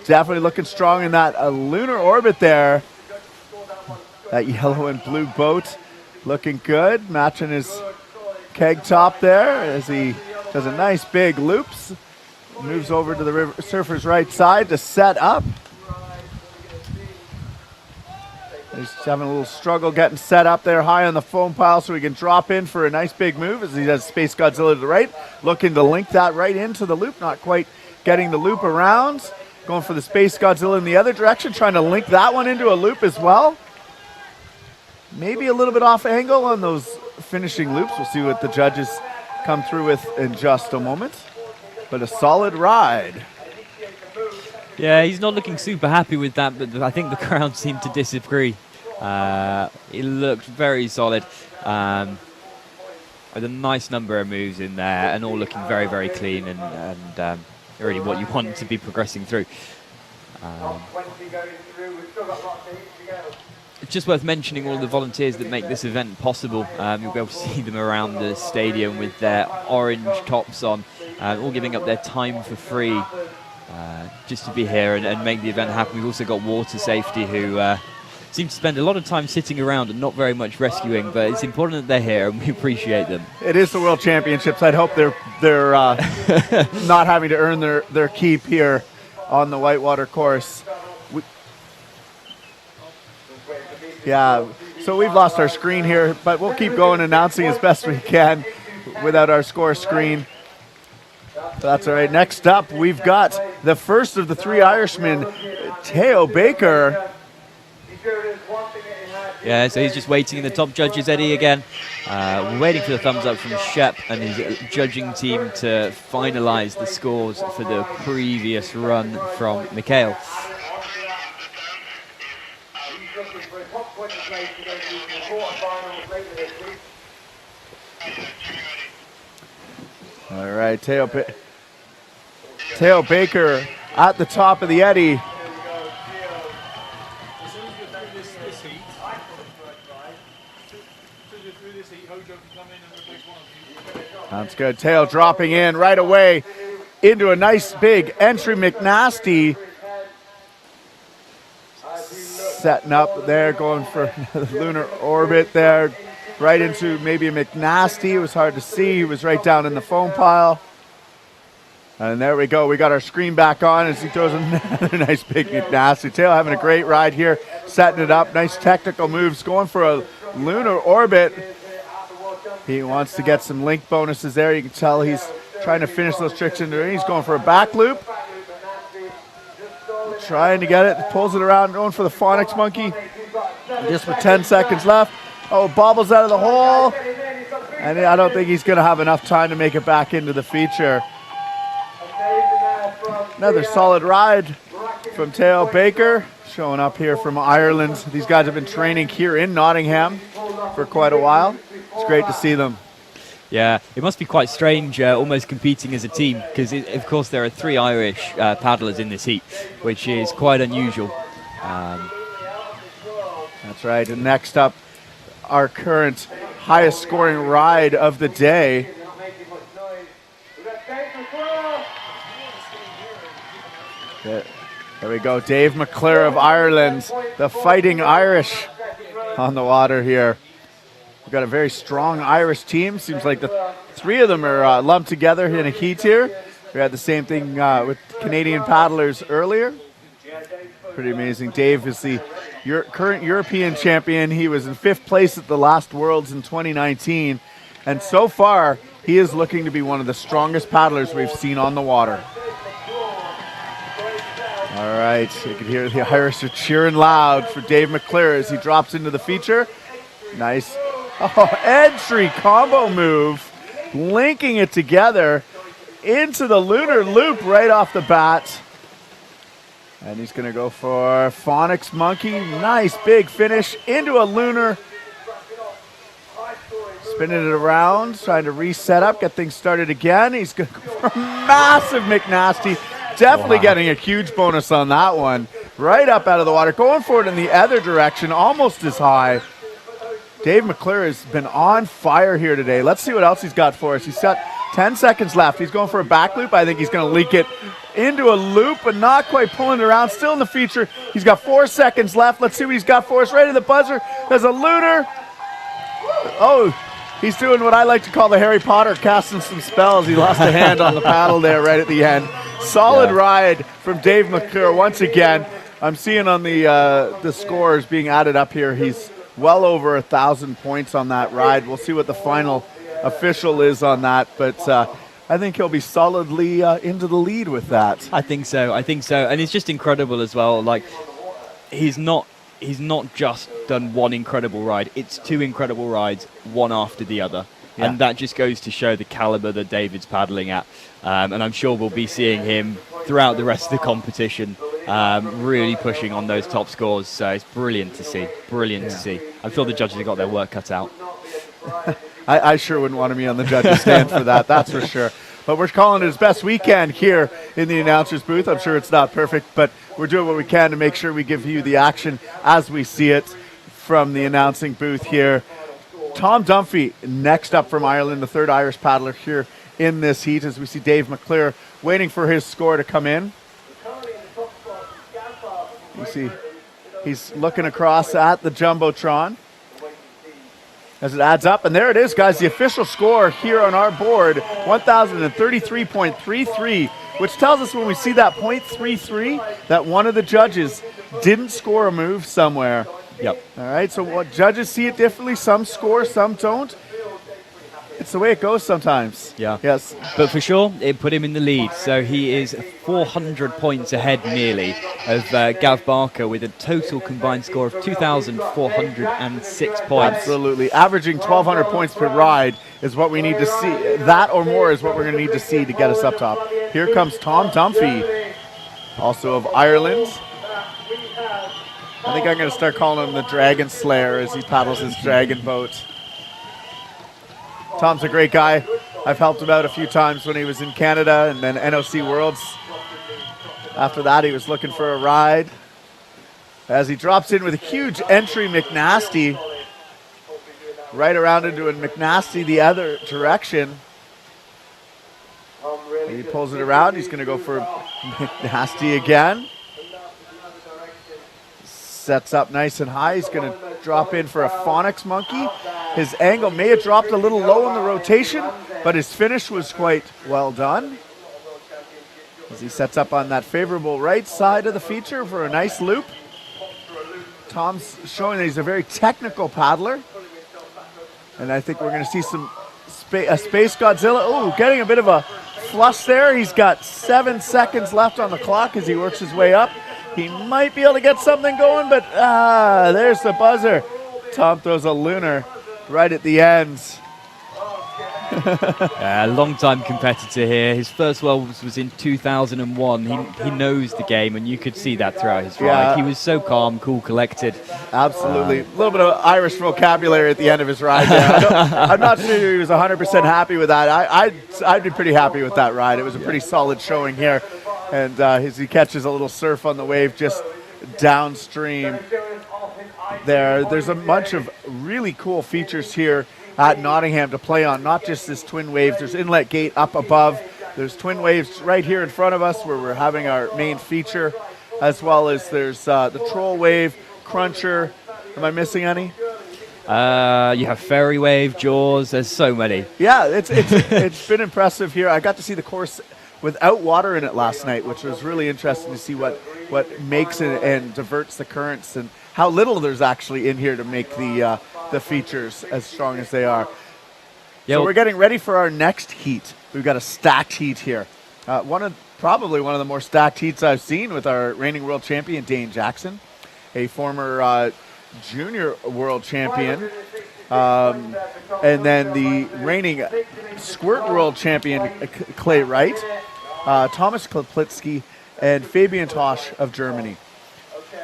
Definitely looking strong in that lunar orbit there. That yellow and blue boat looking good, matching his keg top there as he does a nice big loops. Moves over to the river surfer's right side to set up. He's having a little struggle getting set up there high on the foam pile so he can drop in for a nice big move as he does Space Godzilla to the right. Looking to link that right into the loop, not quite getting the loop around. Going for the Space Godzilla in the other direction, trying to link that one into a loop as well. Maybe a little bit off angle on those finishing loops. We'll see what the judges come through with in just a moment. But a solid ride. Yeah, he's not looking super happy with that, but I think the crowd seemed to disagree. It looked very solid, with a nice number of moves in there, and all looking very, very clean and really what you want to be progressing through. It's just worth mentioning all the volunteers that make this event possible. You'll be able to see them around the stadium with their orange tops on, all giving up their time for free. Just to be here and make the event happen. We've also got water safety who seem to spend a lot of time sitting around and not very much rescuing, but it's important that they're here and we appreciate them. It is the World Championships. I'd hope they're not having to earn their keep here on the whitewater course. Yeah, so we've lost our screen here, but we'll keep going announcing as best we can without our score screen. That's all right. Next up, we've got the first of the three Irishmen, Teo Baker. Yeah, so he's just waiting in the top judges eddy again. Waiting for the thumbs up from Shep and his judging team to finalise the scores for the previous run from Mikhail. All right, Teo Baker at the top of the eddy. That's good. Teo dropping in right away into a nice big entry McNasty. Setting up there, going for the lunar orbit there. Right into maybe a McNasty. It was hard to see. He was right down in the foam pile. And there we go. We got our screen back on as he throws another nice big McNasty. Teo having a great ride here, setting it up. Nice technical moves, going for a lunar orbit. He wants to get some link bonuses there. You can tell he's trying to finish those tricks into it. He's going for a back loop. Trying to get it. Pulls it around, going for the Phonics monkey. Just with 10 seconds left. Oh, bobbles out of the hole. And I don't think he's going to have enough time to make it back into the feature. Another solid ride from Teo Baker, showing up here from Ireland. These guys have been training here in Nottingham for quite a while. It's great to see them. Yeah, it must be quite strange almost competing as a team because, of course, there are 3 Irish paddlers in this heat, which is quite unusual. That's right. And next up, our current highest scoring ride of the day. There we go. Dave McClure of Ireland, the Fighting Irish on the water here. We've got a very strong Irish team. Seems like the 3 of them are lumped together in a heat here. We had the same thing with Canadian paddlers earlier. Pretty amazing. Dave is the current European champion. He was in 5th place at the last Worlds in 2019. And so far, he is looking to be one of the strongest paddlers we've seen on the water. All right, you can hear the Irish are cheering loud for Dave McClure as he drops into the feature. Nice. Oh, entry combo move, linking it together into the lunar loop right off the bat. And he's going to go for Phonics Monkey. Nice big finish into a lunar. Spinning it around, trying to reset up, get things started again. He's going to go for a massive McNasty. Definitely getting a huge bonus on that one. Right up out of the water, going for it in the other direction, almost as high. Dave McClure has been on fire here today. Let's see what else he's got for us. He's got 10 seconds left. He's going for a back loop. I think he's going to leak it into a loop, but not quite pulling it around. Still in the feature. He's got 4 seconds left. Let's see what he's got for us. Right to the buzzer. There's a lunar. Oh, he's doing what I like to call the Harry Potter, casting some spells. He lost a hand on the paddle there right at the end. Solid ride from Dave McClure once again. I'm seeing on the scores being added up here. He's well over 1,000 points on that ride. We'll see what the final official is on that, but I think he'll be solidly into the lead with that. I think so. And it's just incredible as well. Like, he's not just done one incredible ride. It's 2 incredible rides, one after the other. Yeah. And that just goes to show the caliber that David's paddling at. And I'm sure we'll be seeing him throughout the rest of the competition, really pushing on those top scores. So it's brilliant to see. To see. I'm sure the judges have got their work cut out. I sure wouldn't want to be on the judges' stand for that, that's for sure. But we're calling it as best we can here in the announcer's booth. I'm sure it's not perfect, but we're doing what we can to make sure we give you the action as we see it from the announcing booth here. Tom Dunphy next up from Ireland, the 3rd Irish paddler here in this heat, as we see Dave McClure waiting for his score to come in. You see he's looking across at the Jumbotron as it adds up, and there it is, guys, the official score here on our board, 1,033.33, which tells us when we see that .33 that one of the judges didn't score a move somewhere. Yep. All right, so what judges see it differently. Some score, some don't. It's the way it goes sometimes. Yeah. Yes. But for sure, it put him in the lead. So he is 400 points ahead nearly of Gav Barker with a total combined score of 2,406 points. Absolutely. Averaging 1,200 points per ride is what we need to see. That or more is what we're going to need to see to get us up top. Here comes Tom Dunphy, also of Ireland. I think I'm going to start calling him the Dragon Slayer as he paddles his dragon boat. Tom's a great guy. I've helped him out a few times when he was in Canada and then NOC Worlds. After that, he was looking for a ride. As he drops in with a huge entry McNasty, right around into a McNasty the other direction. And he pulls it around. He's going to go for McNasty again. Sets up nice and high. He's going to drop in for a Phonics Monkey. His angle may have dropped a little low in the rotation, but his finish was quite well done. As he sets up on that favorable right side of the feature for a nice loop. Tom's showing that he's a very technical paddler. And I think we're going to see some Space Godzilla. Oh, getting a bit of a flush there. He's got 7 seconds left on the clock as he works his way up. He might be able to get something going, but there's the buzzer. Tom throws a lunar right at the end. Long-time competitor here. His first Worlds was in 2001. He knows the game, and you could see that throughout his ride. He was so calm, cool, collected. Absolutely. A little bit of Irish vocabulary at the end of his ride there. I'm not sure he was 100% happy with that. I'd be pretty happy with that ride. It was a pretty solid showing here. And as he catches a little surf on the wave just downstream there's a bunch of really cool features here at Nottingham to play on, not just this twin waves. There's inlet gate up above. There's twin waves right here in front of us where we're having our main feature, as well as there's the troll wave, cruncher. Am I missing any? You have ferry wave, jaws. There's so many. Yeah, it's been impressive here. I got to see the course without water in it last night, which was really interesting to see what makes it and diverts the currents and how little there's actually in here to make the features as strong as they are. So we're getting ready for our next heat. We've got a stacked heat here. Probably one of the more stacked heats I've seen with our reigning world champion, Dane Jackson, a former junior world champion, and then the reigning squirt world champion, Clay Wright, Thomas Kaplitsky, and Fabian Tosh of Germany.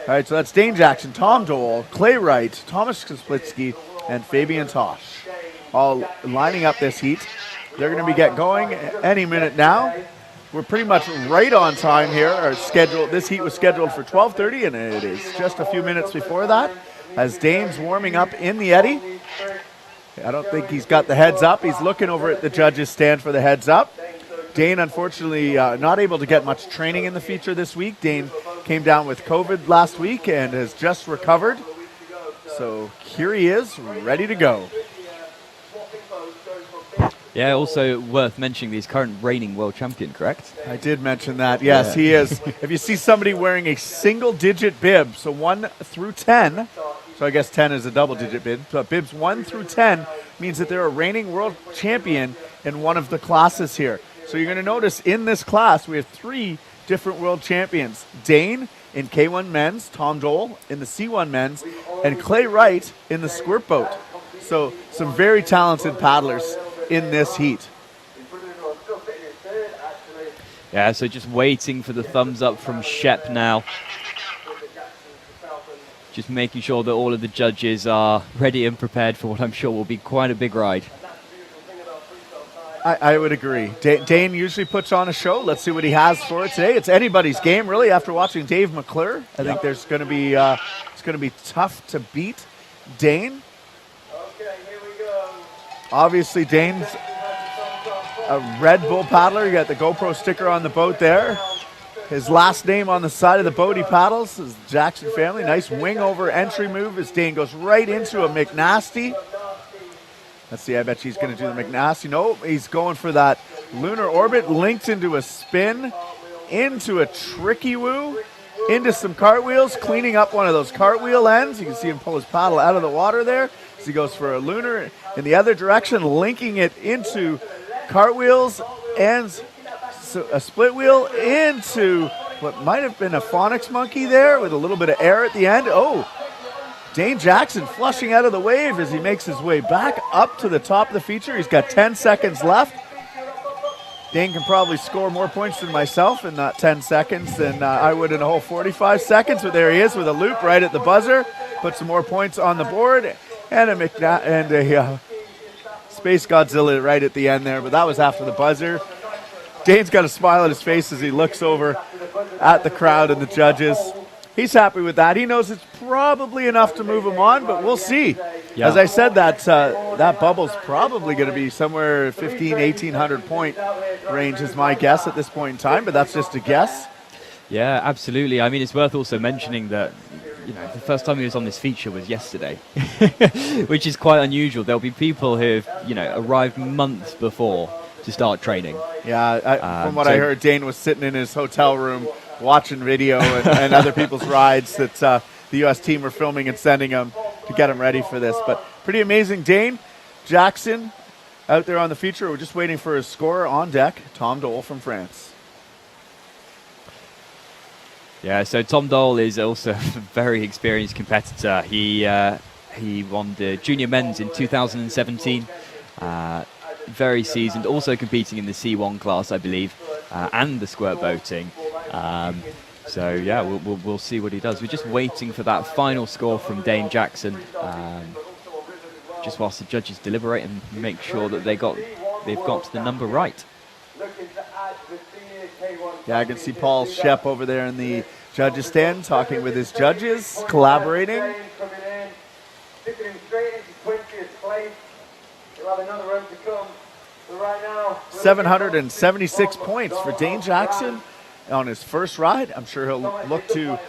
All right, so that's Dane Jackson, Tom Dole, Clay Wright, Thomas Kaplitsky, and Fabian Tosh, all lining up this heat. They're going to be getting going any minute now. We're pretty much right on time here. Our schedule, this heat was scheduled for 12:30, and it is just a few minutes before that. As Dane's warming up in the eddy. I don't think he's got the heads up. He's looking over at the judges' stand for the heads up. Dane, unfortunately, not able to get much training in the feature this week. Dane came down with COVID last week and has just recovered. So here he is, ready to go. Yeah, also worth mentioning he's current reigning world champion, correct? I did mention that. Yes, he is. If you see somebody wearing a single-digit bib, so 1 through 10, so I guess 10 is a double-digit bib, but bibs 1 through 10 means that they're a reigning world champion in one of the classes here. So you're going to notice in this class we have 3 different world champions. Dane in K1 men's, Tom Dole in the C1 men's, and Clay Wright in the squirt boat. So some very talented paddlers in this heat. Yeah, so just waiting for the thumbs up from Shep now. Just making sure that all of the judges are ready and prepared for what I'm sure will be quite a big ride. I would agree. Dane usually puts on a show. Let's see what he has for it today. It's anybody's game, really. After watching Dave McClure, I think there's going to be it's going to be tough to beat Dane. Okay, here we go. Obviously, Dane's a Red Bull paddler. You got the GoPro sticker on the boat there. His last name on the side of the boat he paddles is Jackson family. Nice wing over entry move as Dane goes right into a McNasty. Let's see, I bet he's going to do the McNasty. No, he's going for that lunar orbit, linked into a spin, into a tricky woo, into some cartwheels, cleaning up one of those cartwheel ends. You can see him pull his paddle out of the water there. as he goes for a lunar in the other direction, linking it into cartwheels and a split wheel into what might have been a phonics monkey there with a little bit of air at the end. Oh, Dane Jackson flushing out of the wave as he makes his way back up to the top of the feature. He's got 10 seconds left. Dane can probably score more points than myself in that 10 seconds than I would in a whole 45 seconds. But there he is with a loop right at the buzzer. Put some more points on the board. And a Space Godzilla right at the end there. But that was after the buzzer. Dane's got a smile on his face as he looks over at the crowd and the judges. He's happy with that. He knows it's probably enough to move him on, but we'll see. Yeah. As I said, that bubble's probably going to be somewhere 1,800 point range is my guess at this point in time, but that's just a guess. Yeah, absolutely. I mean, it's worth also mentioning that, you know, the first time he was on this feature was yesterday, which is quite unusual. There'll be people who have, you know, arrived months before to start training. Yeah, from what I heard, Dane was sitting in his hotel room watching video and other people's rides that the U.S. team were filming and sending him to get him ready for this. But pretty amazing. Dane Jackson out there on the feature. We're just waiting for his scorer on deck, Tom Dole from France. Yeah, so Tom Dole is also a very experienced competitor. He won the junior men's in 2017. Very seasoned, also competing in the C1 class, I believe, and the squirt boating. So yeah, we'll see what he does. We're just waiting for that final score from Dane Jackson, just whilst the judges deliberate and make sure that they've got the number right. Yeah, I can see Paul Shep over there in the judges stand talking with his judges, collaborating. 776 points for Dane Jackson on his first ride. I'm sure he'll look to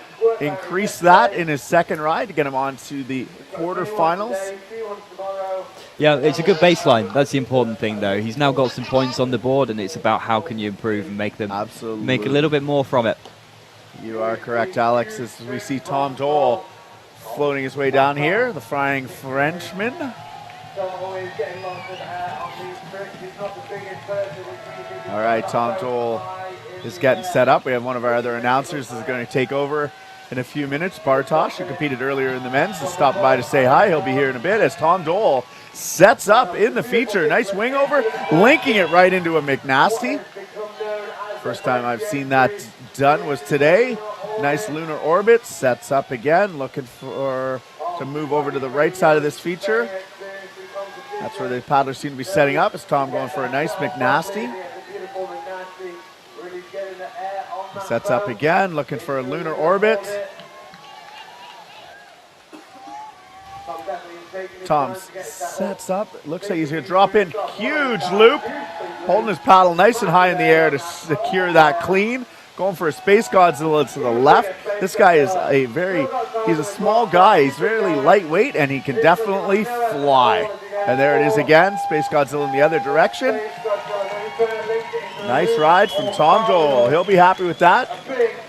increase that in his second ride to get him on to the quarterfinals. Yeah, it's a good baseline. That's the important thing, though. He's now got some points on the board, and it's about how can you improve and make them make a little bit more from it. You are correct, Alex. As we see Tom Dole floating his way down here, the flying Frenchman. All right, Tom Dole is getting set up. We have one of our other announcers is going to take over in a few minutes. Bartosz, who competed earlier in the men's, is stopping by to say hi. He'll be here in a bit as Tom Dole sets up in the feature. Nice wing over, linking it right into a McNasty. First time I've seen that done was today. Nice lunar orbit, sets up again, looking to move over to the right side of this feature. That's where the paddlers seem to be setting up. Is Tom going for a nice McNasty? He sets up again, looking for a lunar orbit. Tom sets up. Looks like he's going to drop in. Huge loop. Holding his paddle nice and high in the air to secure that clean. Going for a Space Godzilla to the left. This guy is he's a small guy. He's very lightweight, and he can definitely fly. And there it is again. Space Godzilla in the other direction. Nice ride from Tom Dole. He'll be happy with that.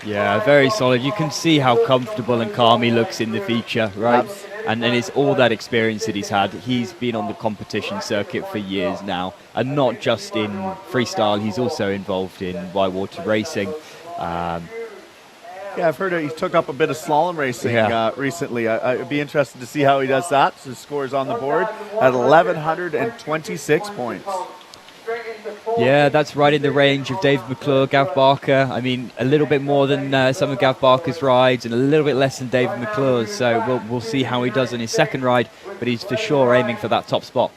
Yeah, very solid. You can see how comfortable and calm he looks in the feature, right? And it's all that experience that he's had. He's been on the competition circuit for years now, and not just in freestyle. He's also involved in whitewater racing. Yeah, I've heard he took up a bit of slalom racing recently. I'd be interested to see how he does that. His score's on the board at 1,126 points. Yeah, that's right in the range of David McClure, Gav Barker. I mean, a little bit more than some of Gav Barker's rides and a little bit less than David McClure's. So we'll see how he does on his second ride, but he's for sure aiming for that top spot.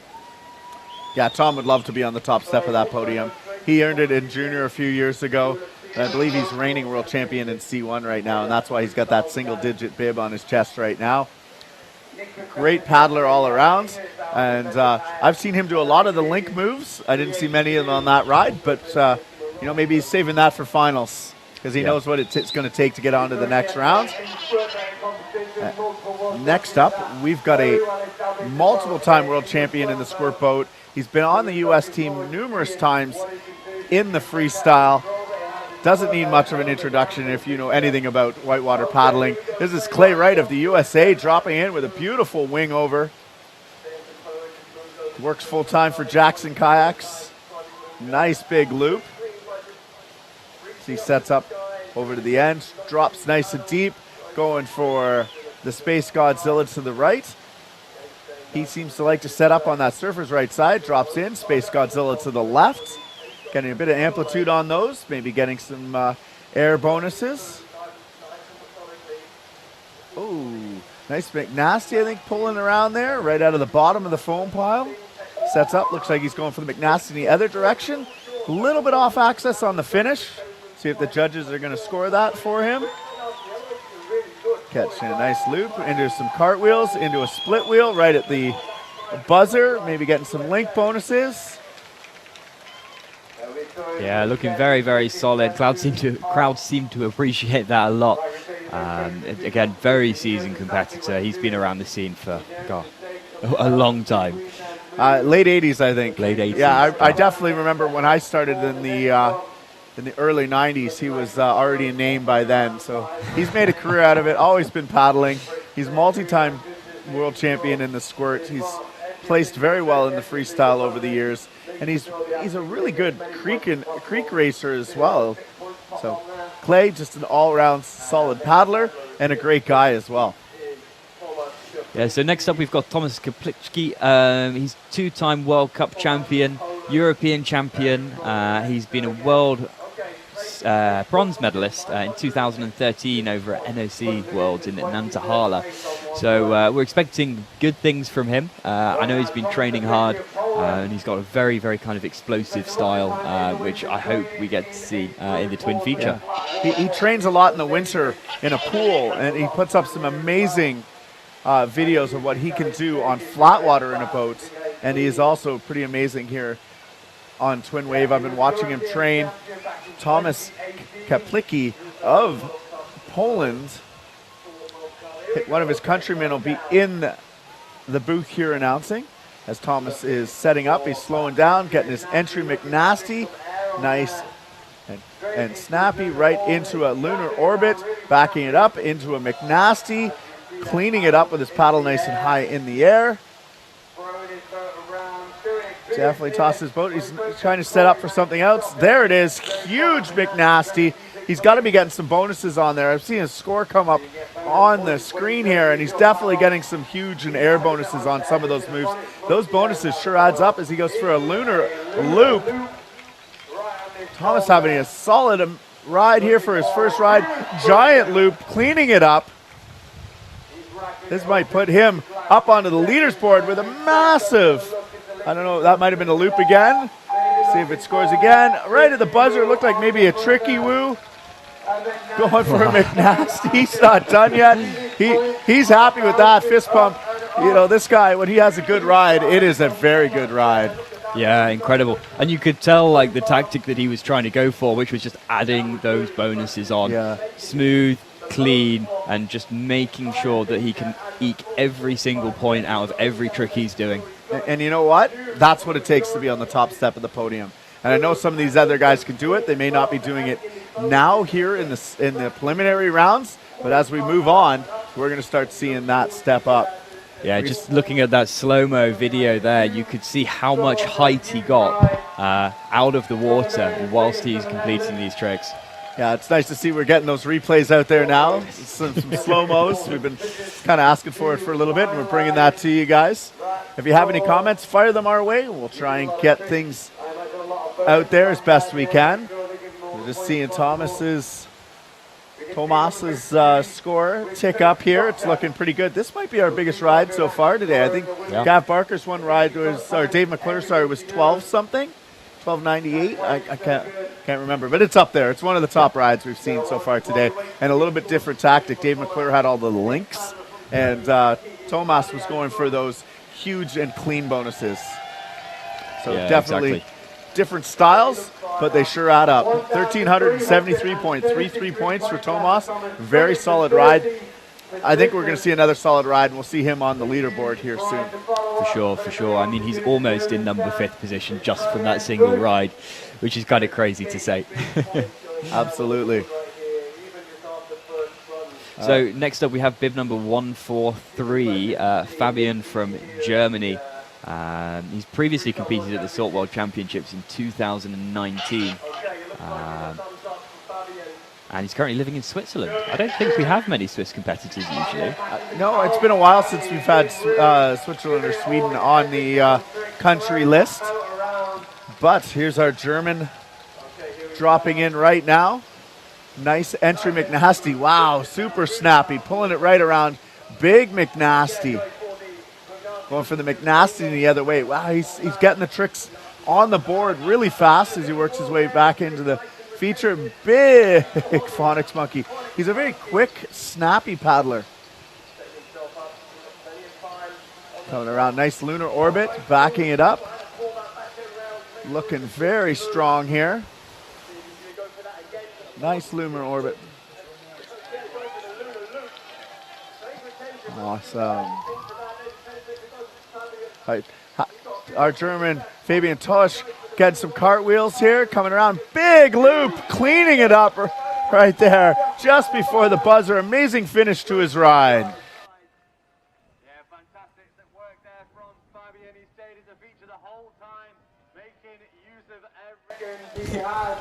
Yeah, Tom would love to be on the top step of that podium. He earned it in junior a few years ago. I believe he's reigning world champion in C1 right now, and that's why he's got that single-digit bib on his chest right now. Great paddler all around, and I've seen him do a lot of the link moves. I didn't see many of them on that ride, but maybe he's saving that for finals because he knows what it's going to take to get on to the next round. Next up, we've got a multiple-time world champion in the squirt boat. He's been on the U.S. team numerous times in the freestyle. Doesn't need much of an introduction if you know anything about whitewater paddling. This is Clay Wright of the USA dropping in with a beautiful wing over. Works full time for Jackson Kayaks. Nice big loop. So he sets up over to the end, drops nice and deep, going for the Space Godzilla to the right. He seems to like to set up on that surfer's right side, drops in, Space Godzilla to the left. Getting a bit of amplitude on those, maybe getting some air bonuses. Ooh, nice McNasty, I think, pulling around there, right out of the bottom of the foam pile. Sets up, looks like he's going for the McNasty in the other direction. A little bit off axis on the finish. See if the judges are going to score that for him. Catching a nice loop into some cartwheels, into a split wheel right at the buzzer, maybe getting some link bonuses. Yeah, looking very, very solid. Crowd seem to appreciate that a lot. Again, very seasoned competitor. He's been around the scene for a long time. Late 80s, I think. Late 80s. Yeah, I definitely remember when I started in the early 90s, he was already a name by then. So he's made a career out of it, always been paddling. He's multi-time world champion in the squirt. He's placed very well in the freestyle over the years. And he's a really good creek racer as well. So Clay, just an all-around solid paddler and a great guy as well. Yeah, so next up we've got Tomasz Kaplicki. He's two-time World Cup champion, European champion. He's been a world bronze medalist in 2013 over at NOC Worlds in Nantahala. So we're expecting good things from him. I know he's been training hard and he's got a very, very kind of explosive style, which I hope we get to see in the twin feature. Yeah. He trains a lot in the winter in a pool, and he puts up some amazing videos of what he can do on flat water in a boat. And he is also pretty amazing here on Twin Wave. I've been watching him train. Tomasz Kaplicki of Poland, one of his countrymen, will be in the booth here announcing as Thomas is setting up. He's slowing down, getting his entry McNasty, nice and snappy, right into a lunar orbit, backing it up into a McNasty, cleaning it up with his paddle nice and high in the air. Definitely tossed his boat. He's trying to set up for something else. There it is. Huge McNasty. He's got to be getting some bonuses on there. I've seen his score come up on the screen here, and he's definitely getting some huge and air bonuses on some of those moves. Those bonuses sure adds up as he goes for a lunar loop. Thomas having a solid ride here for his first ride. Giant loop, cleaning it up. This might put him up onto the leaders board with a massive, I don't know, that might have been a loop again. See if it scores again. Right at the buzzer, looked like maybe a tricky woo. Going for a McNasty. He's not done yet. He's happy with that fist pump. You know, this guy, when he has a good ride, it is a very good ride. Yeah, incredible. And you could tell like the tactic that he was trying to go for, which was just adding those bonuses on. Yeah. Smooth, clean, and just making sure that he can eke every single point out of every trick he's doing. And you know what? That's what it takes to be on the top step of the podium. And I know some of these other guys can do it. They may not be doing it now here in the preliminary rounds, but as we move on, we're going to start seeing that step up. Yeah, just looking at that slow-mo video there, you could see how much height he got out of the water whilst he's completing these tricks. Yeah, it's nice to see we're getting those replays out there now. Some slow-mos. We've been kind of asking for it for a little bit, and we're bringing that to you guys. If you have any comments, fire them our way. We'll try and get things out there as best we can. We're just seeing Tomas's score tick up here. It's looking pretty good. This might be our biggest ride so far today. I think Gav Barker's one ride was, or Dave McClure, sorry, was 12-something. 1298. I can't remember, but it's up there. It's one of the top rides we've seen so far today, and a little bit different tactic. Dave McClure had all the links, and Tomas was going for those huge and clean bonuses. So definitely different styles, but they sure add up. 1,373.33 points for Tomas. Very solid ride. I think we're going to see another solid ride, and we'll see him on the leaderboard here soon. For sure, for sure. I mean, he's almost in number 5th position just from that single ride, which is kind of crazy to say. Absolutely. So next up we have bib number 143, Fabian from Germany. He's previously competed at the Salt World Championships in 2019. And he's currently living in Switzerland. I don't think we have many Swiss competitors usually. No, it's been a while since we've had Switzerland or Sweden on the country list. But here's our German dropping in right now. Nice entry, McNasty. Wow, super snappy, pulling it right around. Big McNasty. Going for the McNasty the other way. Wow, he's getting the tricks on the board really fast as he works his way back into the feature. Big phonics monkey. He's a very quick, snappy paddler. Coming around, nice lunar orbit, backing it up. Looking very strong here. Nice lunar orbit. Awesome. Right. Our German Fabian Tosh getting some cartwheels here, coming around, big loop, cleaning it up right there just before the buzzer. Amazing finish to his ride. Yeah, fantastic work there from Fabian. He stayed in the feature the whole time, making use of every he has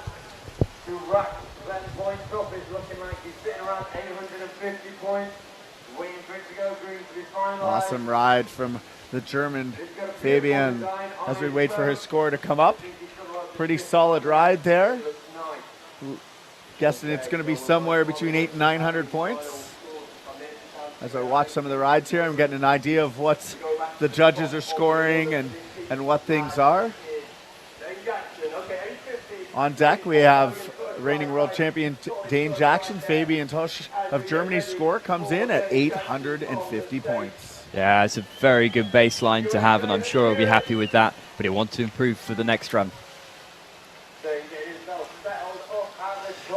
to rack that points up. It's looking like he's sitting around 850 points, waiting for it to go green to be finalized. Awesome ride from the German Fabian as we wait for his score to come up. Pretty solid ride there. Guessing it's going to be somewhere between 800 and 900 points. As I watch some of the rides here, I'm getting an idea of what the judges are scoring and what things are. On deck, we have reigning world champion Dane Jackson. Fabian Tosh of Germany's score comes in at 850 points. Yeah, it's a very good baseline to have, and I'm sure he'll be happy with that, but he'll want to improve for the next run.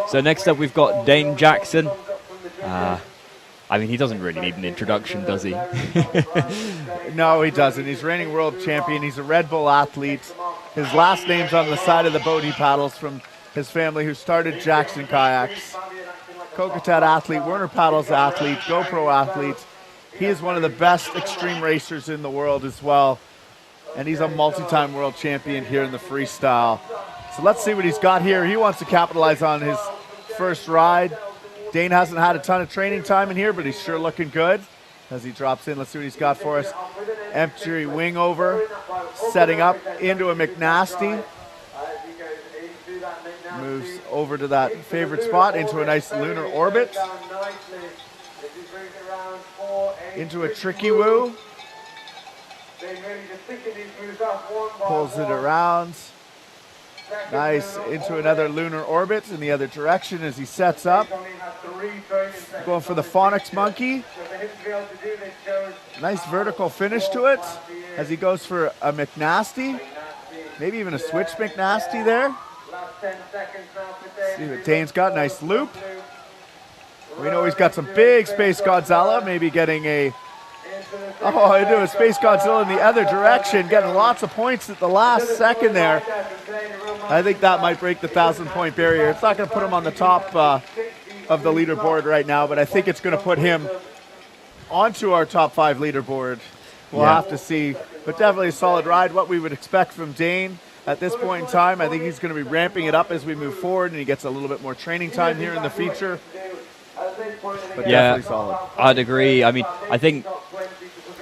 So next up, we've got Dane Jackson. I mean, he doesn't really need an introduction, does he? No, he doesn't. He's reigning world champion. He's a Red Bull athlete. His last name's on the side of the boat he paddles, from his family who started Jackson Kayaks. Kokatet athlete, Werner Paddles athlete, GoPro athlete. He is one of the best extreme racers in the world as well. And he's a multi-time world champion here in the freestyle. So let's see what he's got here. He wants to capitalize on his first ride. Dane hasn't had a ton of training time in here, but he's sure looking good as he drops in. Let's see what he's got for us. Empty wing over, setting up into a McNasty. Moves over to that favorite spot, into a nice lunar orbit. Into a tricky woo. Pulls it around. Nice, into another lunar orbit in the other direction as he sets up. Going for the phonics monkey. Nice vertical finish to it as he goes for a McNasty. Maybe even a switch McNasty there. See what Dane's got, nice loop. We know he's got some big Space Godzilla, maybe getting into a Space Godzilla in the other direction, getting lots of points at the last second there. I think that might break the 1,000-point barrier. It's not going to put him on the top of the leaderboard right now, but I think it's going to put him onto our top 5 leaderboard. We'll have to see, but definitely a solid ride. What we would expect from Dane at this point in time. I think he's going to be ramping it up as we move forward, and he gets a little bit more training time here in the feature. But definitely solid. I'd agree. I mean, I think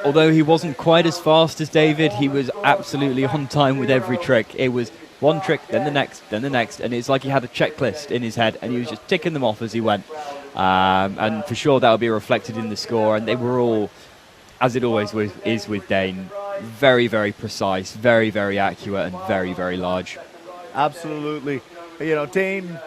although he wasn't quite as fast as David, he was absolutely on time with every trick. It was one trick, then the next, and it's like he had a checklist in his head, and he was just ticking them off as he went. And for sure, that will be reflected in the score. And they were all, as it always is with Dane, very, very precise, very, very accurate, and very, very large. Absolutely. You know, Dane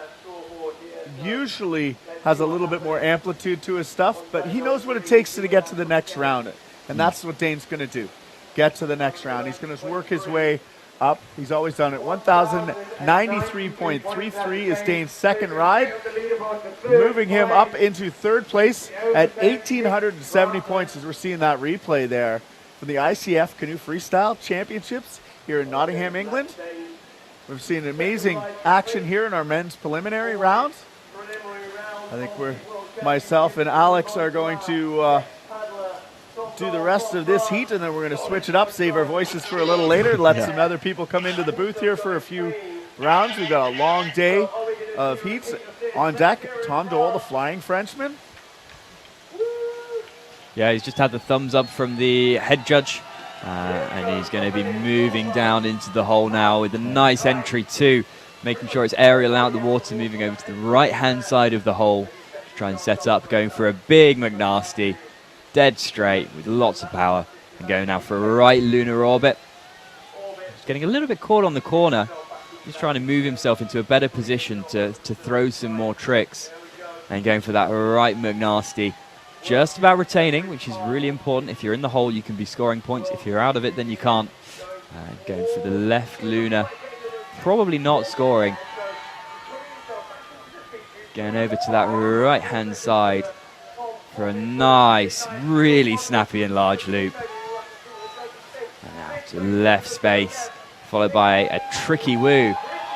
usually has a little bit more amplitude to his stuff, but he knows what it takes to get to the next round. And that's what Dane's going to do, get to the next round. He's going to work his way up. He's always done it. 1,093.33 is Dane's second ride, moving him up into third place at 1,870 points as we're seeing that replay there from the ICF Canoe Freestyle Championships here in Nottingham, England. We've seen amazing action here in our men's preliminary rounds. I think myself and Alex are going to do the rest of this heat, and then we're going to switch it up, save our voices for a little later, let some other people come into the booth here for a few rounds. We've got a long day of heats. On deck, Tom Dole, the Flying Frenchman. Yeah, he's just had the thumbs up from the head judge, and he's going to be moving down into the hole now with a nice entry too, making sure it's aerial out the water, moving over to the right-hand side of the hole to try and set up, going for a big McNasty, dead straight with lots of power, and going now for a right lunar orbit. He's getting a little bit caught on the corner. He's trying to move himself into a better position to throw some more tricks, and going for that right McNasty. Just about retaining, which is really important. If you're in the hole, you can be scoring points. If you're out of it, then you can't. Going for the left lunar. Probably not scoring. Going over to that right-hand side for a nice, really snappy and large loop. And now to left space, followed by a tricky woo.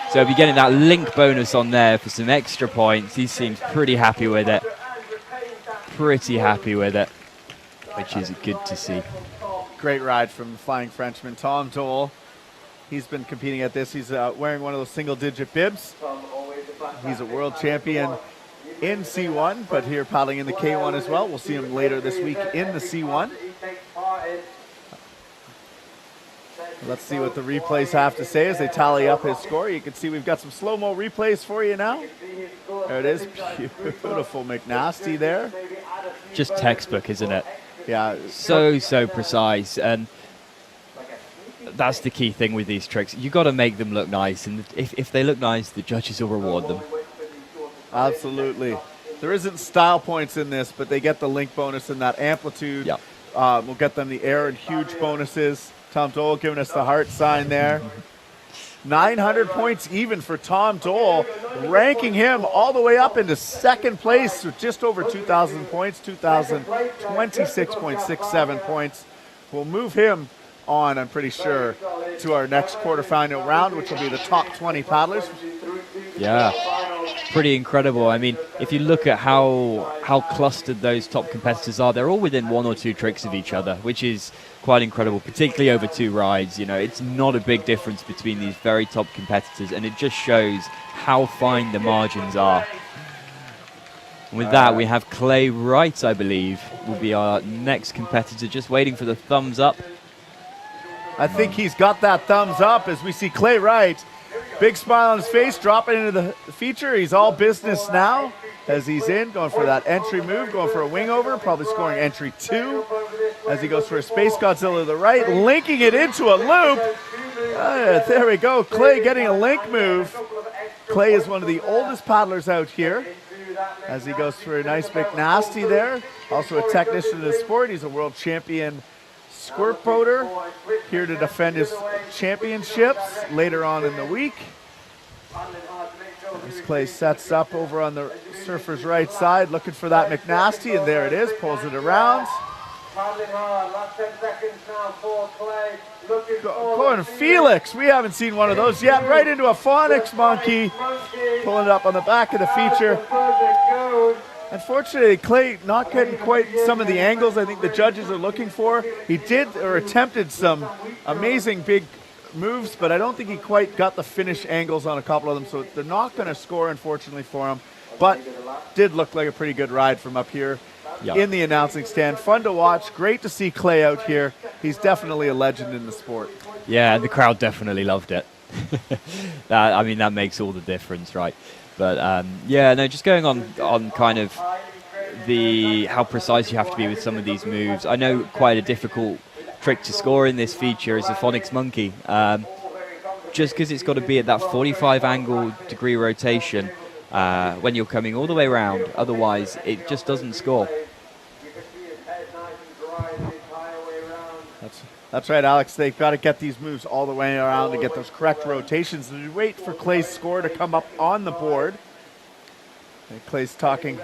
So he'll be getting that link bonus on there for some extra points. He seems pretty happy with it. Pretty happy with it, which is good to see. Great ride from the Flying Frenchman, Tom Dole. He's been competing at this. He's wearing one of those single-digit bibs. He's a world champion in C1, but here paddling in the K1 as well. We'll see him later this week in the C1. Let's see what the replays have to say as they tally up his score. You can see we've got some slow-mo replays for you now. There it is, beautiful McNasty there. Just textbook, isn't it? Yeah. So precise, and that's the key thing with these tricks. You got to make them look nice, and if they look nice, the judges will reward them. Absolutely. There isn't style points in this, but they get the link bonus and that amplitude. Yep. We'll get them the air and huge bonuses. Tom Dole giving us the heart sign there. 900 points even for Tom Dole, ranking him all the way up into second place with just over 2,000 points, 2,026.67 points. We'll move him on, I'm pretty sure, to our next quarterfinal round, which will be the top 20 paddlers. Yeah, pretty incredible. I mean, if you look at how clustered those top competitors are, they're all within one or two tricks of each other, which is quite incredible, particularly over two rides. You know, it's not a big difference between these very top competitors, and it just shows how fine the margins are. And with that, we have Clay Wright, I believe, will be our next competitor, just waiting for the thumbs up. I think he's got that thumbs up as we see Clay Wright. Big smile on his face, dropping into the feature. He's all business now as he's in, going for that entry move, going for a wing over, probably scoring entry 2 as he goes for a Space Godzilla to the right, linking it into a loop. There we go, Clay getting a link move. Clay is one of the oldest paddlers out here as he goes for a nice McNasty there. Also a technician in the sport. He's a world champion squirt boater, here to defend his championships later on in the week. As Clay sets up over on the surfer's right side, looking for that McNasty, and there it is, pulls it around. Going Felix, we haven't seen one of those yet, right into a Phonics monkey, pulling it up on the back of the feature. Unfortunately, Clay not getting quite some of the angles I think the judges are looking for. He did or attempted some amazing big moves, but I don't think he quite got the finish angles on a couple of them, so they're not going to score, unfortunately, for him. But did look like a pretty good ride from up here in the announcing stand. Fun to watch. Great to see Clay out here. He's definitely a legend in the sport. Yeah, the crowd definitely loved it. I mean, that makes all the difference, right? But yeah, no, just going on kind of how precise you have to be with some of these moves. I know quite a difficult trick to score in this feature is a Phonics monkey. Just because it's got to be at that 45 degree rotation when you're coming all the way around. Otherwise, it just doesn't score. That's right, Alex. They've got to get these moves all the way around to get those correct rotations. And we wait for Clay's score to come up on the board. And Clay's talking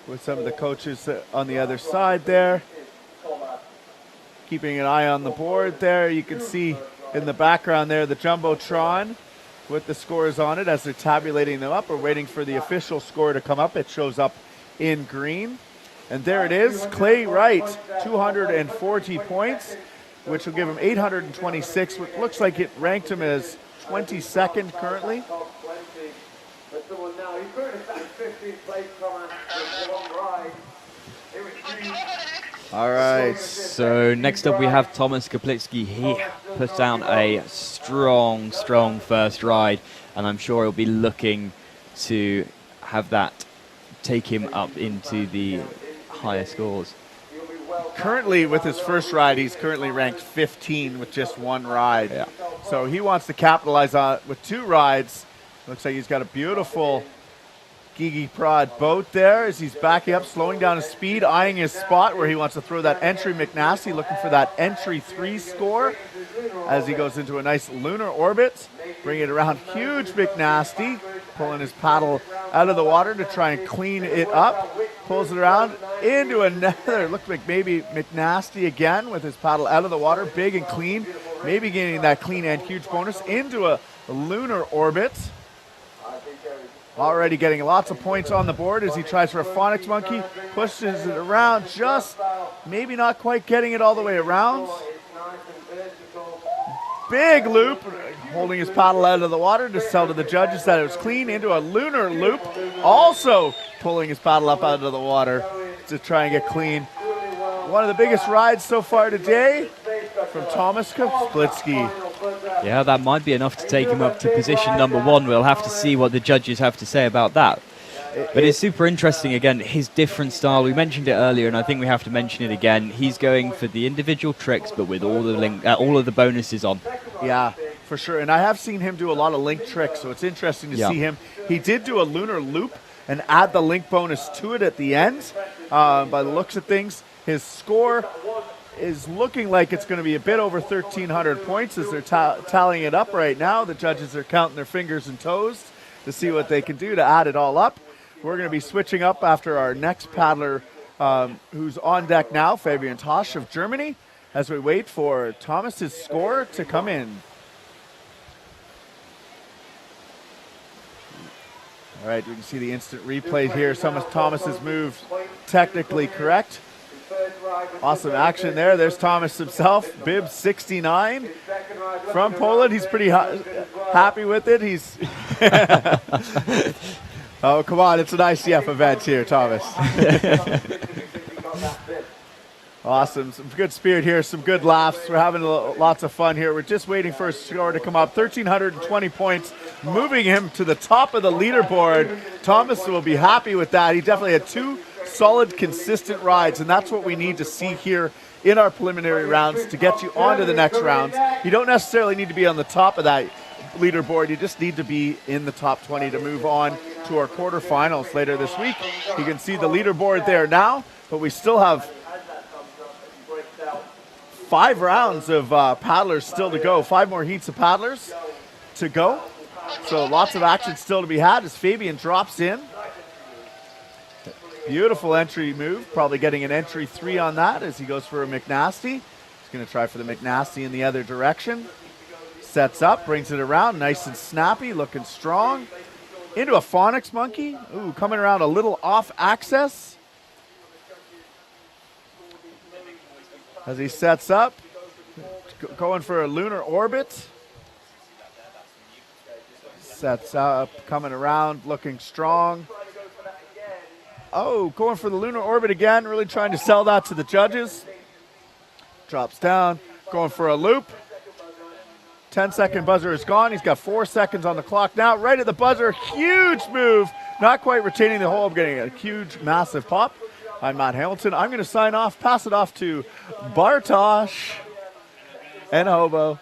with some of the coaches on the other side there. Keeping an eye on the board there. You can see in the background there the Jumbotron with the scores on it as they're tabulating them up. We're waiting for the official score to come up. It shows up in green. And there it is, Clay Wright, 240 points, which will give him 826, which looks like it ranked him as 22nd currently. All right. So next up we have Thomas Kaplitsky. He put down a strong first ride, and I'm sure he'll be looking to have that take him up into the higher scores. Currently, with his first ride, he's currently ranked 15 with just one ride. Yeah. So he wants to capitalize on it with 2 rides. Looks like he's got a beautiful Gigi Prod boat there as he's backing up, slowing down his speed, eyeing his spot where he wants to throw that entry McNasty, looking for that entry 3 score as he goes into a nice lunar orbit, bring it around. Huge McNasty, pulling his paddle out of the water to try and clean it up, pulls it around into another, looks like maybe McNasty again with his paddle out of the water, big and clean, maybe getting that clean and huge bonus into a lunar orbit. Already getting lots of points on the board as he tries for a phonics monkey, pushes it around, just maybe not quite getting it all the way around. Big loop, holding his paddle out of the water to tell to the judges that it was clean, into a lunar loop, also pulling his paddle up out of the water to try and get clean. One of the biggest rides so far today from Thomas Kaplitsky. Yeah, that might be enough to take him up to position number 1. We'll have to see what the judges have to say about that. But it's super interesting, again, his different style. We mentioned it earlier, and I think we have to mention it again. He's going for the individual tricks, but with all of the bonuses on. Yeah, for sure. And I have seen him do a lot of link tricks, so it's interesting to see him. He did do a lunar loop and add the link bonus to it at the end. By the looks of things, his score is looking like it's going to be a bit over 1,300 points as they're tallying it up right now. The judges are counting their fingers and toes to see what they can do to add it all up. We're going to be switching up after our next paddler who's on deck now, Fabian Tosch of Germany, as we wait for Thomas's score to come in. All right, you can see the instant replay here. Some of Thomas's moves technically correct. Awesome action there. There's Thomas himself, bib 69 from Poland. He's pretty happy with it. He's oh, come on. It's an ICF event here, Thomas. Awesome. Some good spirit here. Some good laughs. We're having lots of fun here. We're just waiting for a score to come up. 1,320 points, moving him to the top of the leaderboard. Thomas will be happy with that. He definitely had 2 solid, consistent rides, and that's what we need to see here in our preliminary rounds to get you on to the next rounds. You don't necessarily need to be on the top of that leaderboard. You just need to be in the top 20 to move on to our quarterfinals later this week. You can see the leaderboard there now, but we still have 5 rounds of paddlers still to go, 5 more heats of paddlers to go. So lots of action still to be had as Fabian drops in. Beautiful entry move, probably getting an entry 3 on that as he goes for a McNasty. He's going to try for the McNasty in the other direction. Sets up, brings it around, nice and snappy, looking strong. Into a phonics monkey. Ooh, coming around a little off axis. As he sets up, going for a lunar orbit. Sets up, coming around, looking strong. Oh, going for the lunar orbit again, really trying to sell that to the judges. Drops down, going for a loop. 10-second buzzer is gone. He's got 4 seconds on the clock now. Right at the buzzer, huge move. Not quite retaining the hold, getting a huge, massive pop. I'm Matt Hamilton. I'm going to sign off, pass it off to Bartosz and Hobo.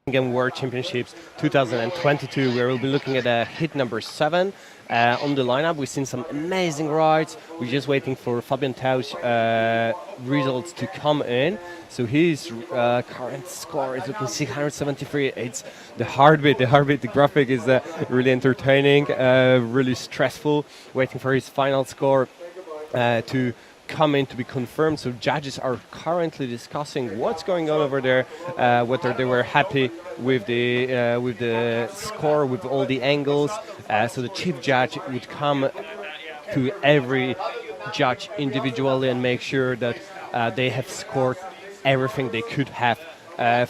World Championships 2022, where we'll be looking at hit number 7 on the lineup. We've seen some amazing rides. We're just waiting for Fabian Tosch results to come in. So his current score is looking 673. It's the heartbeat. The graphic is really entertaining, really stressful. Waiting for his final score to come in to be confirmed. So judges are currently discussing what's going on over there, whether they were happy with the score, with all the angles. So the chief judge would come to every judge individually and make sure that they have scored everything they could have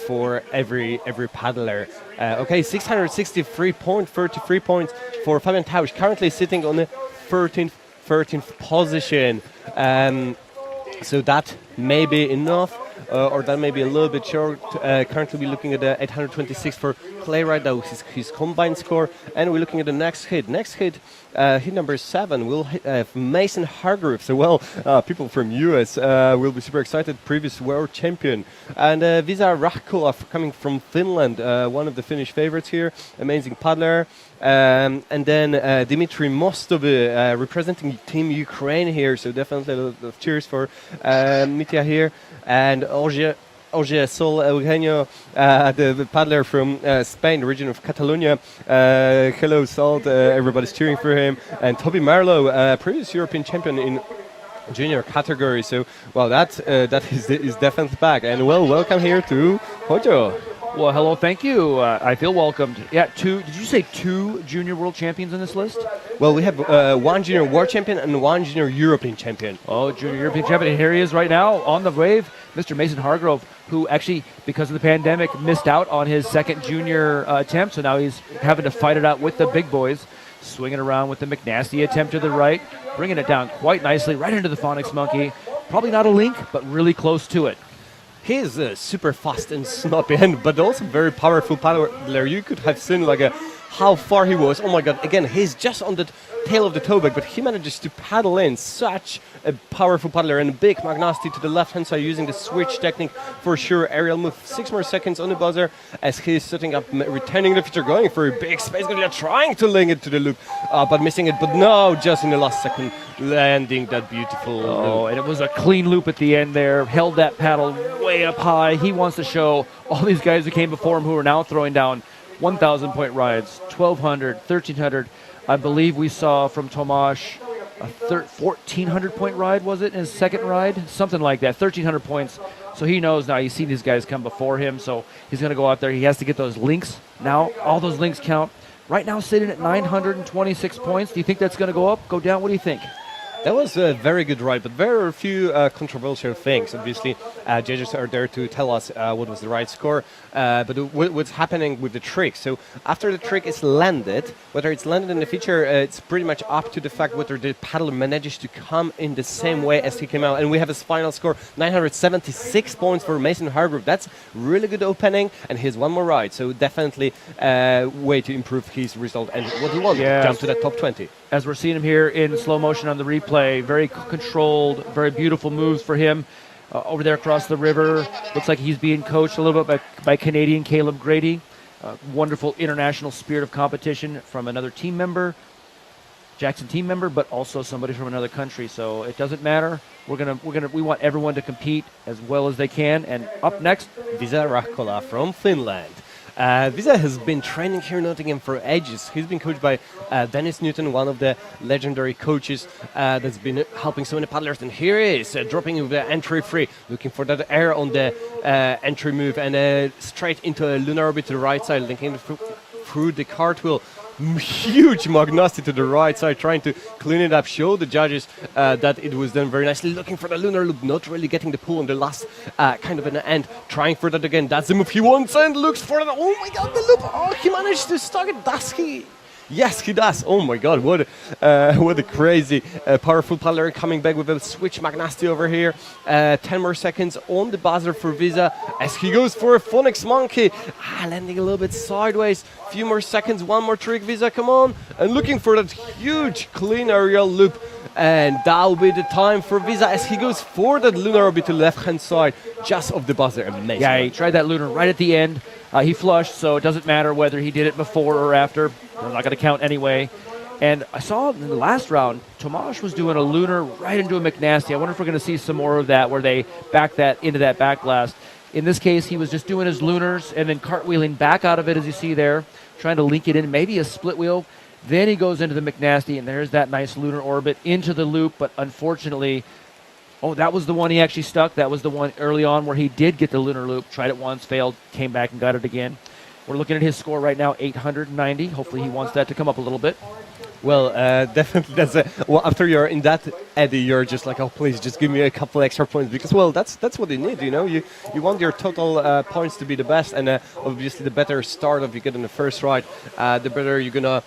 for every paddler. Okay, 663.33 points for Fabian Tausch, currently sitting on the 13th position. So that may be enough, or that may be a little bit short. Currently we're looking at the 826 for Clay Ride, that was his combined score. And we're looking at the next hit. Hit number 7 will hit Mason Hargrove. So, well, people from US will be super excited. Previous world champion. And Visa Rahkola coming from Finland, one of the Finnish favorites here. Amazing paddler. And then Dimitri Mostovi representing Team Ukraine here. So definitely a lot of cheers for Mitya here. And Oje Sol Eugenio, the paddler from Spain, the region of Catalonia. Hello, Salt. Everybody's cheering for him. And Toby Marlowe, previous European champion in junior category. So, well, that is definitely back. And, well, welcome here to Hojo. Well, hello, thank you. I feel welcomed. Yeah, did you say 2 junior world champions on this list? Well, we have 1 junior world champion and 1 junior European champion. Oh, junior European champion. And here he is right now on the wave, Mr. Mason Hargrove, who actually, because of the pandemic, missed out on his second junior attempt. So now he's having to fight it out with the big boys, swinging around with the McNasty attempt to the right, bringing it down quite nicely right into the Phonics Monkey. Probably not a link, but really close to it. He is super fast and snappy, but also very powerful paddler. You could have seen how far he was. Oh my God! Again, he's just on the tail of the towback, but he manages to paddle in. Such a powerful paddler, and a big McNasty to the left-hand side using the switch technique for sure. Aerial move, 6 more seconds on the buzzer as he's setting up, returning the feature, going for a big space gorilla, trying to link it to the loop, but missing it. But no, just in the last second, landing that beautiful loop. And it was a clean loop at the end there. Held that paddle way up high. He wants to show all these guys who came before him who are now throwing down 1,000-point rides, 1,200, 1,300. I believe we saw from Tomasz a 1,400-point ride, was it, in his second ride? Something like that, 1,300 points. So he knows now. He's seen these guys come before him, so he's going to go out there. He has to get those links. Now, all those links count. Right now, sitting at 926 points. Do you think that's going to go up, go down? What do you think? That was a very good ride, but there are a few controversial things. Obviously, judges are there to tell us what was the right score, but what's happening with the trick. So after the trick is landed, whether it's landed in the feature, it's pretty much up to the fact whether the paddler manages to come in the same way as he came out. And we have his final score, 976 points for Mason Hargrove. That's really good opening, and he has 1 more ride. So definitely a way to improve his result and what he wants, jump to the top 20. As we're seeing him here in slow motion on the replay, very controlled, very beautiful moves for him over there across the river. Looks like he's being coached a little bit by Canadian Caleb Grady. Wonderful international spirit of competition from another team member, Jackson team member, but also somebody from another country. So it doesn't matter. We want everyone to compete as well as they can. And up next, Visa Rahkola from Finland. Visa has been training here in Nottingham for ages. He's been coached by Dennis Newton, one of the legendary coaches that's been helping so many paddlers. And here he is, dropping with the entry free, looking for that air on the entry move, and straight into a lunar orbit to the right side, linking through the cartwheel. Huge McNasty to the right side, trying to clean it up, show the judges that it was done very nicely, looking for the lunar loop, not really getting the pull on the last kind of an end, trying for that again. That's the move he wants and looks for it. Oh my God, the loop! Oh, he managed to start it. Does he? Yes, he does. Oh my God, what a crazy, powerful paddler coming back with a switch McNasty over here. 10 more seconds on the buzzer for Visa as he goes for a Phonics Monkey. Landing a little bit sideways. Few more seconds, 1 more trick, Visa, come on. And looking for that huge clean aerial loop. And that will be the time for Visa as he goes for that lunar orbit to left-hand side, just off the buzzer. Amazing. Yeah, he tried that lunar right at the end. He flushed, so it doesn't matter whether he did it before or after. They're not going to count anyway. And I saw in the last round, Tomasz was doing a lunar right into a McNasty. I wonder if we're going to see some more of that where they back that into that back blast. In this case, he was just doing his lunars and then cartwheeling back out of it, as you see there, trying to link it in, maybe a split wheel. Then he goes into the McNasty, and there's that nice lunar orbit into the loop. But unfortunately, Oh, that was the one he actually stuck. That was the one early on where he did get the lunar loop. Tried it once, failed, came back and got it again. We're looking at his score right now, 890. Hopefully he wants that to come up a little bit. Well, definitely after you're in that eddy, you're just like, oh, please, just give me a couple extra points because, well, that's what you need, you know. You want your total points to be the best, and obviously the better start of you get on the first ride, the better you're gonna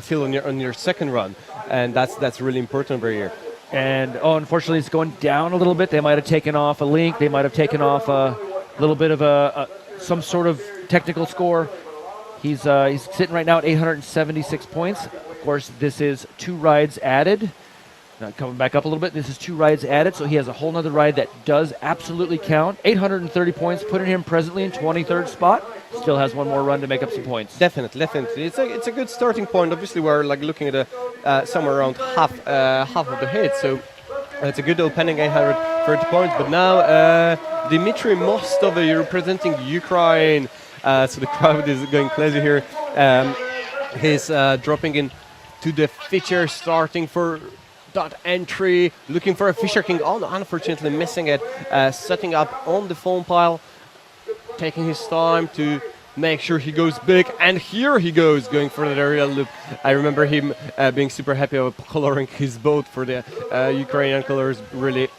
feel on your second run, and that's really important over here. And unfortunately, it's going down a little bit. They might have taken off a link. They might have taken off a little bit of some sort of technical score. He's sitting right now at 876 points. Of course, this is 2 rides added. Now coming back up a little bit, this is 2 rides added, so he has a whole nother ride that does absolutely count. 830 points, putting him presently in 23rd spot. Still has one more run to make up some points. Definitely. It's a good starting point. Obviously, we're like looking at somewhere around half of the hit, so it's a good opening, 830 points. But now Dimitri Mostov representing Ukraine. So the crowd is going crazy here. He's dropping in to the feature, starting for that entry, looking for a Fisher King. Oh, no, unfortunately missing it. Setting up on the foam pile, taking his time to make sure he goes big. And here he goes, going for the aerial loop. I remember him being super happy about coloring his boat for the Ukrainian colors, really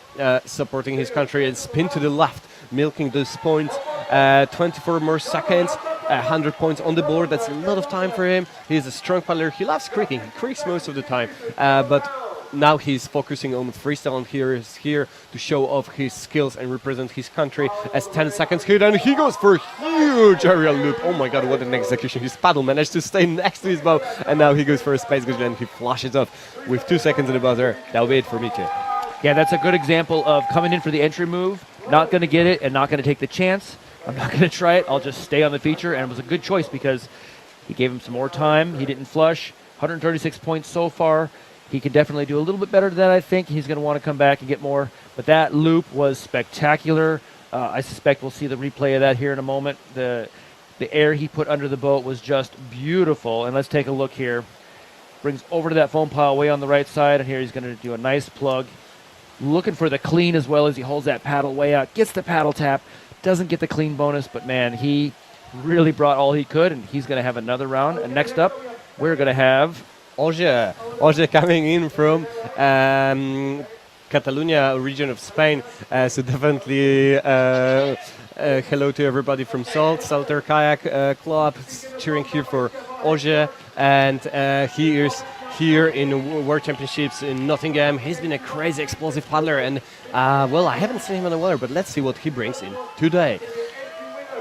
supporting his country, and spin to the left, milking those points. 24 more seconds, 100 points on the board. That's a lot of time for him. He's a strong paddler. He loves creaking. He creaks most of the time, but now he's focusing on freestyle, and is here to show off his skills and represent his country as 10 seconds hit, and he goes for a huge aerial loop. Oh my god, what an execution. His paddle managed to stay next to his bow, and now he goes for a space gauge and he flashes off with 2 seconds in the buzzer. That'll be it for me too. Yeah, that's a good example of coming in for the entry move, not going to get it and not going to take the chance. I'm not going to try it. I'll just stay on the feature, and it was a good choice because he gave him some more time. He didn't flush. 136 points so far. He can definitely do a little bit better than that, I think. He's going to want to come back and get more. But that loop was spectacular. I suspect we'll see the replay of that here in a moment. The air he put under the boat was just beautiful. And let's take a look here. Brings over to that foam pile way on the right side, and here he's going to do a nice plug. Looking for the clean as well as he holds that paddle way out. Gets the paddle tap. Doesn't get the clean bonus, but man, he really brought all he could, and he's going to have another round. And next up, we're going to have Oje coming in from Catalonia region of Spain. So definitely hello to everybody from Salter Kayak Club, cheering here for Oje. And he is here in World Championships in Nottingham. He's been a crazy explosive paddler, and well, I haven't seen him on the water, but let's see what he brings in today.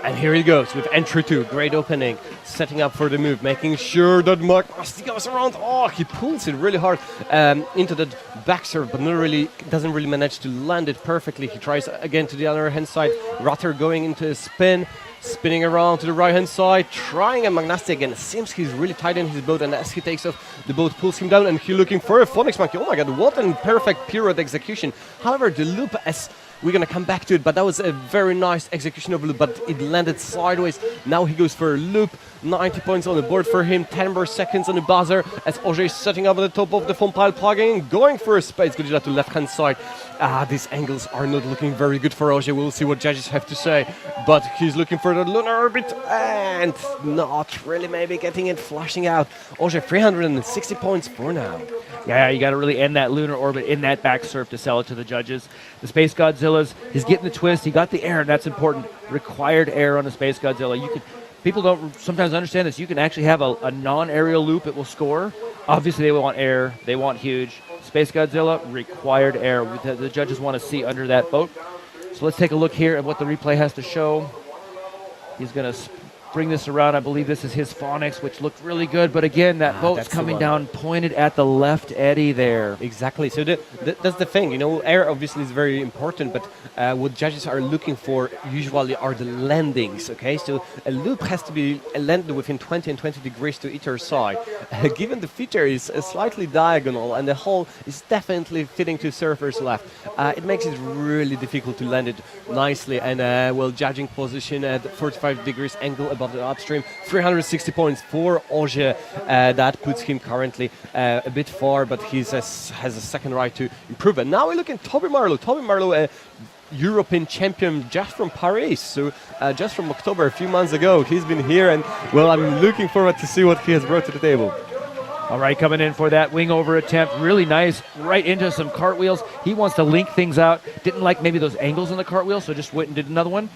And here he goes with entry 2, great opening, setting up for the move, making sure that Masti goes around. Oh, he pulls it really hard into the back serve, but doesn't really manage to land it perfectly. He tries again to the other hand side. Rutter going into a spin, spinning around to the right hand side, trying a Magnasti again. It seems he's really tight in his boat, and as he takes off, the boat pulls him down, and he's looking for a Phonics Monkey. Oh my god, what a perfect pirouette execution. However, the loop, as we're going to come back to it, but that was a very nice execution of a loop, but it landed sideways. Now he goes for a loop. 90 points on the board for him. 10 more seconds on the buzzer as Oje is setting up at the top of the foam pile, plugging, going for a space. Good to the left-hand side. These angles are not looking very good for Oje. We'll see what judges have to say. But he's looking for the lunar orbit and not really maybe getting it, flashing out. Oje, 360 points for now. Yeah, you got to really end that lunar orbit in that back surf to sell it to the judges. The Space Godzillas, he's getting the twist. He got the air, and that's important. Required air on the Space Godzilla. People don't sometimes understand this. You can actually have a non-aerial loop. It will score. Obviously, they want air. They want huge. Space Godzilla, required air. The judges want to see under that boat. So let's take a look here at what the replay has to show. He's going to bring this around. I believe this is his Phonics, which looked really good. But again, that boat's coming down pointed at the left eddy there. Exactly. So that's the thing. You know, air obviously is very important, but what judges are looking for usually are the landings. Okay, so a loop has to be landed within 20 and 20 degrees to either side. Given the feature is slightly diagonal and the hull is definitely fitting to surfer's left, it makes it really difficult to land it nicely. And well, judging position at 45 degrees angle above above the upstream. 360 points for Ogier. That puts him currently a bit far, but he has a second ride to improve. And now we look at Toby Marlow. Toby Marlow, European champion just from Paris, so just from October, a few months ago. He's been here, and well, I'm looking forward to see what he has brought to the table. All right, coming in for that wing over attempt, really nice, right into some cartwheels. He wants to link things out. Didn't like maybe those angles in the cartwheel, so just went and did another one.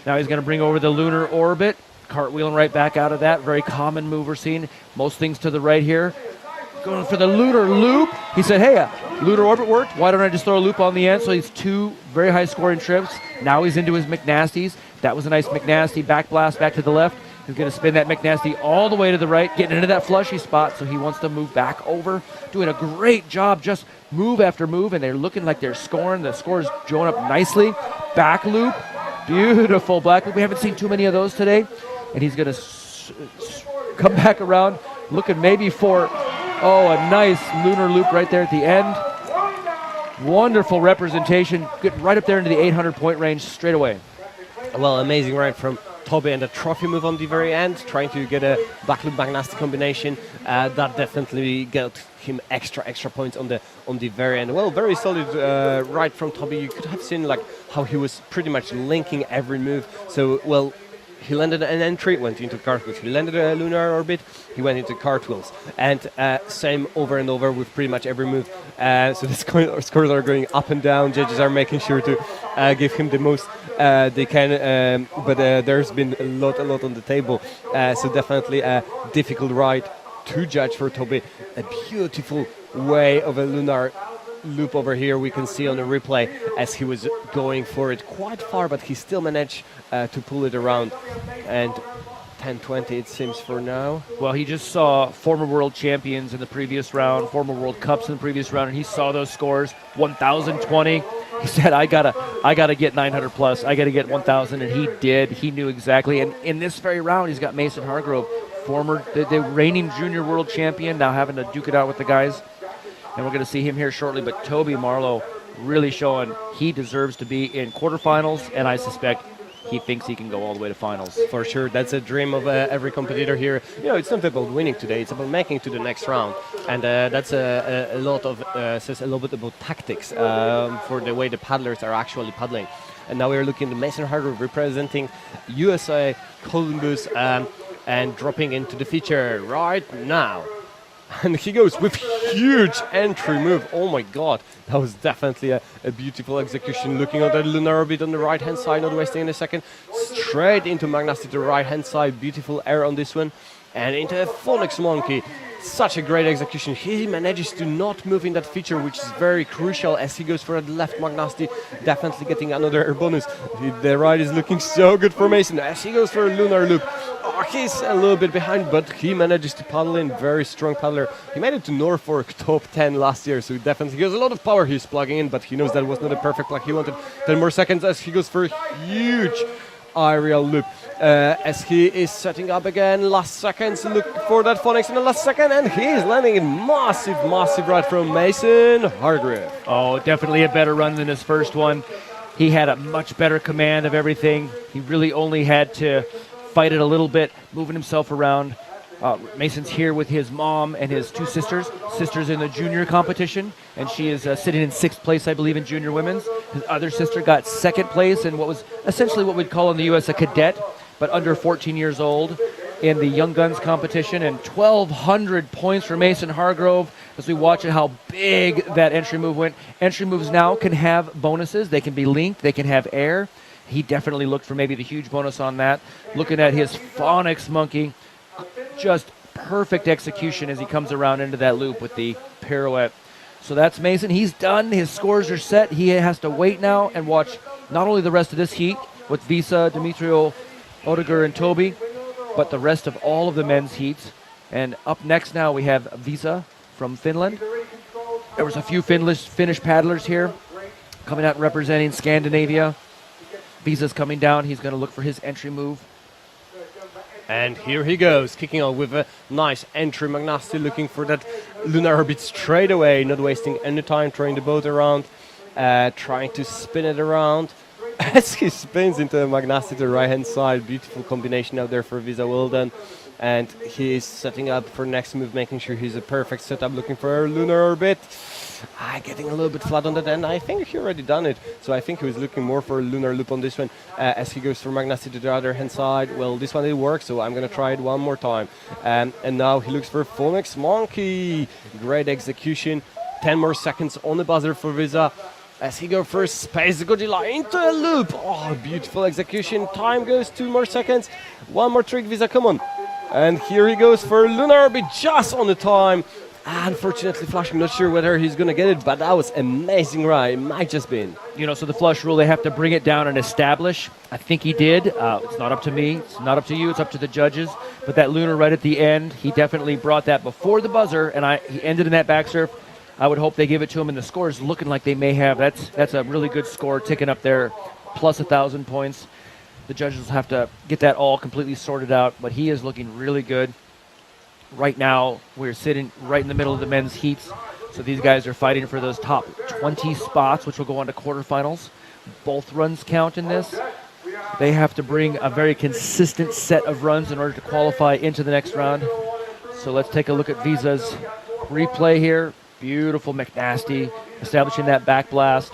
Now he's going to bring over the lunar orbit, cartwheeling right back out of that. Very common move we're seeing. Most things to the right here. Going for the lunar loop. He said, hey, lunar orbit worked. Why don't I just throw a loop on the end? So he's 2 very high scoring trips. Now he's into his McNasties. That was a nice McNasty back blast back to the left. He's going to spin that McNasty all the way to the right, getting into that flushy spot, so he wants to move back over. Doing a great job, just move after move, and they're looking like they're scoring. The score is going up nicely. Back loop, beautiful black loop. We haven't seen too many of those today. And he's going to come back around, looking maybe for, a nice lunar loop right there at the end. Wonderful representation. Get right up there into the 800-point range straight away. Well, amazing ride from Toby, and a trophy move on the very end, trying to get a back loop McNasty combination. That definitely got him extra points on the very end. Well, very solid ride from Toby. You could have seen like how he was pretty much linking every move. So, well, he landed an entry, went into cartwheels. He landed a lunar orbit, he went into cartwheels. And same over and over with pretty much every move. So the scores are going up and down. Judges are making sure to give him the most they can. But there's been a lot on the table. So definitely a difficult ride to judge for Toby. A beautiful way of a lunar loop over here we can see on the replay as he was going for it quite far, but he still managed to pull it around. And 10-20 it seems for now. Well, he just saw former world champions in the previous round, former world cups in the previous round, and he saw those scores. 1,020. He said, I gotta get 900 plus. I gotta get 1,000, and he did. He knew exactly. And in this very round, he's got Mason Hargrove, former the reigning junior world champion, now having to duke it out with the guys. And we're going to see him here shortly. But Toby Marlow really showing he deserves to be in quarterfinals, and I suspect he thinks he can go all the way to finals. For sure, that's a dream of every competitor here. You know, it's not about winning today, it's about making it to the next round. And that's a lot of, says a little bit about tactics for the way the paddlers are actually paddling. And now we're looking at Mason Hargrove representing USA, Columbus, and dropping into the feature right now. And he goes with huge entry move. Oh my god, that was definitely a beautiful execution. Looking at that lunar orbit on the right hand side, not wasting a second. Straight into McNasty to the right hand side. Beautiful air on this one. And into a Phoenix Monkey. Such a great execution. He manages to not move in that feature, which is very crucial as he goes for that left McNasty. Definitely getting another air bonus. The ride is looking so good for Mason as he goes for a lunar loop. Oh, he's a little bit behind, but he manages to paddle in. Very strong paddler. He made it to Norfolk top 10 last year, so definitely he has a lot of power he's plugging in, but he knows that was not a perfect plug. He wanted 10 more seconds as he goes for a huge aerial loop. As he is setting up again, last seconds, look for that Phoenix in the last second, and he is landing a massive ride from Mason Hargrove. Oh, definitely a better run than his first one. He had a much better command of everything. He really only had to fight it a little bit, moving himself around. Mason's here with his mom and his two sisters in the junior competition, and she is sitting in 6th place, I believe, in junior women's. His other sister got 2nd place in what was essentially what we'd call in the U.S. a cadet, but under 14 years old in the Young Guns competition, and 1,200 points for Mason Hargrove as we watch how big that entry move went. Entry moves now can have bonuses. They can be linked. They can have air. He definitely looked for maybe the huge bonus on that. Looking at his Phoenix Monkey, just perfect execution as he comes around into that loop with the pirouette. So that's Mason. He's done. His scores are set. He has to wait now and watch not only the rest of this heat with Visa, Dimitri, Odegar, and Toby, but the rest of all of the men's heats. And up next now we have Visa from Finland. There was a few Finnish paddlers here coming out representing Scandinavia. Visa's coming down. He's going to look for his entry move. And here he goes, kicking off with a nice entry. McNasty looking for that lunar orbit straight away, not wasting any time, throwing the boat around, trying to spin it around. as he spins into Magnassi to the right-hand side. Beautiful combination out there for Visa, well done. And he is setting up for next move, making sure he's a perfect setup, looking for a lunar orbit. Getting a little bit flat on that end. I think he already done it, so I think he was looking more for a lunar loop on this one as he goes for Magnassi to the other hand side. Well, this one didn't work, so I'm going to try it one more time. And now he looks for Phoenix Monkey. Great execution. 10 more seconds on the buzzer for Visa. As he goes for Space Godzilla into a loop. Oh, beautiful execution. Time goes 2 more seconds. One more trick, Visa, come on. And here he goes for lunar orbit just on the time. Unfortunately, flashing, not sure whether he's going to get it, but that was amazing ride. It might just been. You know, so the flush rule, they have to bring it down and establish. I think he did. It's not up to me. It's not up to you. It's up to the judges. But that lunar right at the end, he definitely brought that before the buzzer, and he ended in that back surf. I would hope they give it to him, and the score is looking like they may have. That's a really good score, ticking up there, plus 1,000 points. The judges will have to get that all completely sorted out, but he is looking really good. Right now, we're sitting right in the middle of the men's heats, so these guys are fighting for those top 20 spots, which will go on to quarterfinals. Both runs count in this. They have to bring a very consistent set of runs in order to qualify into the next round. So let's take a look at Visa's replay here. Beautiful McNasty, establishing that back blast.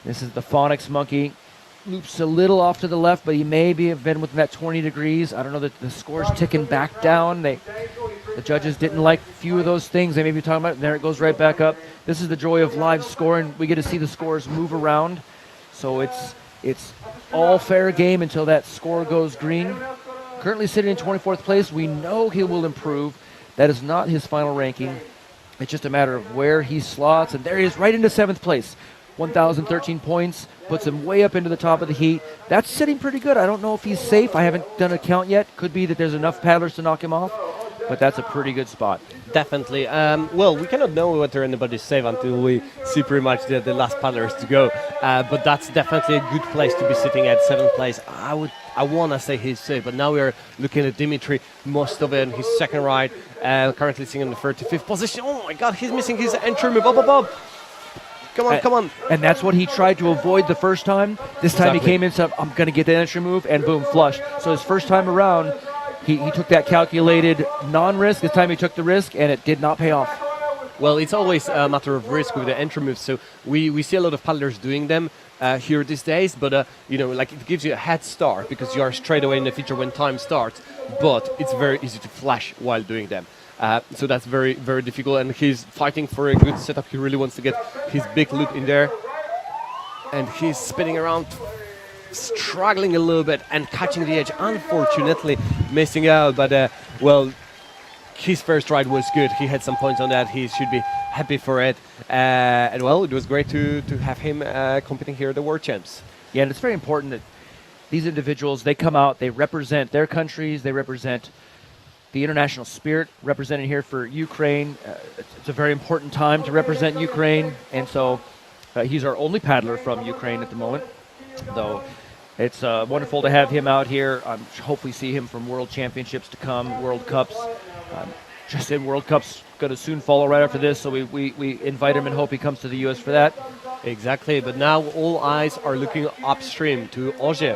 This is the Phonics Monkey. Loops a little off to the left, but he may have been within that 20 degrees. I don't know, that the score's ticking back down. The judges didn't like a few of those things they may be talking about, and there it goes right back up. This is the joy of live scoring. We get to see the scores move around. So it's all fair game until that score goes green. Currently sitting in 24th place. We know he will improve. That is not his final ranking. It's just a matter of where he slots, and there he is right into 7th place. 1,013 points, puts him way up into the top of the heat. That's sitting pretty good. I don't know if he's safe. I haven't done a count yet. Could be that there's enough paddlers to knock him off, but that's a pretty good spot. Definitely. Well, we cannot know whether anybody's safe until we see pretty much the last paddlers to go. But that's definitely a good place to be sitting at 7th place. I want to say he's safe, but now we are looking at Dimitri, most of it in his second ride, currently sitting in the 35th position. Oh my God, he's missing his entry move. Up. Come on. And that's what he tried to avoid the first time. This time he came in and said, I'm going to get the entry move, and boom, flush. So his first time around, he took that calculated non-risk. This time he took the risk, and it did not pay off. Well, it's always a matter of risk with the entry moves. So we see a lot of paddlers doing them here these days, but like it gives you a head start because you are straight away in the feature when time starts. But it's very easy to flash while doing them. So that's very, very difficult, and he's fighting for a good setup. He really wants to get his big loop in there, and he's spinning around, struggling a little bit and catching the edge. Unfortunately, missing out, but well, his first ride was good. He had some points on that. He should be happy for it, and well, it was great to have him competing here at the World Champs. Yeah, and it's very important that these individuals, they come out, they represent their countries, they represent the international spirit, represented here for Ukraine. It's a very important time to represent Ukraine, and so he's our only paddler from Ukraine at the moment. Though it's wonderful to have him out here. Hopefully see him from World Championships to come, World Cups. Just in World Cups, going to soon follow right after this, so we invite him and hope he comes to the U.S. for that. Exactly, but now all eyes are looking upstream to Oje.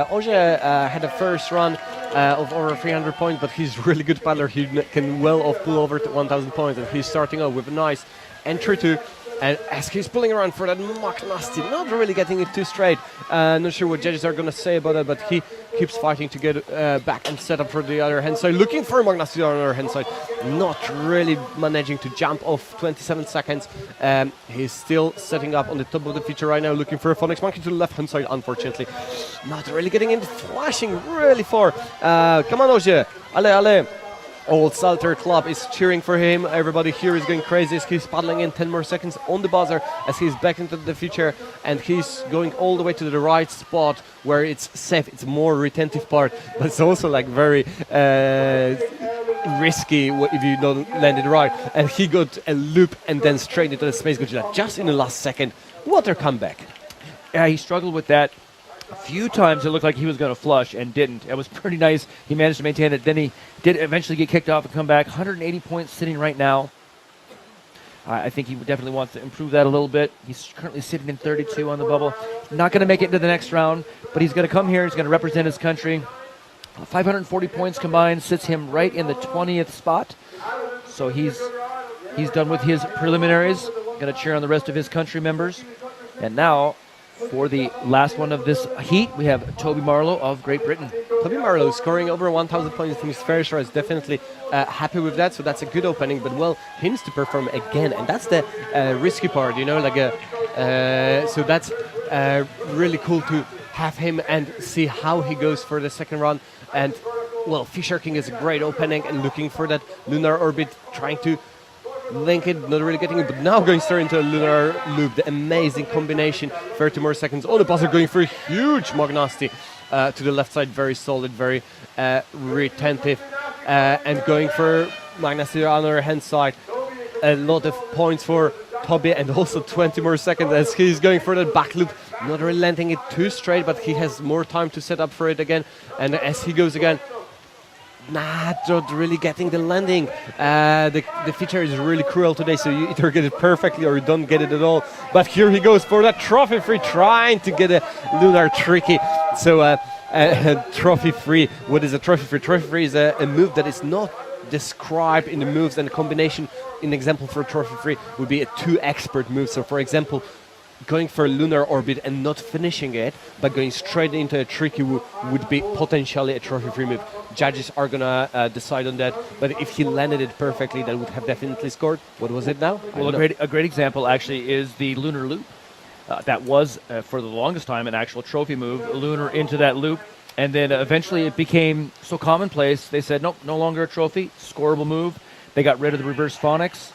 Oje had a first run of over 300 points, but he's really good paddler. He can well off pull over to 1,000 points, and he's starting out with a nice entry to. And as he's pulling around for that Mach Nasty, not really getting it too straight. Not sure what judges are going to say about it, but he keeps fighting to get back and set up for the other hand side. Looking for Mach Nasty on the other hand side. Not really managing to jump off 27 seconds. He's still setting up on the top of the feature right now, looking for a Phonics Monkey to the left hand side, unfortunately. Not really getting in, flashing really far. Come on, Oje. Ale. Old Salter Club is cheering for him. Everybody here is going crazy as he's paddling in 10 more seconds on the buzzer as he's back into the feature, and he's going all the way to the right spot where it's safe. It's more retentive part, but it's also like very risky if you don't land it right. And he got a loop and then straight into the Space Godzilla just in the last second. What a comeback. Yeah, he struggled with that. A few times it looked like he was going to flush and didn't. It was pretty nice. He managed to maintain it. Then he did eventually get kicked off and come back. 180 points sitting right now. I think he definitely wants to improve that a little bit. He's currently sitting in 32 on the bubble. Not going to make it into the next round, but he's going to come here. He's going to represent his country. 540 points combined sits him right in the 20th spot. So he's done with his preliminaries. Going to cheer on the rest of his country members. And now, for the last one of this heat, we have Toby Marlowe of Great Britain. Toby Marlowe scoring over 1,000 points in his first race, definitely happy with that. So that's a good opening. But well, he needs to perform again, and that's the risky part, you know. So that's really cool to have him and see how he goes for the second run. And well, Fisher King is a great opening and looking for that lunar orbit, trying to link it, not really getting it, but now going straight into a lunar loop. The amazing combination, 30 more seconds. Oh, the buzzer going for a huge Magnasti to the left side, very solid, very retentive, and going for Magnasti on her hand side. A lot of points for Toby, and also 20 more seconds as he's going for that back loop, not really landing it too straight, but he has more time to set up for it again. And as he goes again, not really getting the landing. The feature is really cruel today, so you either get it perfectly or you don't get it at all. But here he goes for that trophy free, trying to get a lunar tricky. So trophy free. What is a trophy free? Trophy free is a move that is not described in the moves, and the combination, an example for trophy free would be a 2 expert move. So for example, going for a lunar orbit and not finishing it, but going straight into a tricky would be potentially a trophy free move. Judges are gonna decide on that, but if he landed it perfectly, that would have definitely scored. What was it now? Well, a great example actually is the lunar loop. That was for the longest time an actual trophy move, lunar into that loop, and then eventually it became so commonplace they said nope, no longer a trophy, scoreable move. They got rid of the reverse phonics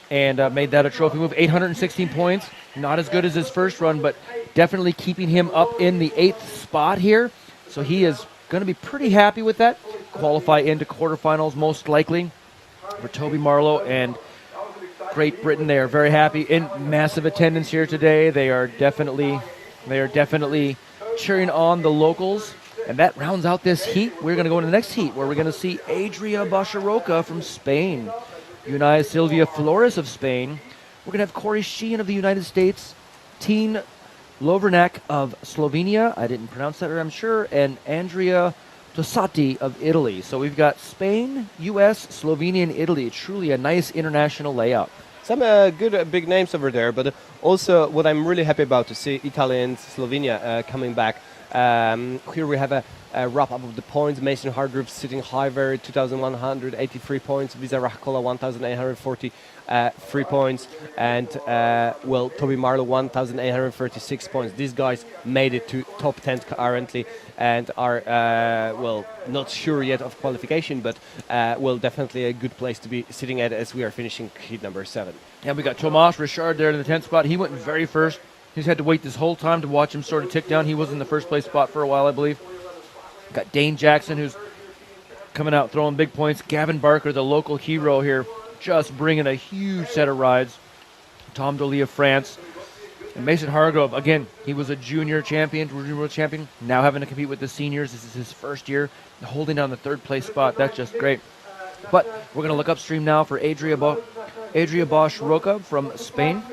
and made that a trophy move. 816 points, not as good as his first run, but definitely keeping him up in the 8th spot here. So he is going to be pretty happy with that. Qualify into quarterfinals most likely for Toby Marlowe and Great Britain. They are very happy, in massive attendance here today. They are definitely cheering on the locals. And that rounds out this heat. We're going to go into the next heat where we're going to see Adria Basharoka from Spain, Unai Silvia Flores of Spain. We're going to have Corey Sheehan of the United States, Tine Lovernak of Slovenia, I didn't pronounce that, I'm sure, and Andrea Tosatti of Italy. So we've got Spain, US, Slovenia, and Italy. Truly a nice international layout. Some good big names over there, but also what I'm really happy about to see Italy and Slovenia coming back. Here we have a wrap-up of the points. Mason Hargreaves sitting high, very 2,183 points. Visa Rahakola 1,843 points. And, well, Toby Marlowe 1,836 points. These guys made it to top 10 currently and are, well, not sure yet of qualification, but, well, definitely a good place to be sitting at as we are finishing heat number 7. Yeah, we got Tomas Richard there in the 10th spot. He went very first. He's had to wait this whole time to watch him sort of tick down. He was in the first place spot for a while, I believe. Got Dane Jackson, who's coming out throwing big points. Gavin Barker, the local hero here, just bringing a huge set of rides. Tom Dolly of France. And Mason Hargrove, again, he was a junior champion, junior world champion. Now having to compete with the seniors. This is his first year, holding down the 3rd place spot. That's just great. But we're going to look upstream now for Adria Bosch Roca from Spain.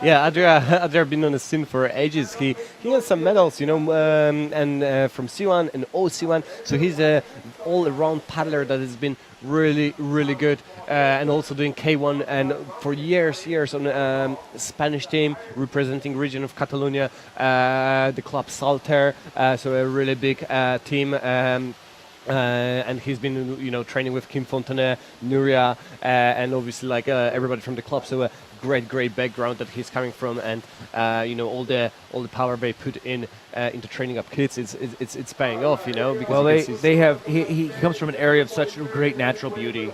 Yeah, Adria been on the scene for ages. He has some medals, you know, and from C1 and OC1. So he's a all-around paddler that has been really, really good, and also doing K1 and for years on Spanish team representing region of Catalonia, the club Salter. So a really big team. And he's been, you know, training with Kim Fontanet, Nuria, and obviously like everybody from the club. So a great background that he's coming from, and you know, all the power they put in into training up kids, it's paying off, you know. Because well, he comes from an area of such great natural beauty.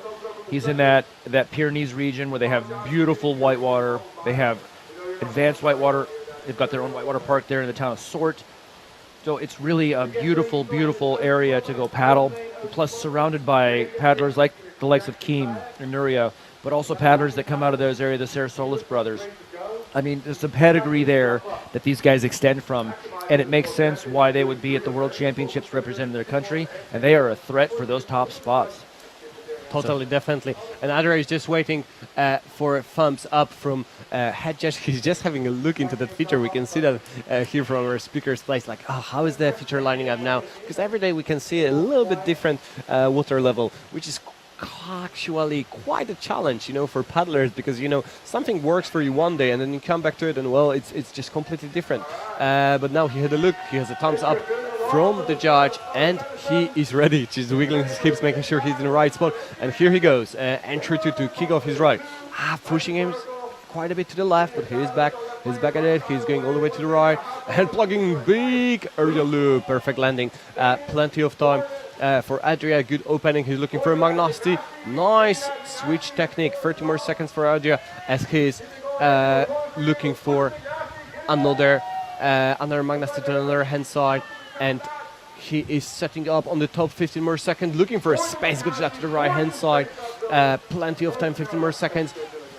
He's in that Pyrenees region where they have beautiful whitewater. They have advanced whitewater. They've got their own whitewater park there in the town of Sort. So it's really a beautiful, beautiful area to go paddle, plus surrounded by paddlers like the likes of Keem and Nuria, but also paddlers that come out of those areas, the Sarasolis brothers. I mean, there's a pedigree there that these guys extend from, and it makes sense why they would be at the World Championships representing their country, and they are a threat for those top spots. Totally, definitely. And Adria is just waiting for a thumbs up from head judge. He's just having a look into that feature. We can see that here from our speaker's place, like, oh, how is the feature lining up now? Because every day we can see a little bit different water level, which is actually quite a challenge, for paddlers, because, something works for you one day and then you come back to it and, well, it's just completely different. But now he had a look. He has a thumbs up from the judge, and he is ready. Just wiggling his hips, making sure he's in the right spot. And here he goes, entry to kick off his ride. Pushing him quite a bit to the left, but he's back. He's back at it. He's going all the way to the right, and plugging big aerial loop. Perfect landing. Plenty of time for Adria. Good opening. He's looking for a Magnasti. Nice switch technique. 30 more seconds for Adria as he's looking for another Magnasti to another hand side. And he is setting up on the top. 15 more seconds, looking for a space, goes left to the right hand side. Plenty of time, 15 more seconds.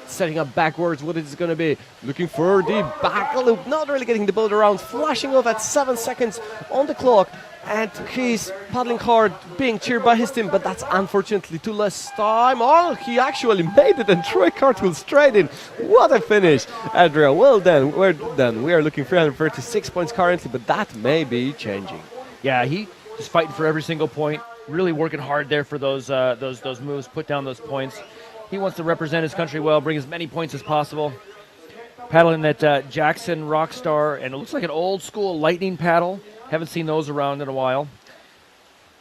Setting up backwards, what is it going to be? Looking for the back loop, not really getting the boat around, flashing off at 7 seconds on the clock. And he's paddling hard, being cheered by his team, but that's unfortunately too less time. Oh, he actually made it and threw a cartwheel straight in. What a finish, Adria. Well done, we're done. We are looking 336 points currently, but that may be changing. Yeah, he is fighting for every single point, really working hard there for those moves, put down those points. He wants to represent his country well, bring as many points as possible. Paddling that Jackson Rockstar, and it looks like an old school lightning paddle. Haven't seen those around in a while.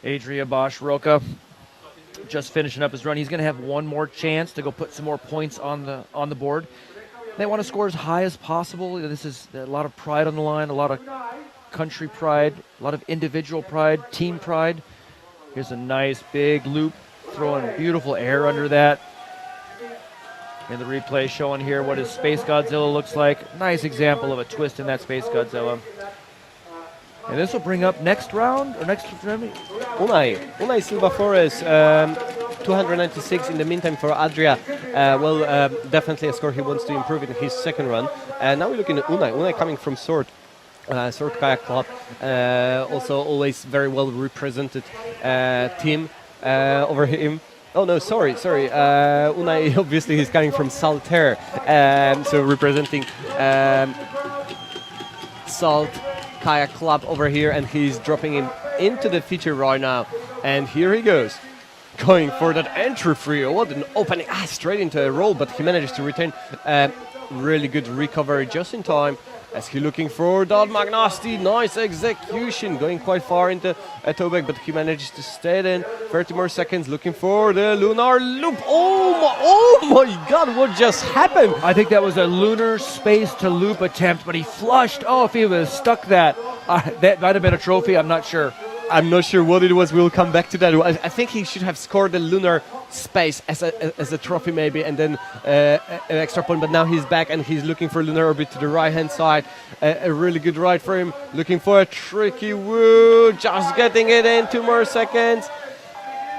Adria Bosch Roca just finishing up his run. He's going to have one more chance to go put some more points on the board. They want to score as high as possible. This is a lot of pride on the line, a lot of country pride, a lot of individual pride, team pride. Here's a nice big loop, throwing beautiful air under that. And the replay showing here what his Space Godzilla looks like. Nice example of a twist in that Space Godzilla. And this will bring up next round, or next round? Unai Silva Flores, 296 in the meantime for Adria. Definitely a score he wants to improve in his second run. Now we're looking at Unai coming from Sword Kayak Club. Also always very well represented team over him. Oh no, sorry. Unai, obviously he's coming from Saltaire, so representing Salt Kayak Club over here, and he's dropping him into the feature right now. And here he goes, going for that entry free. What an opening, straight into a roll, but he manages to retain really good recovery just in time. As he looking for that Magnasti, nice execution, going quite far into a towback, but he manages to stay in. 30 more seconds, looking for the lunar loop. Oh my God, what just happened? I think that was a lunar space to loop attempt, but he flushed. Oh, if he was stuck that might have been a trophy, I'm not sure. I'm not sure what it was. We'll come back to that. I think he should have scored the lunar space as a trophy maybe, and then an extra point. But now he's back and he's looking for lunar orbit to the right-hand side. A really good ride for him. Looking for a tricky woo. Just getting it in. 2 more seconds.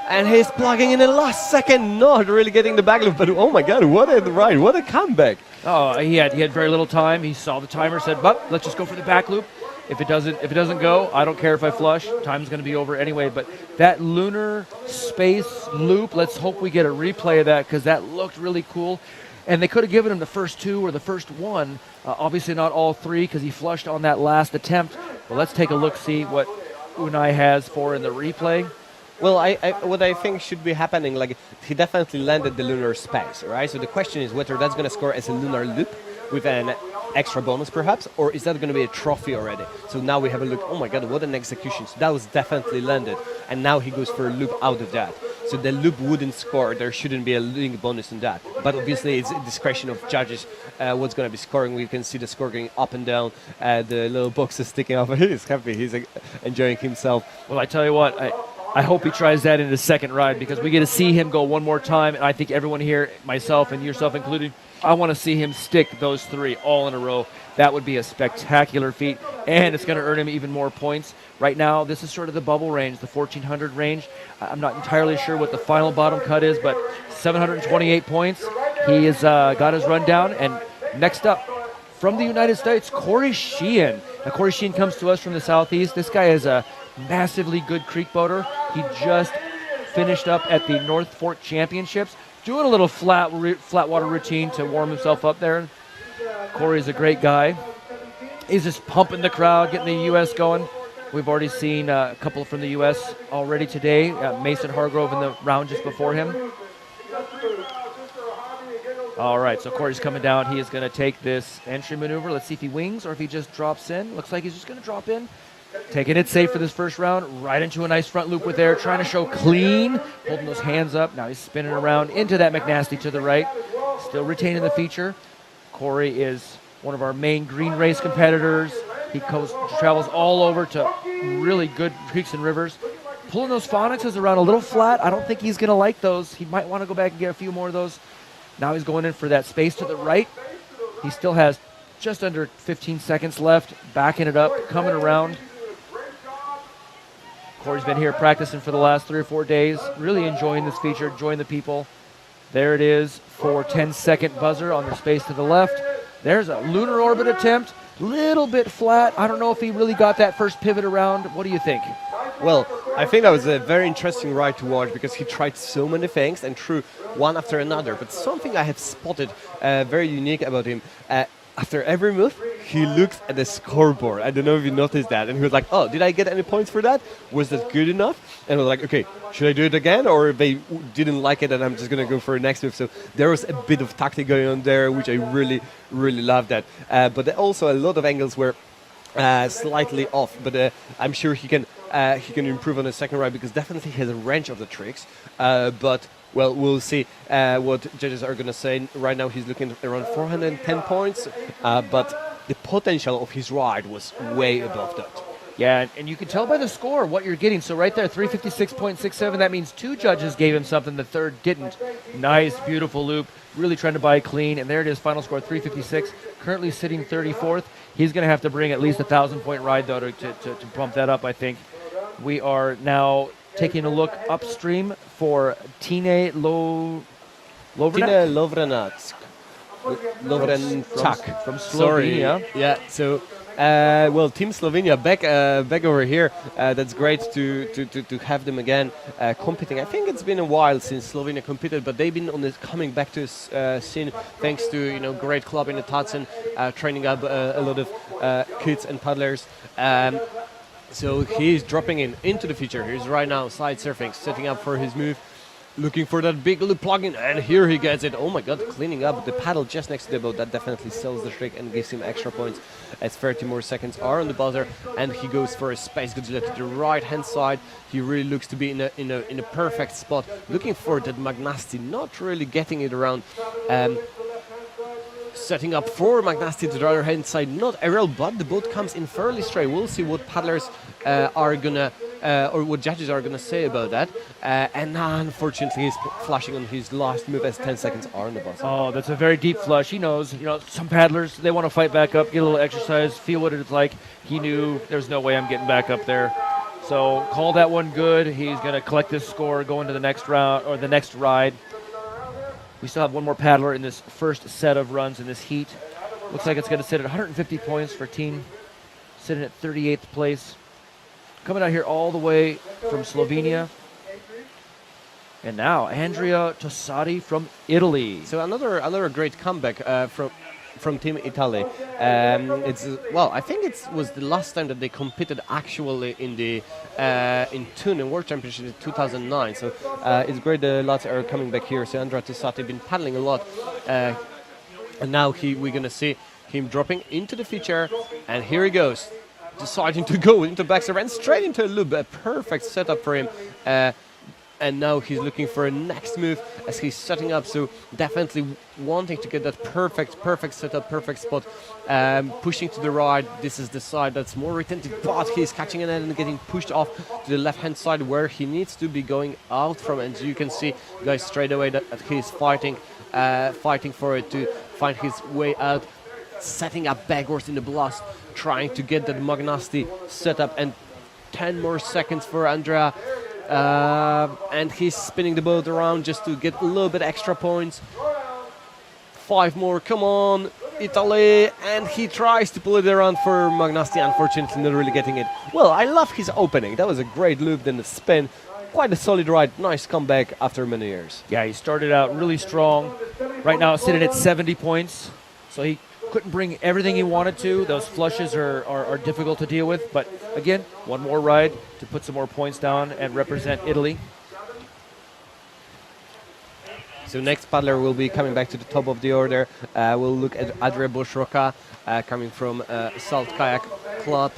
And he's plugging in the last second. Not really getting the back loop. But oh my God, what a ride. What a comeback. Oh, he had very little time. He saw the timer, said, "But let's just go for the back loop. If it doesn't go, I don't care if I flush. Time's going to be over anyway." But that lunar space loop, let's hope we get a replay of that, because that looked really cool. And they could have given him the first 2 or the first 1. Obviously not all 3, because he flushed on that last attempt. But let's take a look, see what Unai has for in the replay. Well, what I think should be happening, like, he definitely landed the lunar space, right? So the question is whether that's going to score as a lunar loop with an extra bonus perhaps, or is that going to be a trophy already? So now we have a look. Oh my God, what an execution. So that was definitely landed, and now he goes for a loop out of that. So the loop wouldn't score. There shouldn't be a link bonus in that, but obviously it's a discretion of judges what's going to be scoring. We can see the score going up and down, the little boxes sticking off. He's happy, he's enjoying himself. Well, I tell you what, I hope he tries that in his second ride, because we get to see him go one more time, and I think everyone here, myself and yourself included, I want to see him stick those 3 all in a row. That would be a spectacular feat, and it's going to earn him even more points. Right now, this is sort of the bubble range, the 1,400 range. I'm not entirely sure what the final bottom cut is, but 728 points. He has got his run down, and next up, from the United States, Corey Sheehan. Now, Corey Sheehan comes to us from the Southeast. This guy is a massively good creek boater. He just finished up at the North Fork Championships, doing a little flat water routine to warm himself up there. Corey's a great guy. He's just pumping the crowd, getting the U.S. going. We've already seen a couple from the U.S. already today. Mason Hargrove in the round just before him. All right, so Corey's coming down. He is going to take this entry maneuver. Let's see if he wings or if he just drops in. Looks like he's just going to drop in. Taking it safe for this first round. Right into a nice front loop with air. Trying to show clean. Holding those hands up. Now he's spinning around into that McNasty to the right. Still retaining the feature. Corey is one of our main green race competitors. He travels all over to really good creeks and rivers. Pulling those phonics around a little flat. I don't think he's going to like those. He might want to go back and get a few more of those. Now he's going in for that space to the right. He still has just under 15 seconds left. Backing it up, coming around. Corey's been here practicing for the last 3 or 4 days. Really enjoying this feature, enjoying the people. There it is for 10-second buzzer on the space to the left. There's a lunar orbit attempt. Little bit flat. I don't know if he really got that first pivot around. What do you think? Well, I think that was a very interesting ride to watch because he tried so many things and threw one after another. But something I have spotted very unique about him, after every move, he looked at the scoreboard. I don't know if you noticed that. And he was like, oh, did I get any points for that? Was that good enough? And I was like, okay, should I do it again? Or they didn't like it and I'm just going to go for a next move. So there was a bit of tactic going on there, which I really, really loved that. But also a lot of angles were slightly off. But I'm sure he can improve on the second ride because definitely he has a range of the tricks. But well, we'll see what judges are going to say. Right now he's looking at around 410 points, but the potential of his ride was way above that. Yeah, and you can tell by the score what you're getting. So right there, 356.67, that means 2 judges gave him something, the third didn't. Nice, beautiful loop, really trying to buy clean, and there it is, final score 356, currently sitting 34th. He's going to have to bring at least a 1,000-point ride, though, to bump that up, I think. We are now taking a look upstream for Tine Lovrenatsk from Slovenia. Yeah, so well, Team Slovenia back over here. That's great to have them again competing. I think it's been a while since Slovenia competed, but they've been coming back to scene thanks to great club in the Tatsen, training up a lot of kids and paddlers. So he's dropping into the feature. He's right now side surfing, setting up for his move, looking for that big loop plug-in, and here he gets it. Oh my god, cleaning up the paddle just next to the boat. That definitely sells the trick and gives him extra points as 30 more seconds are on the buzzer, and he goes for a Space Godzilla to the right-hand side. He really looks to be in a perfect spot, looking for that McNasty, not really getting it around. Setting up for McNasty to the other hand side, not aerial, but the boat comes in fairly straight. We'll see what paddlers are gonna or what judges are gonna say about that. And now, unfortunately, he's flashing on his last move as 10 seconds are on the buzzer. Oh, that's a very deep flush. He knows, some paddlers, they want to fight back up, get a little exercise, feel what it's like. He knew there's no way I'm getting back up there. So call that one good. He's gonna collect this score, go into the next round or the next ride. We still have one more paddler in this first set of runs in this heat. Looks like it's going to sit at 150 points for team, sitting at 38th place. Coming out here all the way from Slovenia. And now, Andrea Tossati from Italy. So another great comeback from Team Italy. I think it was the last time that they competed actually in the in World Championship in 2009. So it's great the lads are coming back here. So Andrea Tossati been paddling a lot, and now we're gonna see him dropping into the feature, and here he goes, deciding to go into backstep and straight into a loop. A perfect setup for him. And now he's looking for a next move as he's setting up, so definitely wanting to get that perfect setup, perfect spot, pushing to the right. This is the side that's more retentive, but he's catching it and getting pushed off to the left-hand side where he needs to be going out from. And you can see, guys, straight away that he's fighting for it to find his way out, setting up backwards in the blast, trying to get that McNasty set up, and 10 more seconds for Andrea. And he's spinning the boat around just to get a little bit extra points. 5 more, come on, Italy, and he tries to pull it around for McNasty, unfortunately not really getting it. Well, I love his opening, that was a great loop, then the spin, quite a solid ride. Nice comeback after many years. Yeah, he started out really strong. Right now, sitting at 70 points. So he couldn't bring everything he wanted to. Those flushes are difficult to deal with. But again, one more ride to put some more points down and represent Italy. So next paddler will be coming back to the top of the order. We'll look at Adria coming from Salt Kayak Club.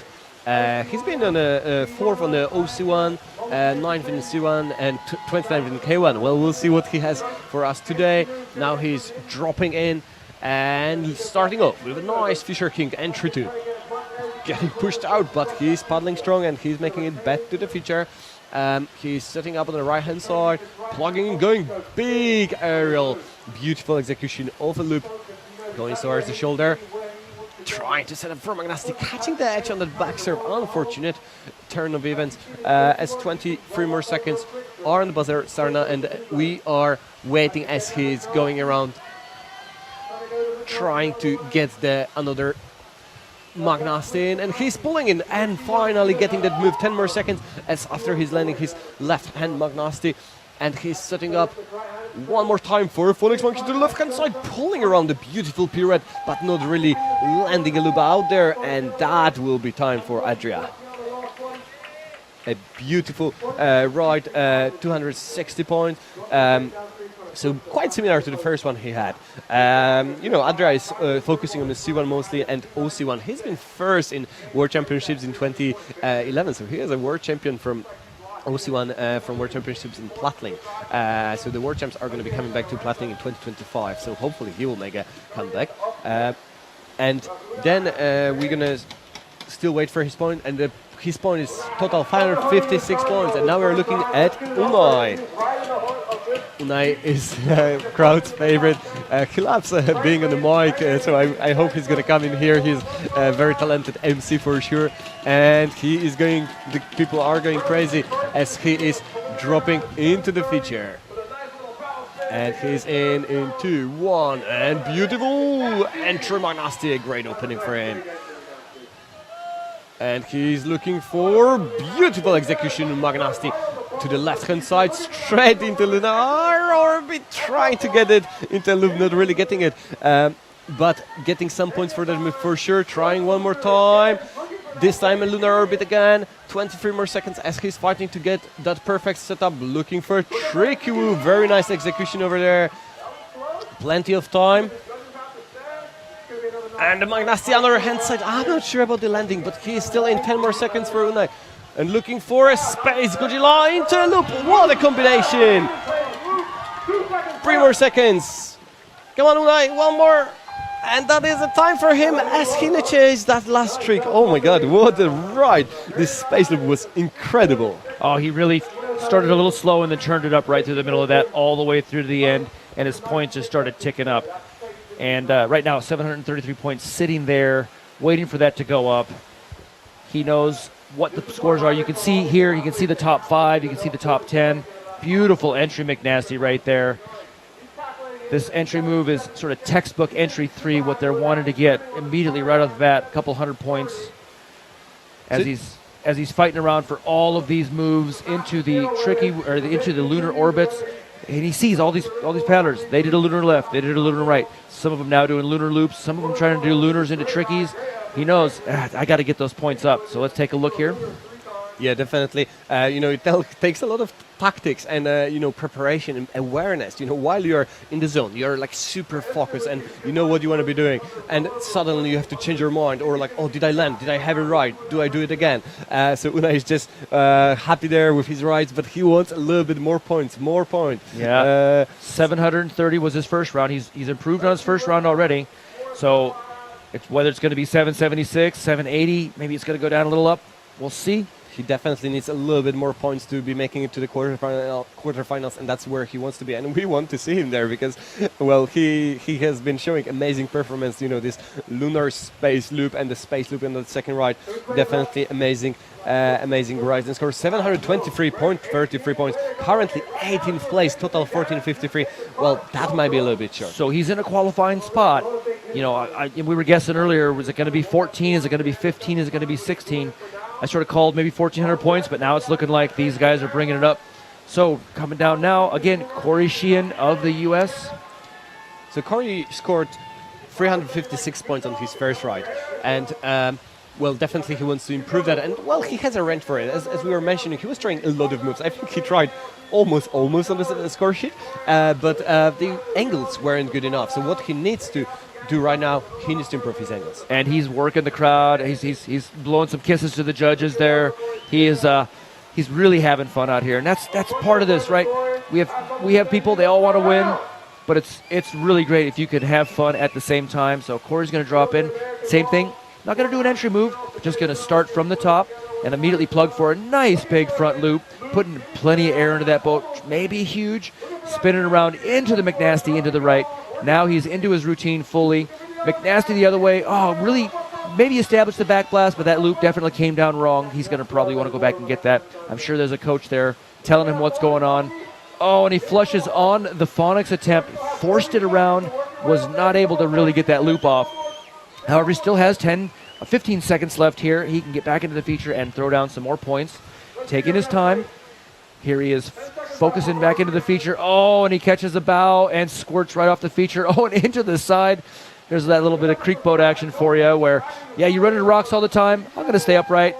He's been on a 4th on the OC1, 9th in the C1, and 29th in the K1. Well, we'll see what he has for us today. Now he's dropping in, and he's starting off with a nice Fisher King entry two. Getting pushed out, but he's paddling strong, and he's making it back to the feature. He's setting up on the right-hand side, plugging in, going big aerial. Beautiful execution of a loop, going towards the shoulder. Trying to set up for Magnasti, catching the edge on the back serve. Unfortunate turn of events. As 23 more seconds are on the buzzer, Sarna, and we are waiting as he's going around, trying to get the another Magnasti in, and he's pulling in and finally getting that move. 10 more seconds as after he's landing his left hand Magnasti, and he's setting up one more time for a Phoenix Monkey to the left hand side, pulling around the beautiful pirouette, but not really landing a loop out there, and that will be time for Adria. A beautiful ride, 260 points. So quite similar to the first one he had. Adria is focusing on the C1 mostly and OC1. He's been first in World Championships in 2011, so he is a world champion from OC1 from World Championships in Plattling. So the World Champs are going to be coming back to Plattling in 2025, so hopefully he will make a comeback. And then we're going to still wait for his point, and his point is total 556 points, and now we're looking at Unai. Unai is crowd's favorite. He loves being on the mic, so I hope he's going to come in here. He's a very talented MC for sure, and the people are going crazy as he is dropping into the feature. And he's in 2, 1, and beautiful entry Magnasti, a great opening for him. And he's looking for beautiful execution of Magnasti to the left-hand side, straight into lunar orbit, trying to get it into loop, not really getting it, but getting some points for that move for sure. Trying one more time, this time in lunar orbit again. 23 more seconds as he's fighting to get that perfect setup, looking for a tricky move. Very nice execution over there, plenty of time. And the Magnasti on the hand side, I'm not sure about the landing, but he's still in 10 more seconds for Unai. And looking for a space, Godzilla into a loop. What a combination! 3 more seconds. Come on, Unai, one more. And that is the time for him as he chases that last trick. Oh my God, what a ride. This space loop was incredible. Oh, he really started a little slow and then turned it up right through the middle of that all the way through to the end, and his points just started ticking up. And right now, 733 points sitting there, waiting for that to go up. He knows what the scores are. You can see here, you can see the top 5, you can see the top 10. Beautiful entry McNasty right there. This entry move is sort of textbook entry 3, what they're wanting to get immediately right off the bat, a couple hundred points. As he's fighting around for all of these moves into the into the lunar orbits. And he sees all these paddlers. They did a lunar left, they did a lunar right. Some of them now doing lunar loops, some of them trying to do lunars into trickies. He knows, I got to get those points up. So let's take a look here. Yeah, definitely. It takes a lot of tactics and, preparation and awareness. While you're in the zone, you're like super focused and you know what you want to be doing. And suddenly you have to change your mind or like, oh, did I land? Did I have it right? Do I do it again? So Unai is just happy there with his rides, but he wants a little bit more points. Yeah, 730 was his first round. He's improved on his first round already. So whether it's going to be 776, 780, maybe it's going to go down a little up. We'll see. He definitely needs a little bit more points to be making it to the quarterfinals, and that's where he wants to be. And we want to see him there because, well, he has been showing amazing performance. This lunar space loop and the space loop in the second ride, definitely amazing rides. And score 723.33 points. Currently 18th place, total 1453. Well, that might be a little bit short. So he's in a qualifying spot. We were guessing earlier, was it going to be 14? Is it going to be 15? Is it going to be 16? I sort of called maybe 1,400 points, but now it's looking like these guys are bringing it up So coming down now, again, Corey Sheehan of the U.S. So Corey scored 356 points on his first ride, and well, definitely he wants to improve that, and well, he has a range for it. As we were mentioning, he was trying a lot of moves. I think he tried almost on the score sheet, but the angles weren't good enough. So what he needs to do right now, he needs to improve his angles. And he's working the crowd. He's blowing some kisses to the judges there. He's really having fun out here, and that's part of this, right? We have people, they all want to win, but it's really great if you could have fun at the same time. So Corey's going to drop in. Same thing. Not going to do an entry move, just going to start from the top and immediately plug for a nice big front loop, putting plenty of air into that boat, maybe huge, spinning around into the McNasty into the right. Now he's into his routine fully. McNasty the other way. Oh, really maybe established the back blast, but that loop definitely came down wrong. He's going to probably want to go back and get that. I'm sure there's a coach there telling him what's going on. Oh, and he flushes on the phonics attempt, forced it around, was not able to really get that loop off. However, he still has 15 seconds left here. He can get back into the feature and throw down some more points. Taking his time. Here he is focusing back into the feature. Oh, and he catches a bow and squirts right off the feature. Oh, and into the side. There's that little bit of creek boat action for you where, yeah, you run into rocks all the time. I'm going to stay upright.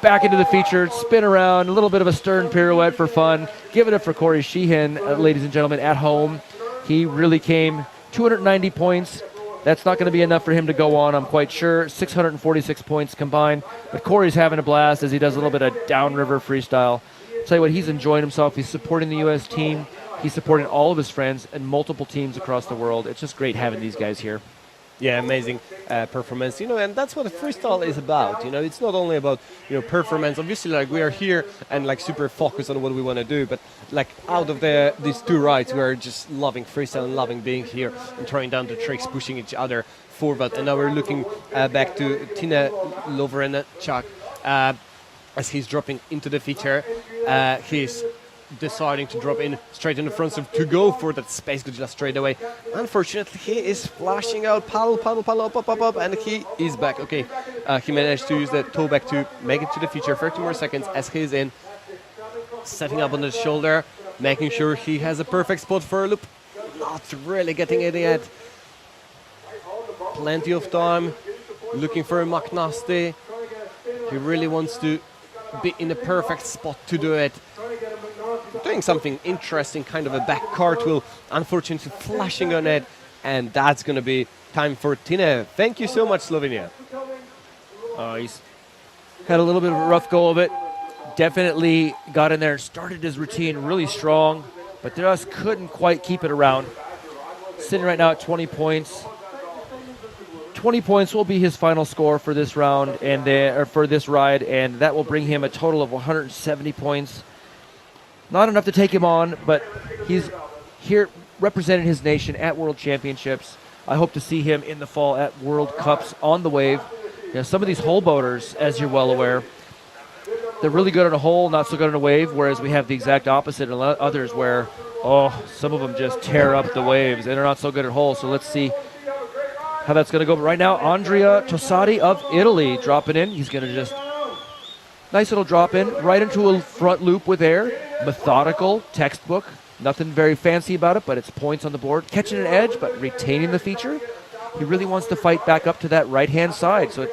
Back into the feature, spin around, a little bit of a stern pirouette for fun. Give it up for Corey Sheehan, ladies and gentlemen, at home. He really came 290 points. That's not going to be enough for him to go on, I'm quite sure. 646 points combined. But Corey's having a blast as he does a little bit of downriver freestyle. I'll tell you what, he's enjoying himself. He's supporting the U.S. team. He's supporting all of his friends and multiple teams across the world. It's just great having these guys here. Yeah, amazing performance, and that's what freestyle is about. It's not only about performance. Obviously, like, we are here and like super focused on what we want to do, but like out of these two rides, we are just loving freestyle and loving being here and throwing down the tricks, pushing each other forward. And now we're looking back to Tine Lovrenchuk as he's dropping into the feature. He's deciding to drop in straight in the front surf to go for that Space Godzilla straight away. Unfortunately, he is flashing out, paddle, up, and he is back. Okay, he managed to use the toe back to make it to the feature. 30 more seconds as he's in, setting up on the shoulder, making sure he has a perfect spot for a loop. Not really getting it yet. Plenty of time, looking for a McNasty. He really wants to be in a perfect spot to do it. Doing something interesting, kind of a back cartwheel, unfortunately flashing on it, and that's going to be time for Tine. Thank you so much, Slovenia. He's had a little bit of a rough go of it. Definitely got in there and started his routine really strong, but just couldn't quite keep it around. Sitting right now at 20 points. 20 points will be his final score for this round or for this ride, and that will bring him a total of 170 points. Not enough to take him on, but he's here representing his nation at World Championships. I hope to see him in the fall at World Cups on the wave. Some of these hole boaters, as you're well aware, they're really good on a hole, not so good on a wave, whereas we have the exact opposite in others where, some of them just tear up the waves, and they're not so good at holes. So let's see how that's going to go. But right now, Andrea Tossati of Italy dropping in. He's going to just nice little drop in right into a front loop with air. Methodical, textbook. Nothing very fancy about it, but it's points on the board. Catching an edge, but retaining the feature. He really wants to fight back up to that right-hand side. So it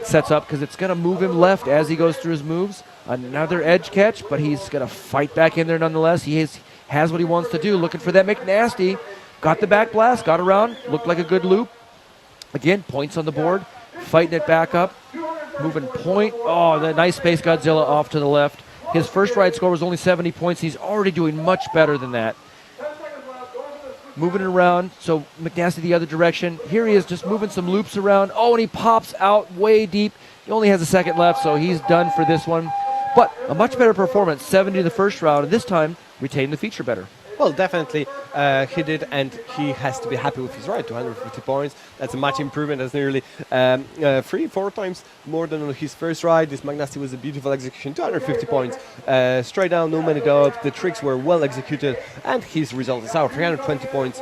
sets up because it's going to move him left as he goes through his moves. Another edge catch, but he's going to fight back in there nonetheless. He has what he wants to do. Looking for that McNasty. Got the back blast, got around. Looked like a good loop. Again, points on the board. Fighting it back up. Moving point. Oh, the nice Space Godzilla off to the left. His first ride score was only 70 points. He's already doing much better than that. Moving it around, so McNasty the other direction. Here he is just moving some loops around. Oh, and he pops out way deep. He only has a second left, so he's done for this one. But a much better performance, 70 the first round, and this time retained the feature better. Well, definitely he did, and he has to be happy with his ride. 250 points. That's a much improvement. That's nearly 3-4 times more than on his first ride. This McNasty was a beautiful execution. 250 points. Straight down, no many doubt. The tricks were well executed, and his result is out. 320 points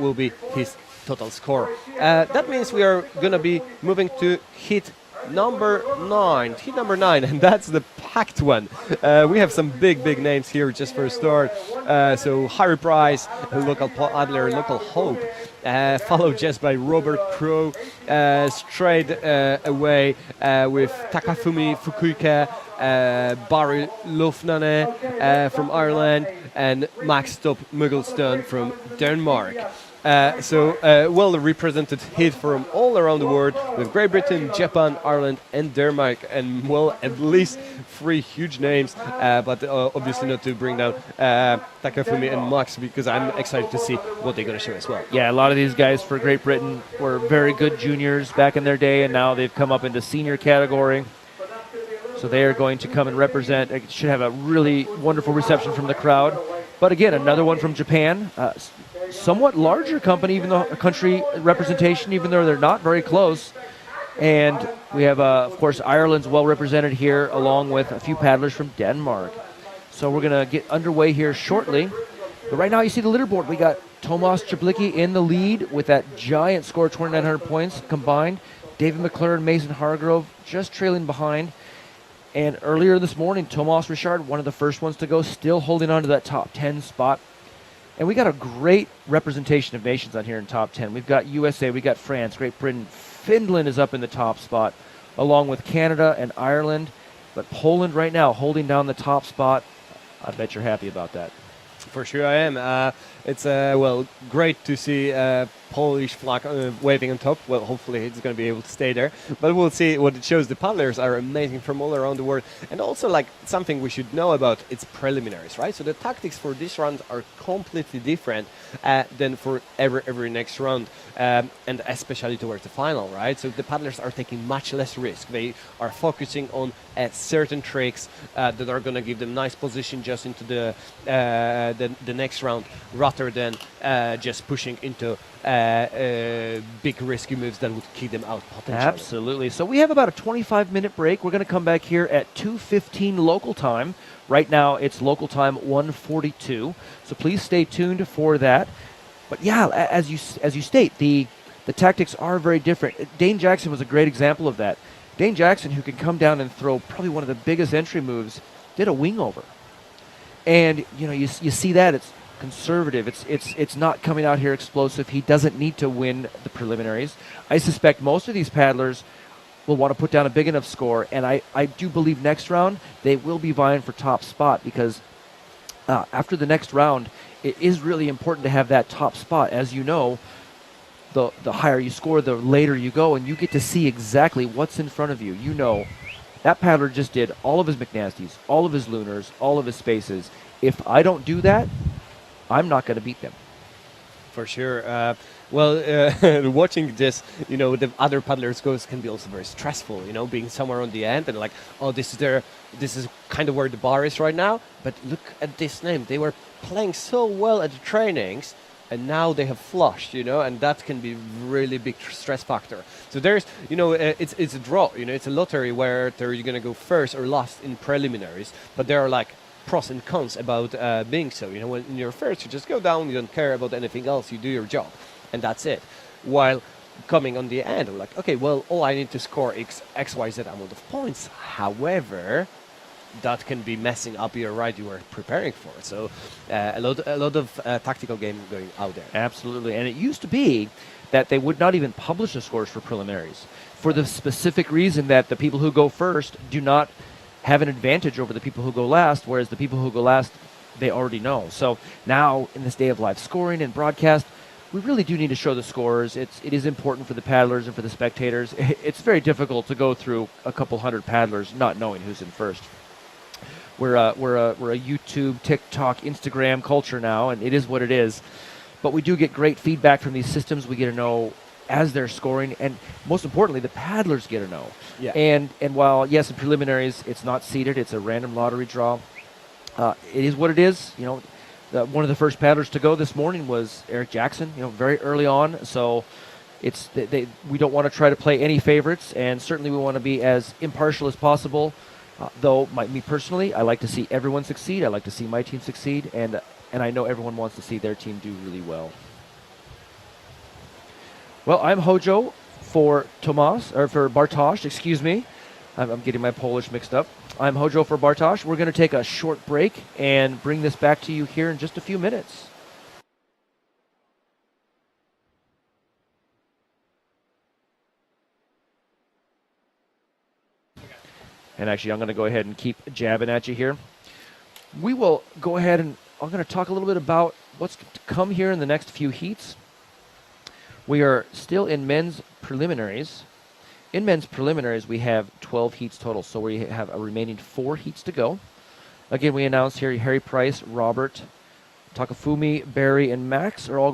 will be his total score. That means we are going to be moving to hit number 9. Heat number 9, and that's the packed one. We have some big names here just for a start. So Harry Price, a local paddler, local hope. Followed just by Robert Crow, straight away with Takafumi Fukuoka, Barry Lofnane from Ireland, and Max Top Mugglestone from Denmark. So well represented heat from all around the world with Great Britain, Japan, Ireland and Denmark, and well at least 3 huge names, but obviously not to bring down Takafumi and Max, because I'm excited to see what they're going to show as well. Yeah, a lot of these guys for Great Britain were very good juniors back in their day, and now they've come up into senior category. So they are going to come and represent. It should have a really wonderful reception from the crowd. But again, another one from Japan. Somewhat larger company, even though a country representation, even though they're not very close. And we have, of course, Ireland's well represented here, along with a few paddlers from Denmark. So we're going to get underway here shortly. But right now you see the leaderboard. We got Tomas Jablicki in the lead with that giant score, 2,900 points combined. David McClure and Mason Hargrove just trailing behind. And earlier this morning, Tomas Richard, one of the first ones to go, still holding on to that top 10 spot. And we got a great representation of nations on here in top 10. We've got USA, we got France, Great Britain. Finland is up in the top spot, along with Canada and Ireland. But Poland right now holding down the top spot. I bet you're happy about that. For sure I am. It's well, great to see Polish flag waving on top. Well, hopefully it's going to be able to stay there. But we'll see what it shows. The paddlers are amazing from all around the world. And also, like, something we should know about, it's preliminaries, right? So the tactics for this round are completely different than for every next round. And especially towards the final, right? So the paddlers are taking much less risk. They are focusing on certain tricks that are going to give them nice position just into the next round, rather than just pushing into big risky moves that would keep them out potentially. Absolutely. So we have about a 25-minute break. We're going to come back here at 2:15 local time. Right now it's local time 1:42. So please stay tuned for that. But yeah, as you state, the tactics are very different. Dane Jackson was a great example of that. Dane Jackson, who can come down and throw probably one of the biggest entry moves, did a wing over. And you see that it's conservative. It's not coming out here explosive. He doesn't need to win the preliminaries. I suspect most of these paddlers will want to put down a big enough score, and I do believe next round they will be vying for top spot, because after the next round, it is really important to have that top spot. As you know, the higher you score, the later you go, and you get to see exactly what's in front of you. You know, that paddler just did all of his McNasties, all of his Lunars, all of his spaces. If I don't do that, I'm not going to beat them. For sure. Watching this, the other paddlers goes can be also very stressful, being somewhere on the end and like, oh, this is kind of where the bar is right now. But look at this name. They were playing so well at the trainings, and now they have flushed, and that can be really big stress factor. So there's, it's a draw, it's a lottery where you're going to go first or last in preliminaries, but there are like pros and cons about being so. When you're first, you just go down, you don't care about anything else, you do your job, and that's it. While coming on the end, I'm like, okay, well, all I need to score X, Y, Z amount of points. However, that can be messing up your ride you were preparing for. So a lot of tactical game going out there. Absolutely. And it used to be that they would not even publish the scores for preliminaries, for the specific reason that the people who go first do not have an advantage over the people who go last, whereas the people who go last, they already know. So now, in this day of live scoring and broadcast, we really do need to show the scores. It is important for the paddlers and for the spectators. It's very difficult to go through a couple hundred paddlers not knowing who's in first. We're a YouTube, TikTok, Instagram culture now, and it is what it is. But we do get great feedback from these systems. We get to know as they're scoring, and most importantly, the paddlers get to know. Yeah. And while, yes, in preliminaries, it's not seeded, it's a random lottery draw. It is what it is. One of the first paddlers to go this morning was Eric Jackson, very early on. So we don't want to try to play any favorites, and certainly we want to be as impartial as possible. Though, me personally, I like to see everyone succeed. I like to see my team succeed, and I know everyone wants to see their team do really well. Well, I'm Hojo for Tomas, or for Bartosz, excuse me. I'm getting my Polish mixed up. I'm Hojo for Bartosz. We're going to take a short break and bring this back to you here in just a few minutes. And actually, I'm going to go ahead and keep jabbing at you here. We will go ahead and I'm going to talk a little bit about what's to come here in the next few heats. We are still in men's preliminaries. In men's preliminaries, we have 12 heats total, so we have a remaining 4 heats to go. Again, we announced here Harry Price, Robert, Takafumi, Barry, and Max are all